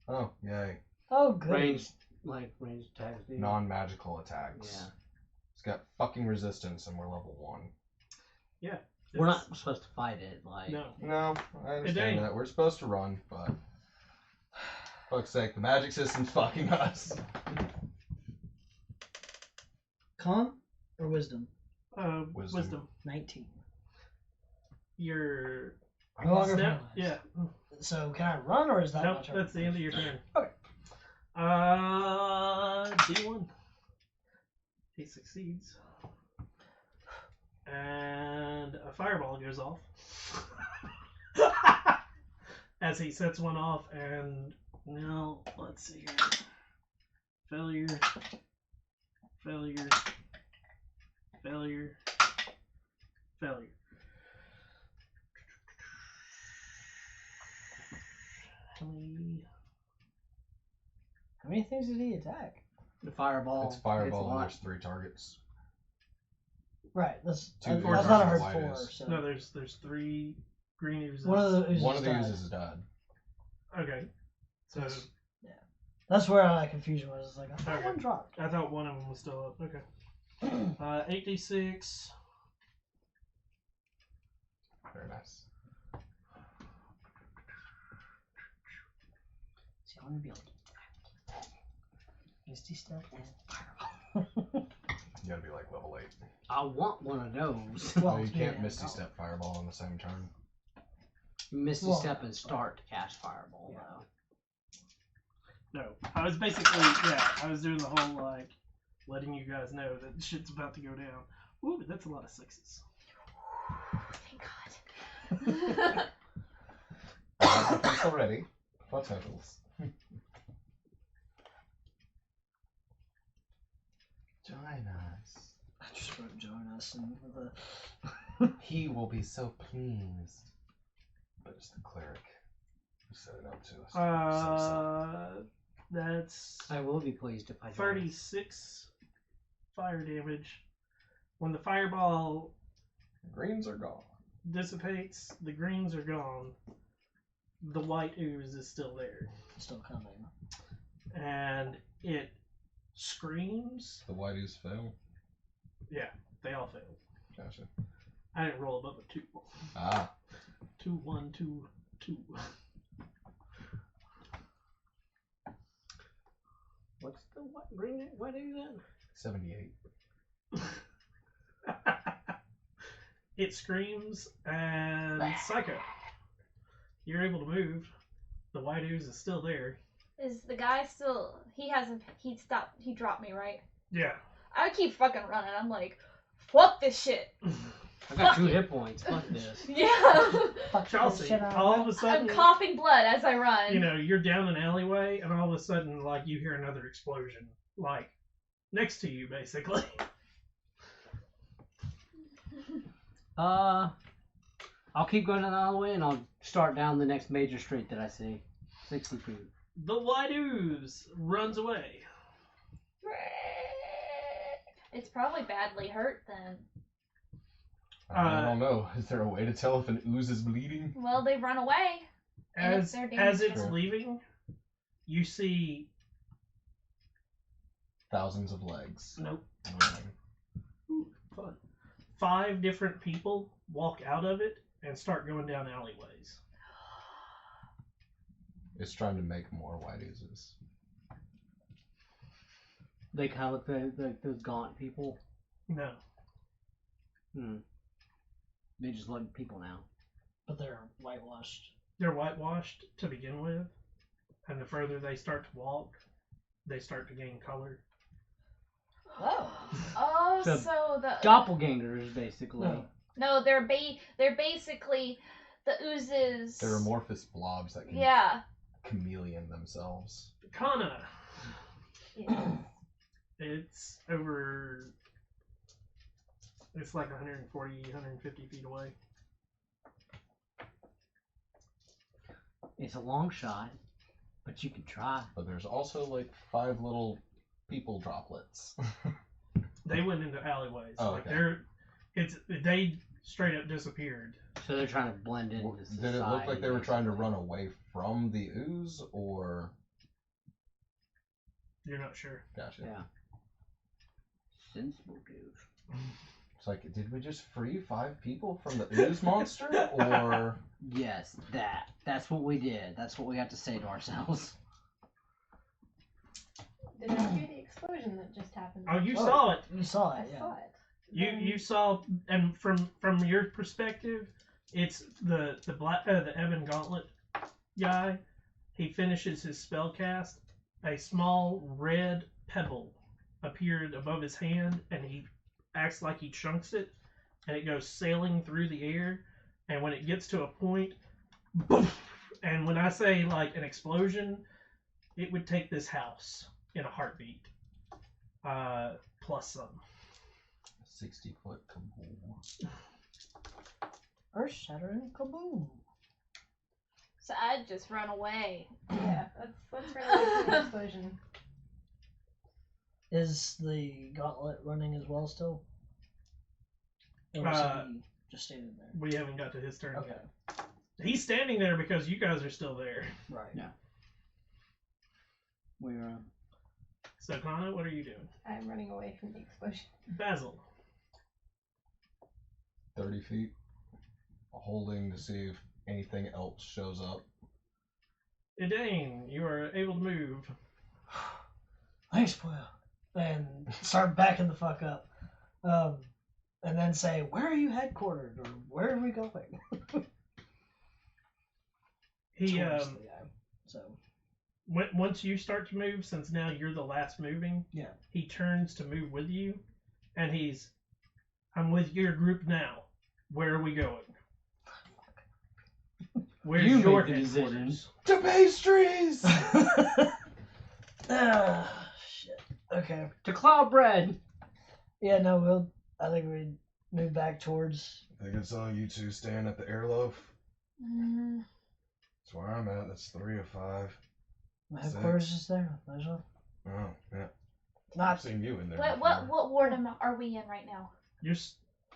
Oh, yay. Oh, good. Ranged attacks, dude. Non-magical attacks. Yeah. It's got fucking resistance and we're level 1. We're not supposed to fight it, like... No. No, I understand ain't. that. We're supposed to run, but... Fuck's sake, the magic system's fucking us. Con or wisdom? Wisdom. 19. Your No longer step. paralyzed. Yeah. So can I run or is that Nope, my turn? that's the end of your turn. Okay. D1. He succeeds. And a fireball goes off. As he sets one off, and now, let's see here. Failure. Failure. Failure. Failure. How many things did he attack? The fireball. It's fireball It's a and lot. there's 3 targets. Right. That's. Two I oozes thought I and heard white 4. ooze. So No, there's 3 green oozes. one of the oozes One of the died. oozes is dead. Okay. So That's where my confusion was. It's like I thought Okay. one dropped. I thought one of them was still up. Okay. 8d6. Very nice. See, I want to be able to do that. Misty step and fireball. You gotta be like level 8. I want one of those. No, Well, you can't yeah, Misty no. Step Fireball on the same turn. Misty Well, step and start to cast fireball. Yeah. Though. No, I was basically, I was doing the whole, like, letting you guys know that shit's about to go down. Ooh, but that's a lot of 6s. Thank God. I have the pencil ready for totals. Join us. I just wrote join us and with a. He will be so pleased. But it's the cleric who set it up to us. That's I will be pleased if I join. 36 fire damage. When the fireball Greens are gone. dissipates, the greens are gone. The white ooze is still there. Still coming. And it screams. The white ooze fail. Yeah, they all failed. Gotcha. I didn't roll above a 2. Ah. 2, 1, 2, 2. What's the what is that? 78. It screams and Psycho. You're able to move. The white ooze is still there. Is the guy still? He stopped. He dropped me, right? Yeah. I keep fucking running. I'm like, fuck this shit. I got Fuck 2 you. hit points. Fuck this. Yeah. Fuck Chelsea, shit out all of a I'm sudden, coughing blood as I run. you know, you're down an alleyway, and all of a sudden, like, you hear another explosion, like, next to you, basically. I'll keep going down the way and I'll start down the next major street that I see. 60 feet. The white ooze runs away. It's probably badly hurt then. I don't know. Is there a way to tell if an ooze is bleeding? Well, they run away. And if As they're as dangerous- it's leaving, you see Thousands of legs. nope, Moving. fun. 5 different people walk out of it and start going down alleyways. It's trying to make more white oozes. They kind of look like those gaunt people. No, They just look like people now. But they're whitewashed. they're whitewashed to begin with, and the further they start to walk, they start to gain color. Oh. Oh, So- so the Doppelgangers, basically. No. no, they're basically the oozes. They're amorphous blobs that can Yeah. chameleon themselves. Kana, Yeah. it's over. It's like 140, 150 feet away. It's a long shot, but you can try. But there's also like 5 little people droplets. They went into alleyways. Oh, like okay. they straight up disappeared. So they're trying to blend into society. Did it look like they were trying to basically. run away from the ooze, or You're not sure. gotcha? Yeah. Sensible goof. It's like, did we just free 5 people from the ooze monster, or Yes, that's what we did. That's what we have to say to ourselves. Did I hear the explosion that just happened? Oh, you Oh. saw it. You saw I it, yeah. saw it. You saw, and from your perspective, it's the Ebon Gauntlet guy. He finishes his spell cast. A small red pebble appeared above his hand, and he acts like he chunks it, and it goes sailing through the air. And when it gets to a point, boof, and when I say like an explosion, it would take this house in a heartbeat, plus some. 60-foot kaboom? Earth shattering kaboom. So I'd just run away. Yeah, let's run away from the explosion. Is the gauntlet running as well still? Or is he just standing there? We haven't got to his turn Okay. yet. He's standing there because you guys are still there. Right. Yeah. We're So, Kana, what are you doing? I'm running away from the explosion. Basil. 30 feet, holding to see if anything else shows up. Idane, you are able to move. Thanks, boy. And start backing the fuck up. And then say, where are you headquartered? Or where are we going? He Towards the guy. So, once you start to move, since now you're the last moving, yeah. he turns to move with you, and I'm with your group now. Where are we going? Where's You your make the decision. headquarters? To pastries! Ah, shit. Okay. to Cloudbread. Yeah, no, I think we move back towards. I think it's on you two staying at the airloaf. Mm, That's where I'm at. That's 3 of 5. My headquarters is there. Might as well. Oh, yeah. I've Not. seen you in there. what before. ward are we in right now?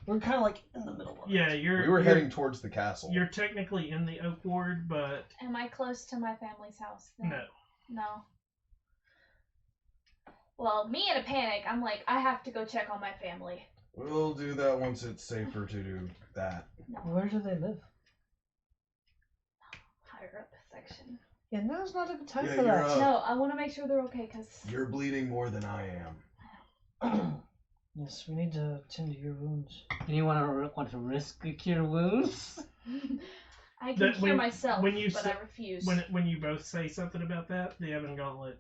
We're kind of like in the middle of it. Yeah, you're. We were you're- heading towards the castle. You're technically in the Oak Ward, but Am I close to my family's house? Then? no. No. Well, me in a panic, I'm like, I have to go check on my family. We'll do that once it's safer to do that. No, Where do they live? higher up section. Yeah, now's not a good time Yeah, for you're that. up. No, I want to make sure they're okay, because You're bleeding more than I am. Yes, we need to tend to your wounds. Anyone want to risk a cure wounds? I can That cure when- myself, when you but say- I refuse. When you both say something about that, the Ebon Gauntlet,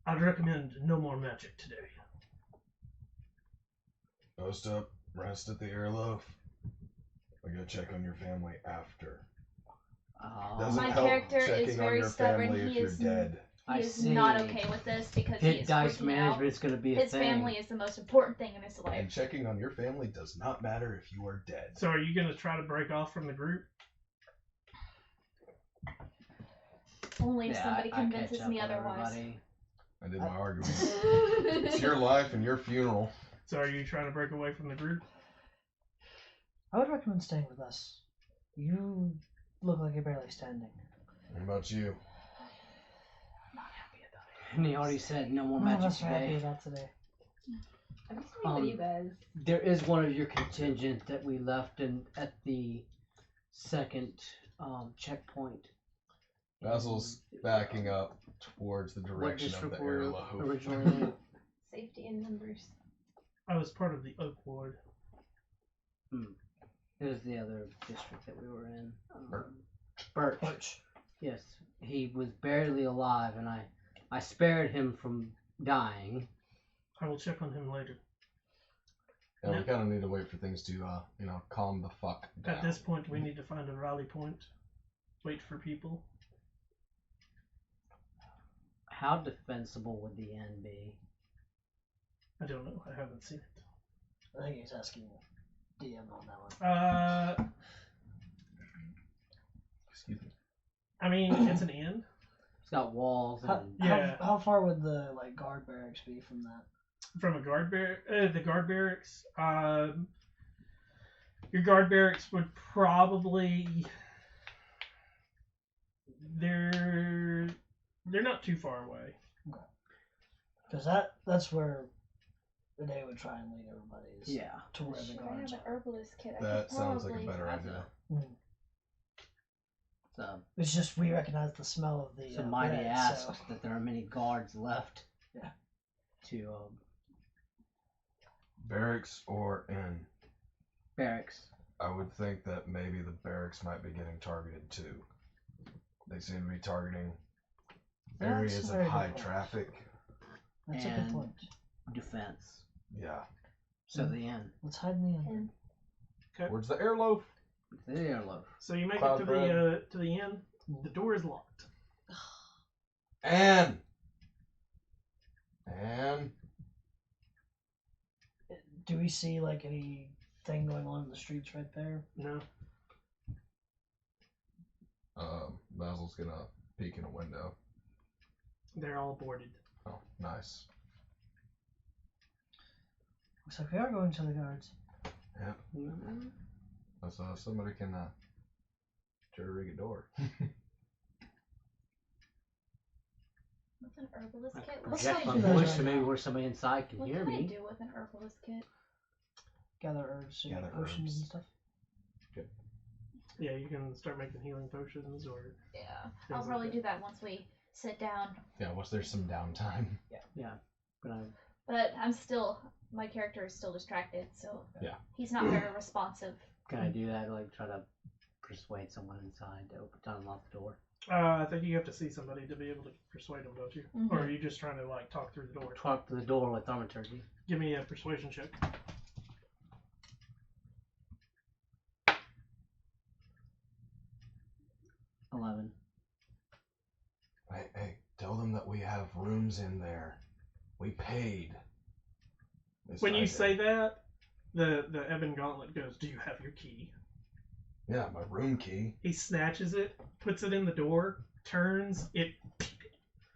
I'd recommend no more magic today. Post up, rest at the airloaf. We gotta check on your family after. Doesn't My help character is checking on very your stubborn. family if He you're is dead. he I is see. not okay with this because he Hit is dice freaking management out. is going to be a His thing. family is the most important thing in his life. And checking on your family does not matter if you are dead. So, are you going to try to break off from the group? Only if Yeah, somebody I convinces catch me up with otherwise. everybody. I did my argument. It's your life and your funeral. So, are you trying to break away from the group? I would recommend staying with us. You look like you're barely standing. What about you? I'm not happy about it. And he already said no more None of magic us are happy today. about today. I'm just with you guys. There is one of your contingent that we left at the second checkpoint. Basil's backing up towards the What direction of district the were airloaf. originally in? Safety in numbers. I was part of the Oak Ward. It was the other district that we were in. Birch. Birch. Yes, he was barely alive, and I spared him from dying. I will check on him later. Yeah, No. we kind of need to wait for things to, calm the fuck down. At this point, we need to find a rally point. Wait for people. How defensible would the inn be? I don't know. I haven't seen it. I think he's asking DM on that one. Excuse me. I mean, it's an inn. It's got walls and Yeah. How far would the guard barracks be from that? From a the guard barracks. Your guard barracks would probably. They're not too far away. Because that's where Renee would try and lead everybody. Is yeah. to where the Should I guards have an are. herbalist kit? I That could sounds like a probably- better That's idea. So It's just we recognize the smell of the. it's a mighty bread, ask so- that there are many guards left. Yeah. To Barracks or inn? barracks. I would think that maybe the barracks might be getting targeted too. They seem to be targeting That's areas a of very high good point. traffic. That's a good And- point. Defense. Yeah. So the inn. Let's hide in the inn. Towards the airloaf. The airloaf. So you make Cloud it bread. to the inn. The door is locked. And Do we see anything going on in the streets right there? No. Basil's gonna peek in a window. They're all boarded. Oh, nice. Looks like we are going to the guards. Yep. So somebody can jerry rig a door. With an herbalist kit? What Let's can Project I my do do? that voice right so maybe now. where somebody inside can What hear can I me. do with an herbalist kit? Gather herbs, so you Gather get potions herbs. and stuff. Yeah, you can start making healing potions or. Yeah, Things I'll like probably that. do that once we sit down. Yeah, once there's some downtime. But my character is still distracted, so Yeah. he's not very responsive. Can I do that? Like try to persuade someone inside to unlock the door. I think you have to see somebody to be able to persuade them, don't you? Mhm. Or are you just trying to talk through the door? Talk to the door with thaumaturgy. Give me a persuasion check. 11. Hey, tell them that we have rooms in there. We paid. At least When I you did. say that, the Ebon Gauntlet goes, "Do you have your key?" Yeah, my room key. He snatches it, puts it in the door, turns it,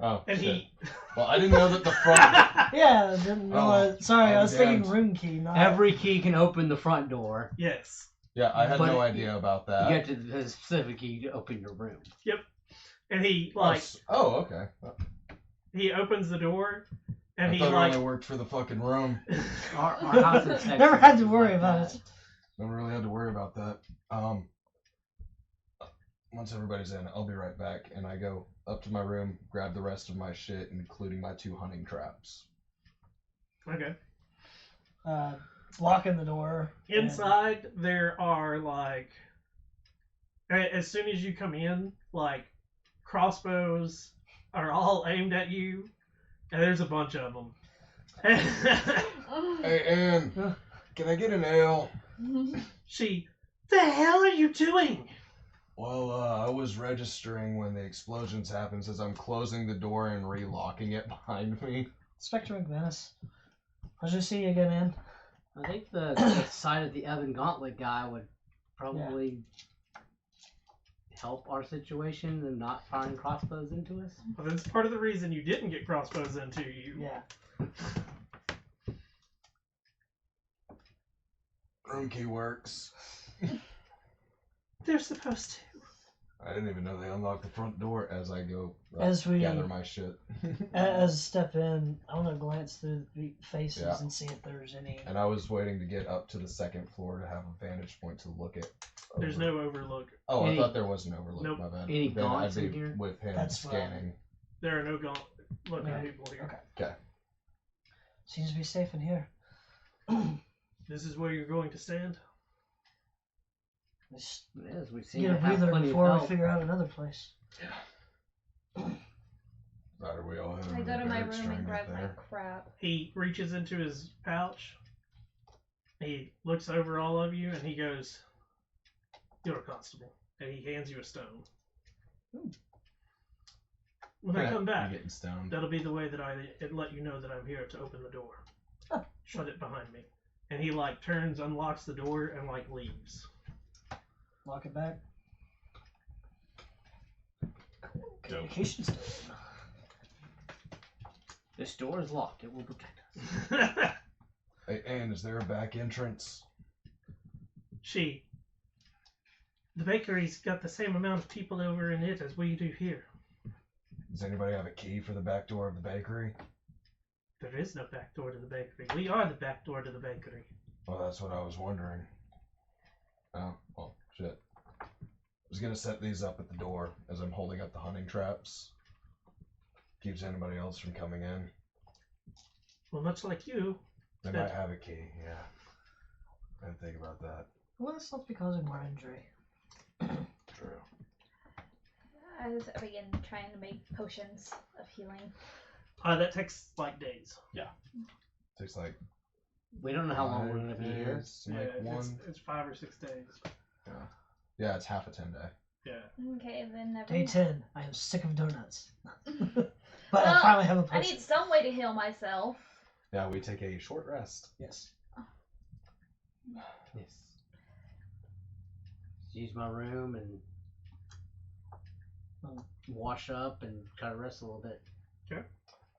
Oh, and shit. he. Well, I didn't know that the front. Yeah, I didn't know. Oh, Sorry, I I'm was thinking damned. room key, not Every key can open the front door. Yes. Yeah, I had But no idea about that. You get to the specific key to open your room. And he Okay. he opens the door, and I he thought it only worked for the fucking room. Our house in Texas Never had to is worry like about that. it. Never really had to worry about that. Once everybody's in, I'll be right back. And I go up to my room, grab the rest of my shit, including my 2 hunting traps. Okay. Locking the door. and- Inside there are as soon as you come in, crossbows are all aimed at you, and there's a bunch of them. Hey, Ann, can I get an ale? The hell are you doing? Well, I was registering when the explosions happened since I'm closing the door and relocking it behind me. Spectre McManus. Pleasure to see you again, Ann. I think the sight of the Evan Gauntlet guy would probably help our situation and not firing crossbows into us. Well, that's part of the reason you didn't get crossbows into you. Yeah. Room key works. They're supposed to. I didn't even know they unlocked the front door as I go As we gather my shit. as step in, I want to glance through the faces Yeah. and see if there's any. And I was waiting to get up to the second floor to have a vantage point to look at. There's no overlook. Oh, Any- I thought there was an overlook. Nope. My bad. Any Then I'd gaunts be in here? with him That's fine. scanning. There are no looking Right. people here. Okay. Seems to be safe in here. This is where you're going to stand. Let's It is. We seem get to a have breather plenty of before we help. figure out another place. Right, are we all I go to my room and grab my there? crap. He reaches into his pouch. He looks over all of you and he goes, "You're a constable." And he hands you a stone. When I come back, You're getting stoned. that'll be the way that I let you know that I'm here to open the door. Oh. Shut it behind me. And he like turns, unlocks the door, and like leaves. Lock it back. Communication stone. This door is locked. It will protect us. Hey, Anne, is there a back entrance? The bakery's got the same amount of people over in it as we do here. Does anybody have a key for the back door of the bakery? There is no back door to the bakery. We are the back door to the bakery. Well, that's what I was wondering. Oh, well, shit. I was gonna set these up at the door as I'm holding up the hunting traps. Keeps anybody else from coming in. Well, much like you, They Good. might have a key, yeah. I didn't think about that. Well, let's not be causing more injury. True. I just begin trying to make potions of healing. that takes like days. Takes like We don't know how long we're 5 gonna be here. days to make one. It's 5 or 6 days. Yeah, it's half a 10-day. Yeah. Okay, then never Day mind. 10. I am sick of donuts. But I Well, finally have a I potion. need some way to heal myself. Yeah, we take a short rest. Yes. Yes. Just use my room and wash up and try to rest a little bit.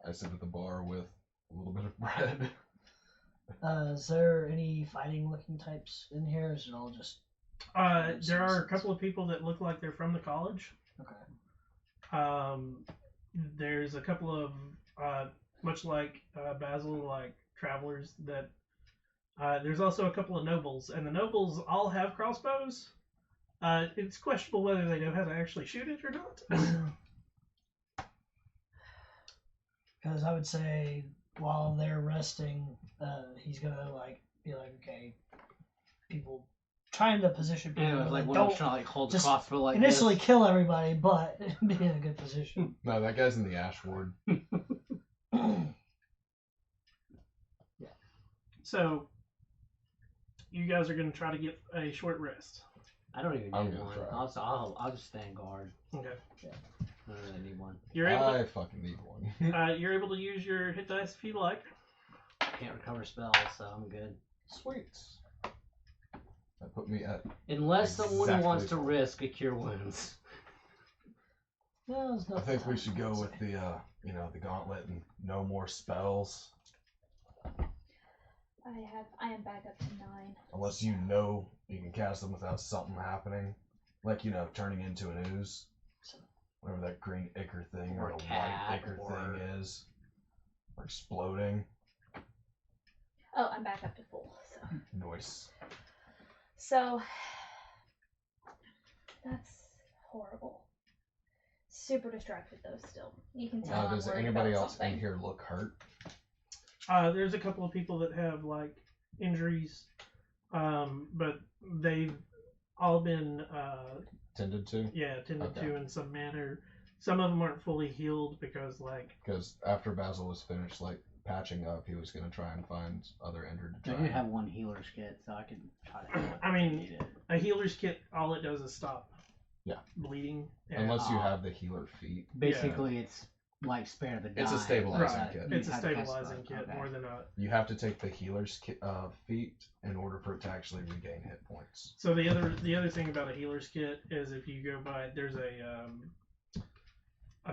I sit at the bar with a little bit of bread. Is there any fighting looking types in here? Or is it all just. There are a couple of people that look like they're from the college. Okay. There's a couple of, much like Basil, like travelers that. There's also a couple of nobles, and the nobles all have crossbows. It's questionable whether they know how to actually shoot it or not. Because I would say while they're resting, he's gonna be like, okay, people trying to position people. Yeah, it was like when don't I'm trying to like hold the just crossbow like initially this. kill everybody, but be in a good position. No, that guy's in the ash ward. So, you guys are going to try to get a short rest. I don't even I'm need gonna one. try. I'll just stand guard. Okay. I don't really need one. You're able. I fucking need one. You're able to use your hit dice if you like. Can't recover spells, so I'm good. Sweet. That put me at. Unless someone Exactly wants to full. risk a cure wounds. No, there's I nothing think we else should go to with say. the gauntlet and no more spells. I am back up to 9. Unless you know you can cast them without something happening. Like, turning into an ooze. Whatever that green ichor thing Or or a the cat, white ichor or- thing is. Or exploding. Oh, I'm back up to full. Noise. So that's horrible. Super distracted though. Still, you can tell. I'm Does worried anybody about else something. in here look hurt? There's a couple of people that have like injuries, but they've all been Tended to? tended Okay. to in some manner. Some of them aren't fully healed because like Because after Basil was finished, patching up, he was going to try and find other injured to I try do and- have one healer's kit, so I can try to help I if mean, need it. a healer's kit, all it does is stop bleeding. And Unless you have the healer feat. Basically, it's like spare the dying. It's a stabilizing Right. kit. It's a You have to cast stabilizing spell. kit Okay. more than a. You have to take the healer's feat in order for it to actually regain hit points. So the other thing about a healer's kit is if you go by, there's a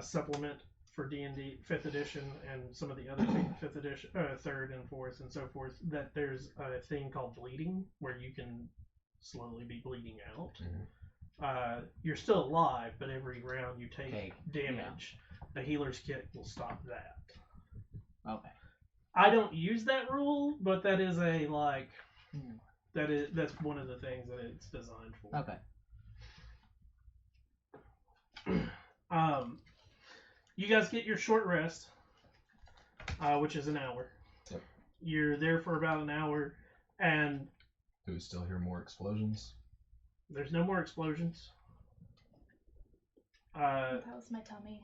supplement for D&D 5th edition and some of the other 5th edition, 3rd and 4th and so forth, that there's a thing called bleeding where you can slowly be bleeding out. Mhm. You're still alive, but every round you take Okay, damage. A healer's kit will stop that. Okay. I don't use that rule, but that is a that's one of the things that it's designed for. Okay. You guys get your short rest, which is an hour. Yep. You're there for about an hour, and Do we still hear more explosions? there's no more explosions. That was my tummy.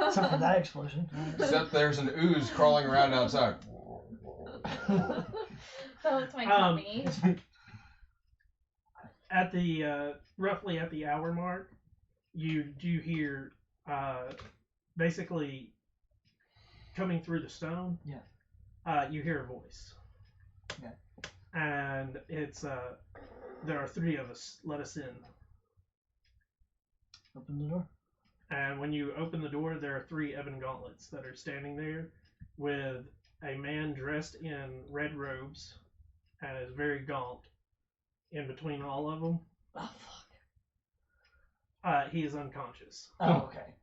Except for that explosion. Except there's an ooze crawling around outside. That was my tummy. At the roughly at the hour mark, you do hear basically coming through the stone. Yeah. You hear a voice. Yeah. And it's there are 3 of us. Let us in. Open the door. And when you open the door, there are 3 ebon gauntlets that are standing there with a man dressed in red robes and is very gaunt in between all of them. Oh, fuck. He is unconscious. Oh, okay.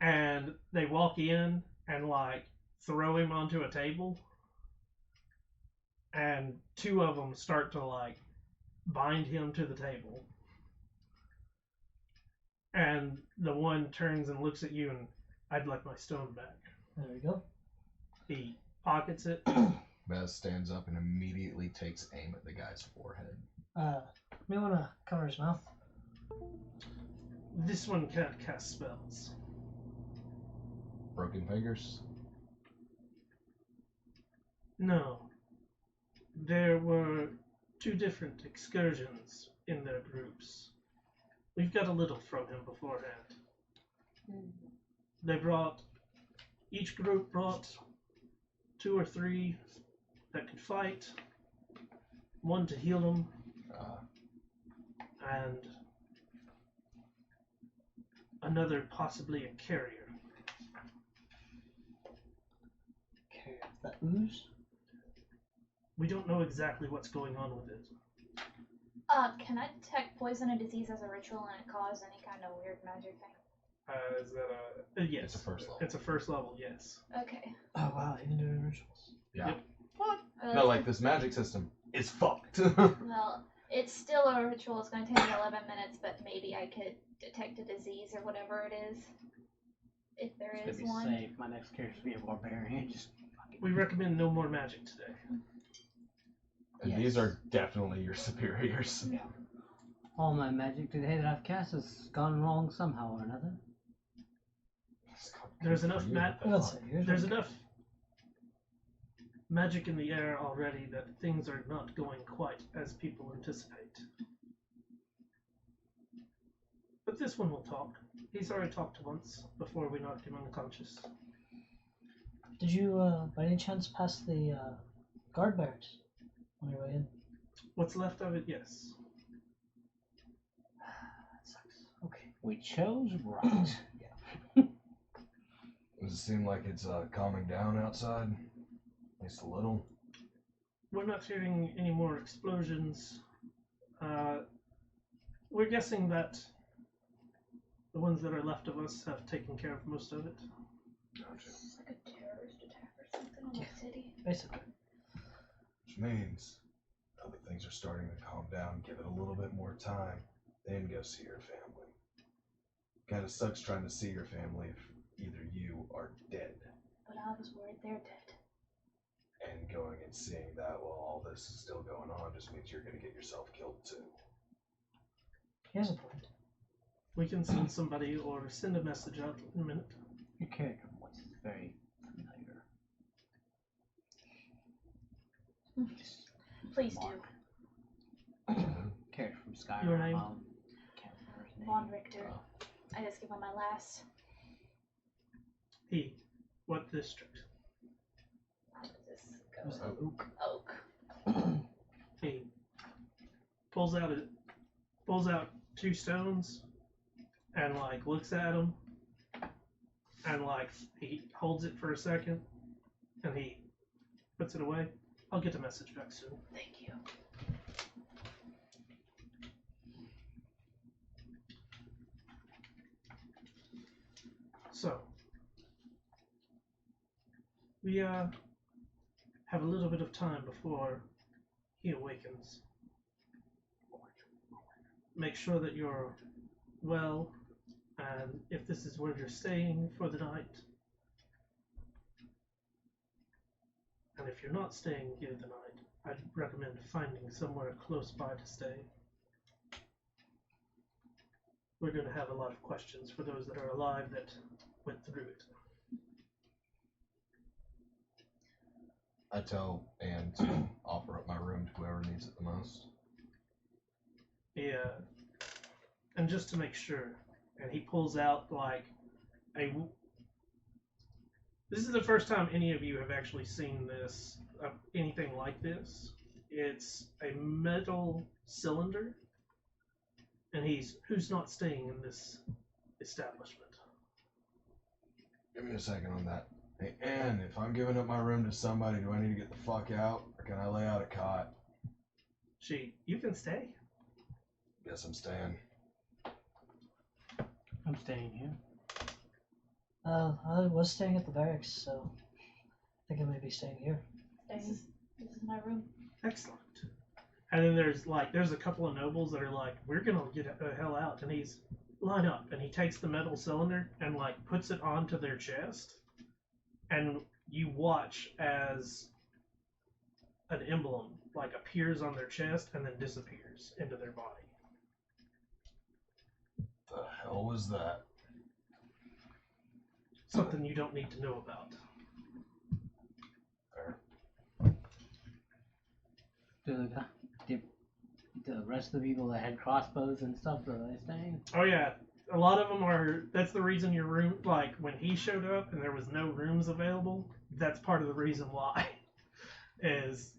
And they walk in and like throw him onto a table. And 2 of them start to like bind him to the table. And the one turns and looks at you and, I'd like my stone back. There we go. He pockets it. Baz stands up and immediately takes aim at the guy's forehead. We want to cover his mouth. This one can't cast spells. Broken fingers? No. There were 2 different excursions in their groups. We've got a little from him beforehand. Each group brought 2 or 3 that could fight, 1 to heal them, and another possibly a carrier. Okay. That ooze? We don't know exactly what's going on with it. Can I detect poison and disease as a ritual and it cause any kind of weird magic thing? Is that a yes? It's a first level. It's a first level, yes. Okay. Oh, wow. Even doing rituals. Yeah. Yep. Well, No, like this magic system is fucked. Well, it's still a ritual. It's going to take me 11 minutes, but maybe I could detect a disease or whatever it is. If there To is be one. safe, my next character be a barbarian. Just We recommend no more magic today. And Yes. these are definitely your superiors. all my magic today that I've cast has gone wrong somehow or another. There's enough there's There's enough magic in the air already that things are not going quite as people anticipate. But this one will talk. He's already talked once before we knocked him unconscious. Did you, by any chance, pass the guard barracks on your way in? What's left of it, yes. That sucks. Okay. We chose right. Does it seem like it's calming down outside? At least a little. We're not hearing any more explosions. We're guessing that the ones that are left of us have taken care of most of it. Gotcha. It's like a terrorist attack or something on the city. Basically. Which means, now that things are starting to calm down, give it a little bit more time, then go see your family. Kinda sucks trying to see your family if either you are dead. But I was worried they're dead. And going and seeing that while all this is still going on just means you're gonna get yourself killed too. Here's a point. We can send somebody or send a message out in a minute. Your character voice is very familiar. Please do. Character from Skyrim. Your name? Can't remember his name. Von Richter. I just give him my last. What district? How does this go? Oak. Oak. He pulls out 2 stones and like looks at them and like he holds it for a second and he puts it away. I'll get a message back soon. Thank you. So, we have a little bit of time before he awakens. Make sure that you're well, and if this is where you're staying for the night, and if you're not staying here the night, I'd recommend finding somewhere close by to stay. We're going to have a lot of questions for those that are alive that went through it. I tell Anne to offer up my room to whoever needs it the most. Yeah, and just to make sure, and he pulls out like a. This is the first time any of you have actually seen this, anything like this. It's a metal cylinder, and who's not staying in this establishment? Give me a second on that. Hey, Anne, if I'm giving up my room to somebody, do I need to get the fuck out, or can I lay out a cot? You can stay. Guess I'm staying. I'm staying here. I was staying at the barracks, so I think I may be staying here. This is my room. Excellent. And then there's a couple of nobles that are like, we're gonna get the hell out, and he's line up, and he takes the metal cylinder and like puts it onto their chest, and you watch as an emblem like appears on their chest and then disappears into their body. The hell was that? Something you don't need to know about. Fair. Do the rest of the people that had crossbows and stuff, are they staying? Oh yeah, a lot of them are. That's the reason your room, like when he showed up and there was no rooms available. That's part of the reason why, is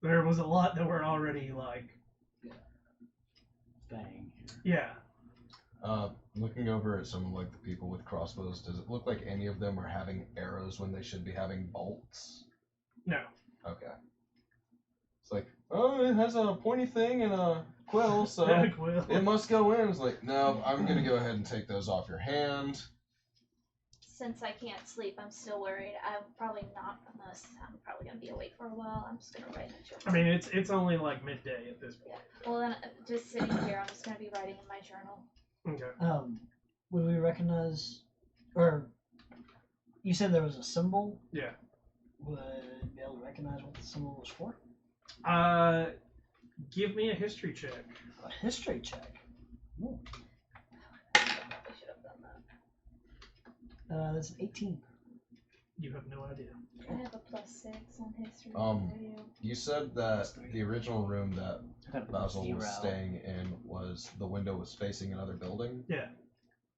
there was a lot that were already like. Staying here. Yeah. Looking over at some of like the people with crossbows, does it look like any of them are having arrows when they should be having bolts? No. Okay. It's like, oh, it has a pointy thing and a quill, so Quill. it must go in. It's like, no, I'm gonna go ahead and take those off your hand. Since I can't sleep, I'm still worried. I'm probably not, unless I'm probably gonna be awake for a while. I'm just gonna write in journal. I mean, it's only like midday at this point. Yeah. Well, then just sitting here, I'm just gonna be writing in my journal. Okay. Would we recognize, or you said there was a symbol? Yeah. Would be able to recognize what the symbol was for? Give me a history check. A history check. Ooh. I probably should have done that. That's an 18. You have no idea. I have a +6 on history. You said that the original room that I got a Basil was 0. staying in was the window was facing another building. Yeah.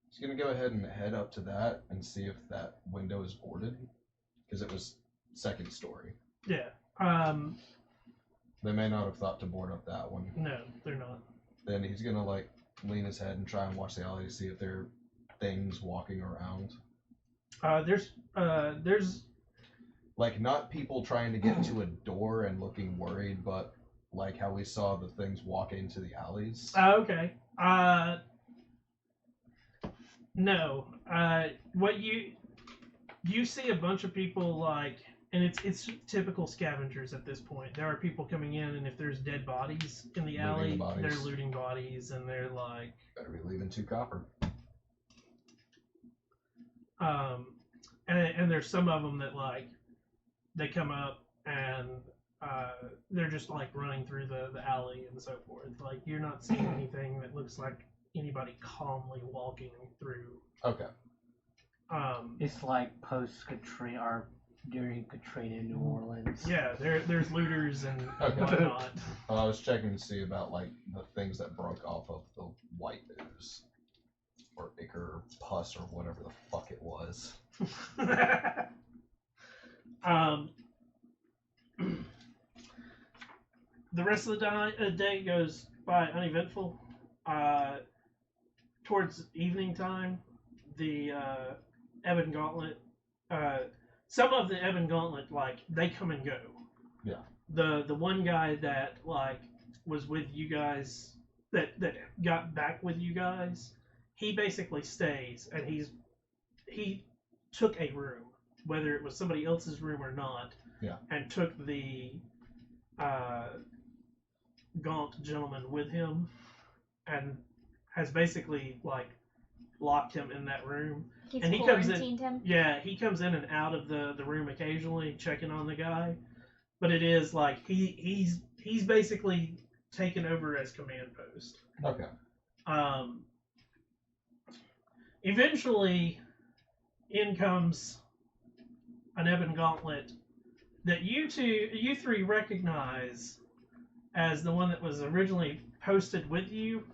He's gonna go ahead and head up to that and see if that window is boarded, because it was second story. Yeah. They may not have thought to board up that one. No, they're not. Then he's gonna like lean his head and try and watch the alley to see if there are things walking around. There's Like not people trying to get to a door and looking worried, but like how we saw the things walk into the alleys. okay. No. What you see a bunch of people like, and it's typical scavengers at this point. There are people coming in, and if there's dead bodies in the Looting alley, the bodies. they're looting bodies, and they're like, Better be leaving 2 copper. and there's some of them that like, they come up and they're just like running through the alley and so forth. Like you're not seeing anything that looks like anybody calmly walking through. Okay. It's like post Katrina or during Katrina in New Orleans. Yeah, there's looters and Okay. whatnot. I was checking to see about like the things that broke off of the white ooze. Or ichor pus or whatever the fuck it was. The rest of the day goes by uneventful. Towards evening time, the Ebon Gauntlet, some of the Ebon Gauntlet, like, they come and go. Yeah. The one guy that, like, was with you guys, that got back with you guys, he basically stays, and he's he took a room, whether it was somebody else's room or not, Yeah. and took the gaunt gentleman with him, and has basically like locked him in that room. He's And he comes in- quarantined him. Yeah, he comes in and out of the room occasionally, checking on the guy. But it is like he's basically taken over as command post. Okay. Eventually, in comes an ebon gauntlet that you three recognize as the one that was originally posted with you.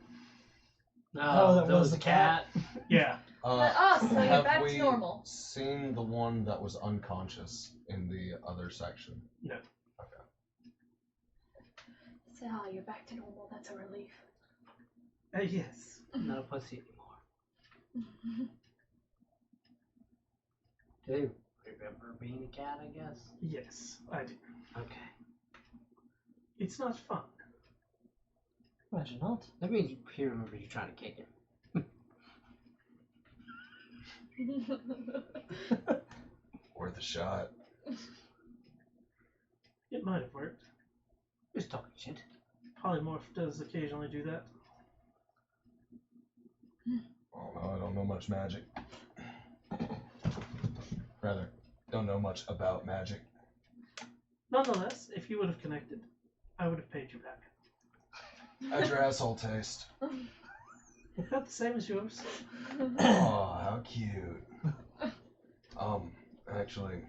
Oh, that was the cat? Yeah. So you're have back to we normal. seen the one that was unconscious in the other section? No. Okay. So you're back to normal. That's a relief. Yes. Not a pussy anymore. Do you remember being a cat, I guess? Yes, I do. Okay. It's not fun. Imagine not. That means he remembers you trying to kick him. Worth a shot. It might have worked. Just talking shit. Polymorph does occasionally do that. Oh no, I don't know much magic. Rather, don't know much about magic. Nonetheless, if you would have connected, I would have paid you back. How's your asshole taste? About the same as yours. Oh, how cute. Actually,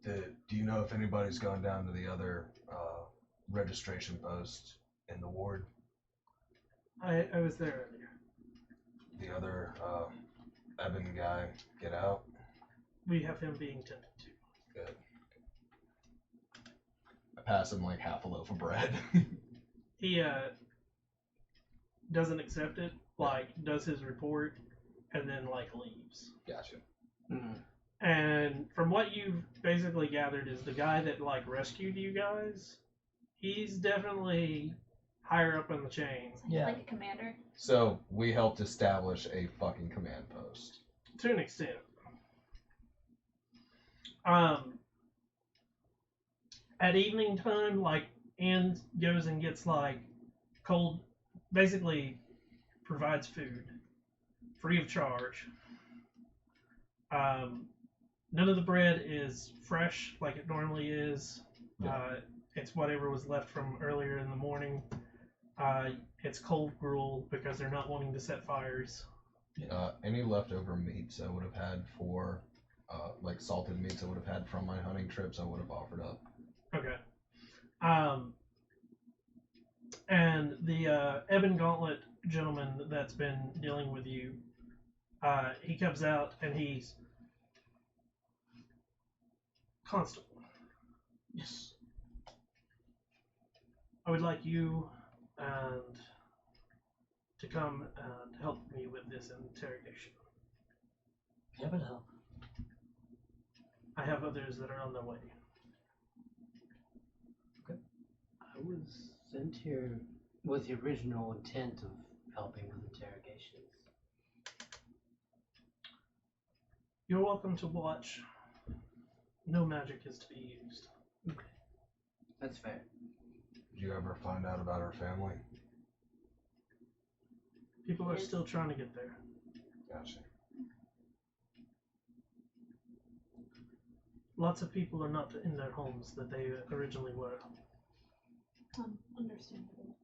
do you know if anybody's gone down to the other registration post in the ward? I was there earlier. The other Evan guy get out? We have him being tended to. Good. I pass him like half a loaf of bread. He doesn't accept it, like does his report, and then like leaves. Gotcha. Mm. And from what you've basically gathered is the guy that like rescued you guys, he's definitely higher up in the chain. Yeah. Like a commander. So we helped establish a fucking command post. To an extent. At evening time, like, Ann goes and gets, like, cold, basically provides food, free of charge. None of the bread is fresh like it normally is. Yeah. It's whatever was left from earlier in the morning. It's cold gruel because they're not wanting to set fires. Any leftover meats I would have had for, like salted meats I would have had from my hunting trips, I would have offered up. Okay. And the Ebon Gauntlet gentleman that's been dealing with you, he comes out and he's Constable. Yes. I would like you and to come and help me with this interrogation. Yeah, but help. I have others that are on their way. I was sent here with the original intent of helping with interrogations. You're welcome to watch. No magic is to be used. Okay. That's fair. Did you ever find out about her family? People are Yes. still trying to get there. Gotcha. Lots of people are not in their homes that they originally were. Understandable.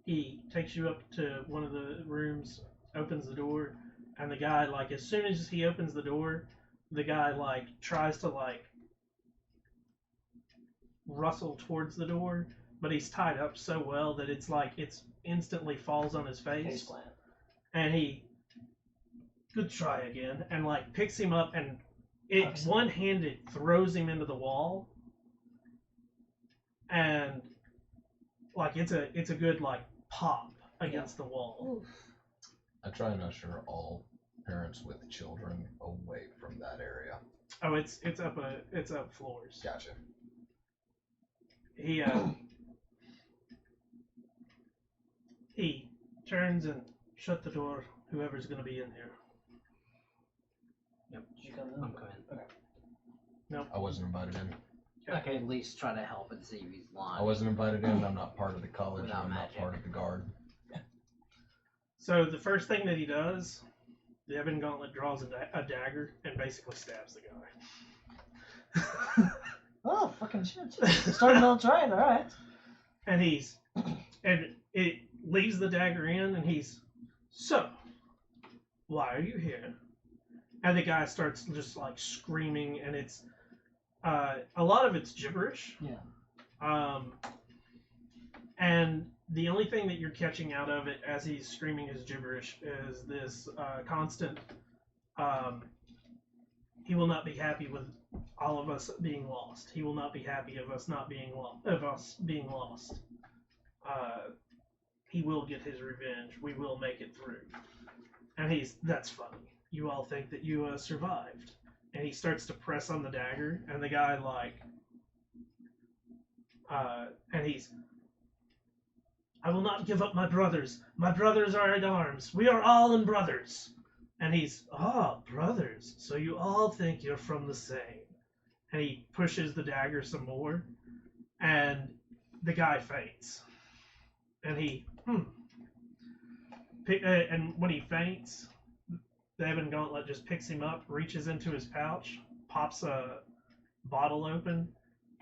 He takes you up to one of the rooms, opens the door, and the guy, like, as soon as he opens the door, the guy, like, tries to, like, rustle towards the door, but he's tied up so well that it's like it's instantly falls on his face. Faceplant. And he, good try again, and, like, picks him up and it Hucks him. one-handed throws him into the wall. And, like, it's a good, like, pop against the wall. Oof. I try and usher all parents with children away from that area. Oh, it's up floors. Gotcha. He turns and shut the door whoever's going to be in here. Did you come in? I'm coming. I wasn't invited in. I can at least try to help and see if he's lying. I wasn't invited in. I'm not part of the college. Without I'm magic. not part of the guard. So the first thing that he does, the Ebon Gauntlet draws a dagger and basically stabs the guy. Oh, fucking shit. Starting out right, alright. And it leaves the dagger in, and he's, so, why are you here? And the guy starts just like screaming, and it's, a lot of it's gibberish. Yeah. And the only thing that you're catching out of it as he's screaming his gibberish is this constant, he will not be happy with all of us being lost. He will not be happy of us not being being lost. He will get his revenge. We will make it through. And that's funny. You all think that you survived. And he starts to press on the dagger, and the guy and he's, I will not give up my brothers. My brothers are at arms. We are all in brothers. And he's, brothers. So you all think you're from the same. And he pushes the dagger some more, and the guy faints. And and when he faints, the Ebon Gauntlet just picks him up, reaches into his pouch, pops a bottle open,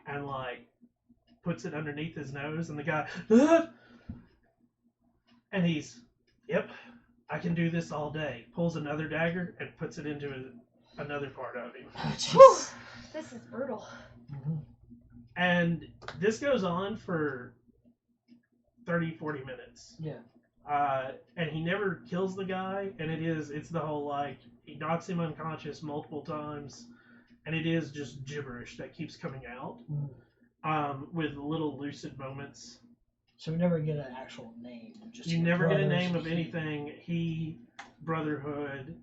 and puts it underneath his nose, and the guy, ah! And he's, yep, I can do this all day. Pulls another dagger and puts it into another part of him. Oh, This is brutal. mm-hmm. And this goes on for 30, 40 minutes. Yeah. And he never kills the guy, and it's the whole, he knocks him unconscious multiple times, and it is just gibberish that keeps coming out, with little lucid moments. So we never get an actual name. Just You never get a name of brothers, anything. He, Brotherhood,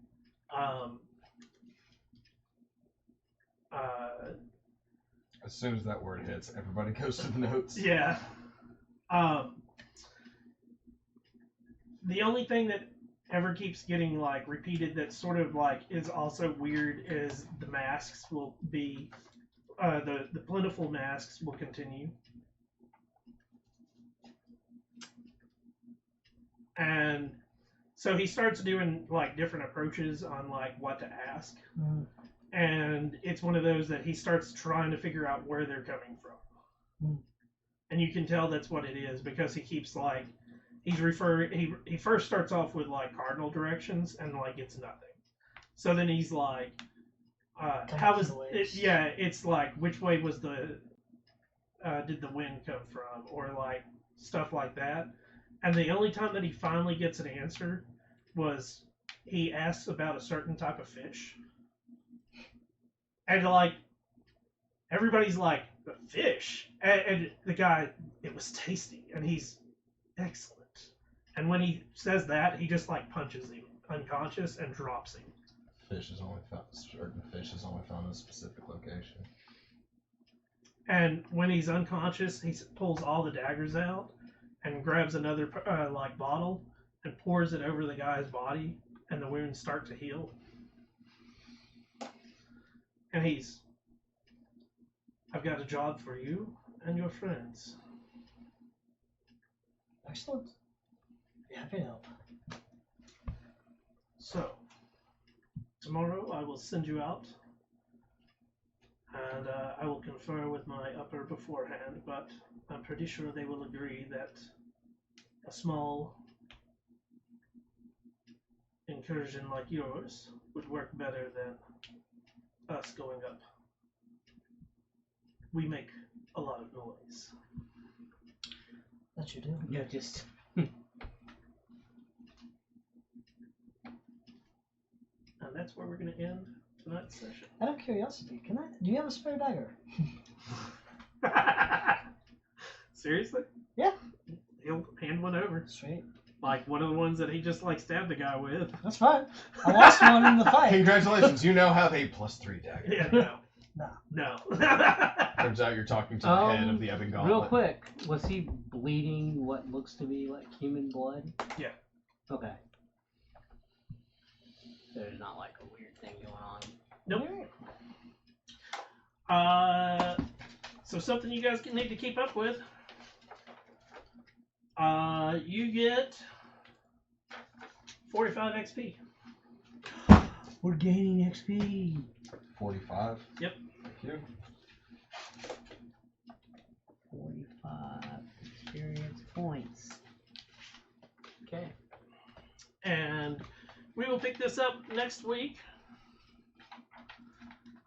As soon as that word hits, everybody goes to the notes. yeah. The only thing that ever keeps getting repeated that sort of is also weird is the masks will be the plentiful masks will continue. And so he starts doing different approaches on what to ask. Mm-hmm. And it's one of those that he starts trying to figure out where they're coming from. Mm. And you can tell that's what it is because he keeps he first starts off with cardinal directions and it's nothing. So then he's how is it? Yeah, it's which way was did the wind come from, or stuff like that. And the only time that he finally gets an answer was he asks about a certain type of fish. And everybody's the fish, and the guy, it was tasty, and he's excellent. And when he says that, he just punches him unconscious and drops him. Certain fish is only found in a specific location. And when he's unconscious, he pulls all the daggers out and grabs another bottle and pours it over the guy's body, and the wounds start to heal. And I've got a job for you and your friends. Excellent. Be happy to help. So, tomorrow I will send you out, and I will confer with my upper beforehand, but I'm pretty sure they will agree that a small incursion like yours would work better than us going up. We make a lot of noise. That you do. Yeah, just. And that's where we're going to end tonight's session. Out of curiosity, do you have a spare dagger? Seriously? Yeah. He'll hand one over. Sweet. One of the ones that he just stabbed the guy with. That's fine. I lost one in the fight. Congratulations, you now have a +3 dagger. Yeah, No. no. Turns out you're talking to the head of the Ebon Gauntlet. Real quick, was he bleeding what looks to be human blood? Yeah. Okay. There's not like a weird thing going on. Nope. So something you guys need to keep up with. You get 45 XP. We're gaining XP. 45. Yep. Thank you. 45 experience points. Okay. And we will pick this up next week.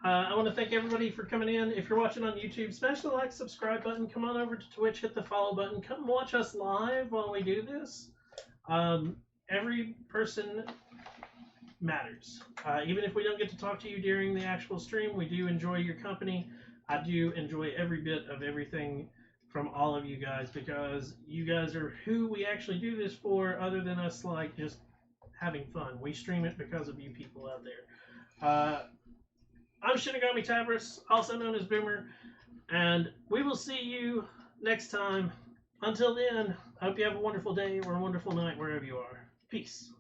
I want to thank everybody for coming in. If you're watching on YouTube, smash the like, subscribe button. Come on over to Twitch, hit the follow button. Come watch us live while we do this. Every person matters. Even if we don't get to talk to you during the actual stream, we do enjoy your company. I do enjoy every bit of everything from all of you guys, because you guys are who we actually do this for, other than us like just having fun. We stream it because of you people out there. I'm Shinigami Tabris, also known as Boomer, and we will see you next time. Until then, I hope you have a wonderful day or a wonderful night wherever you are. Peace.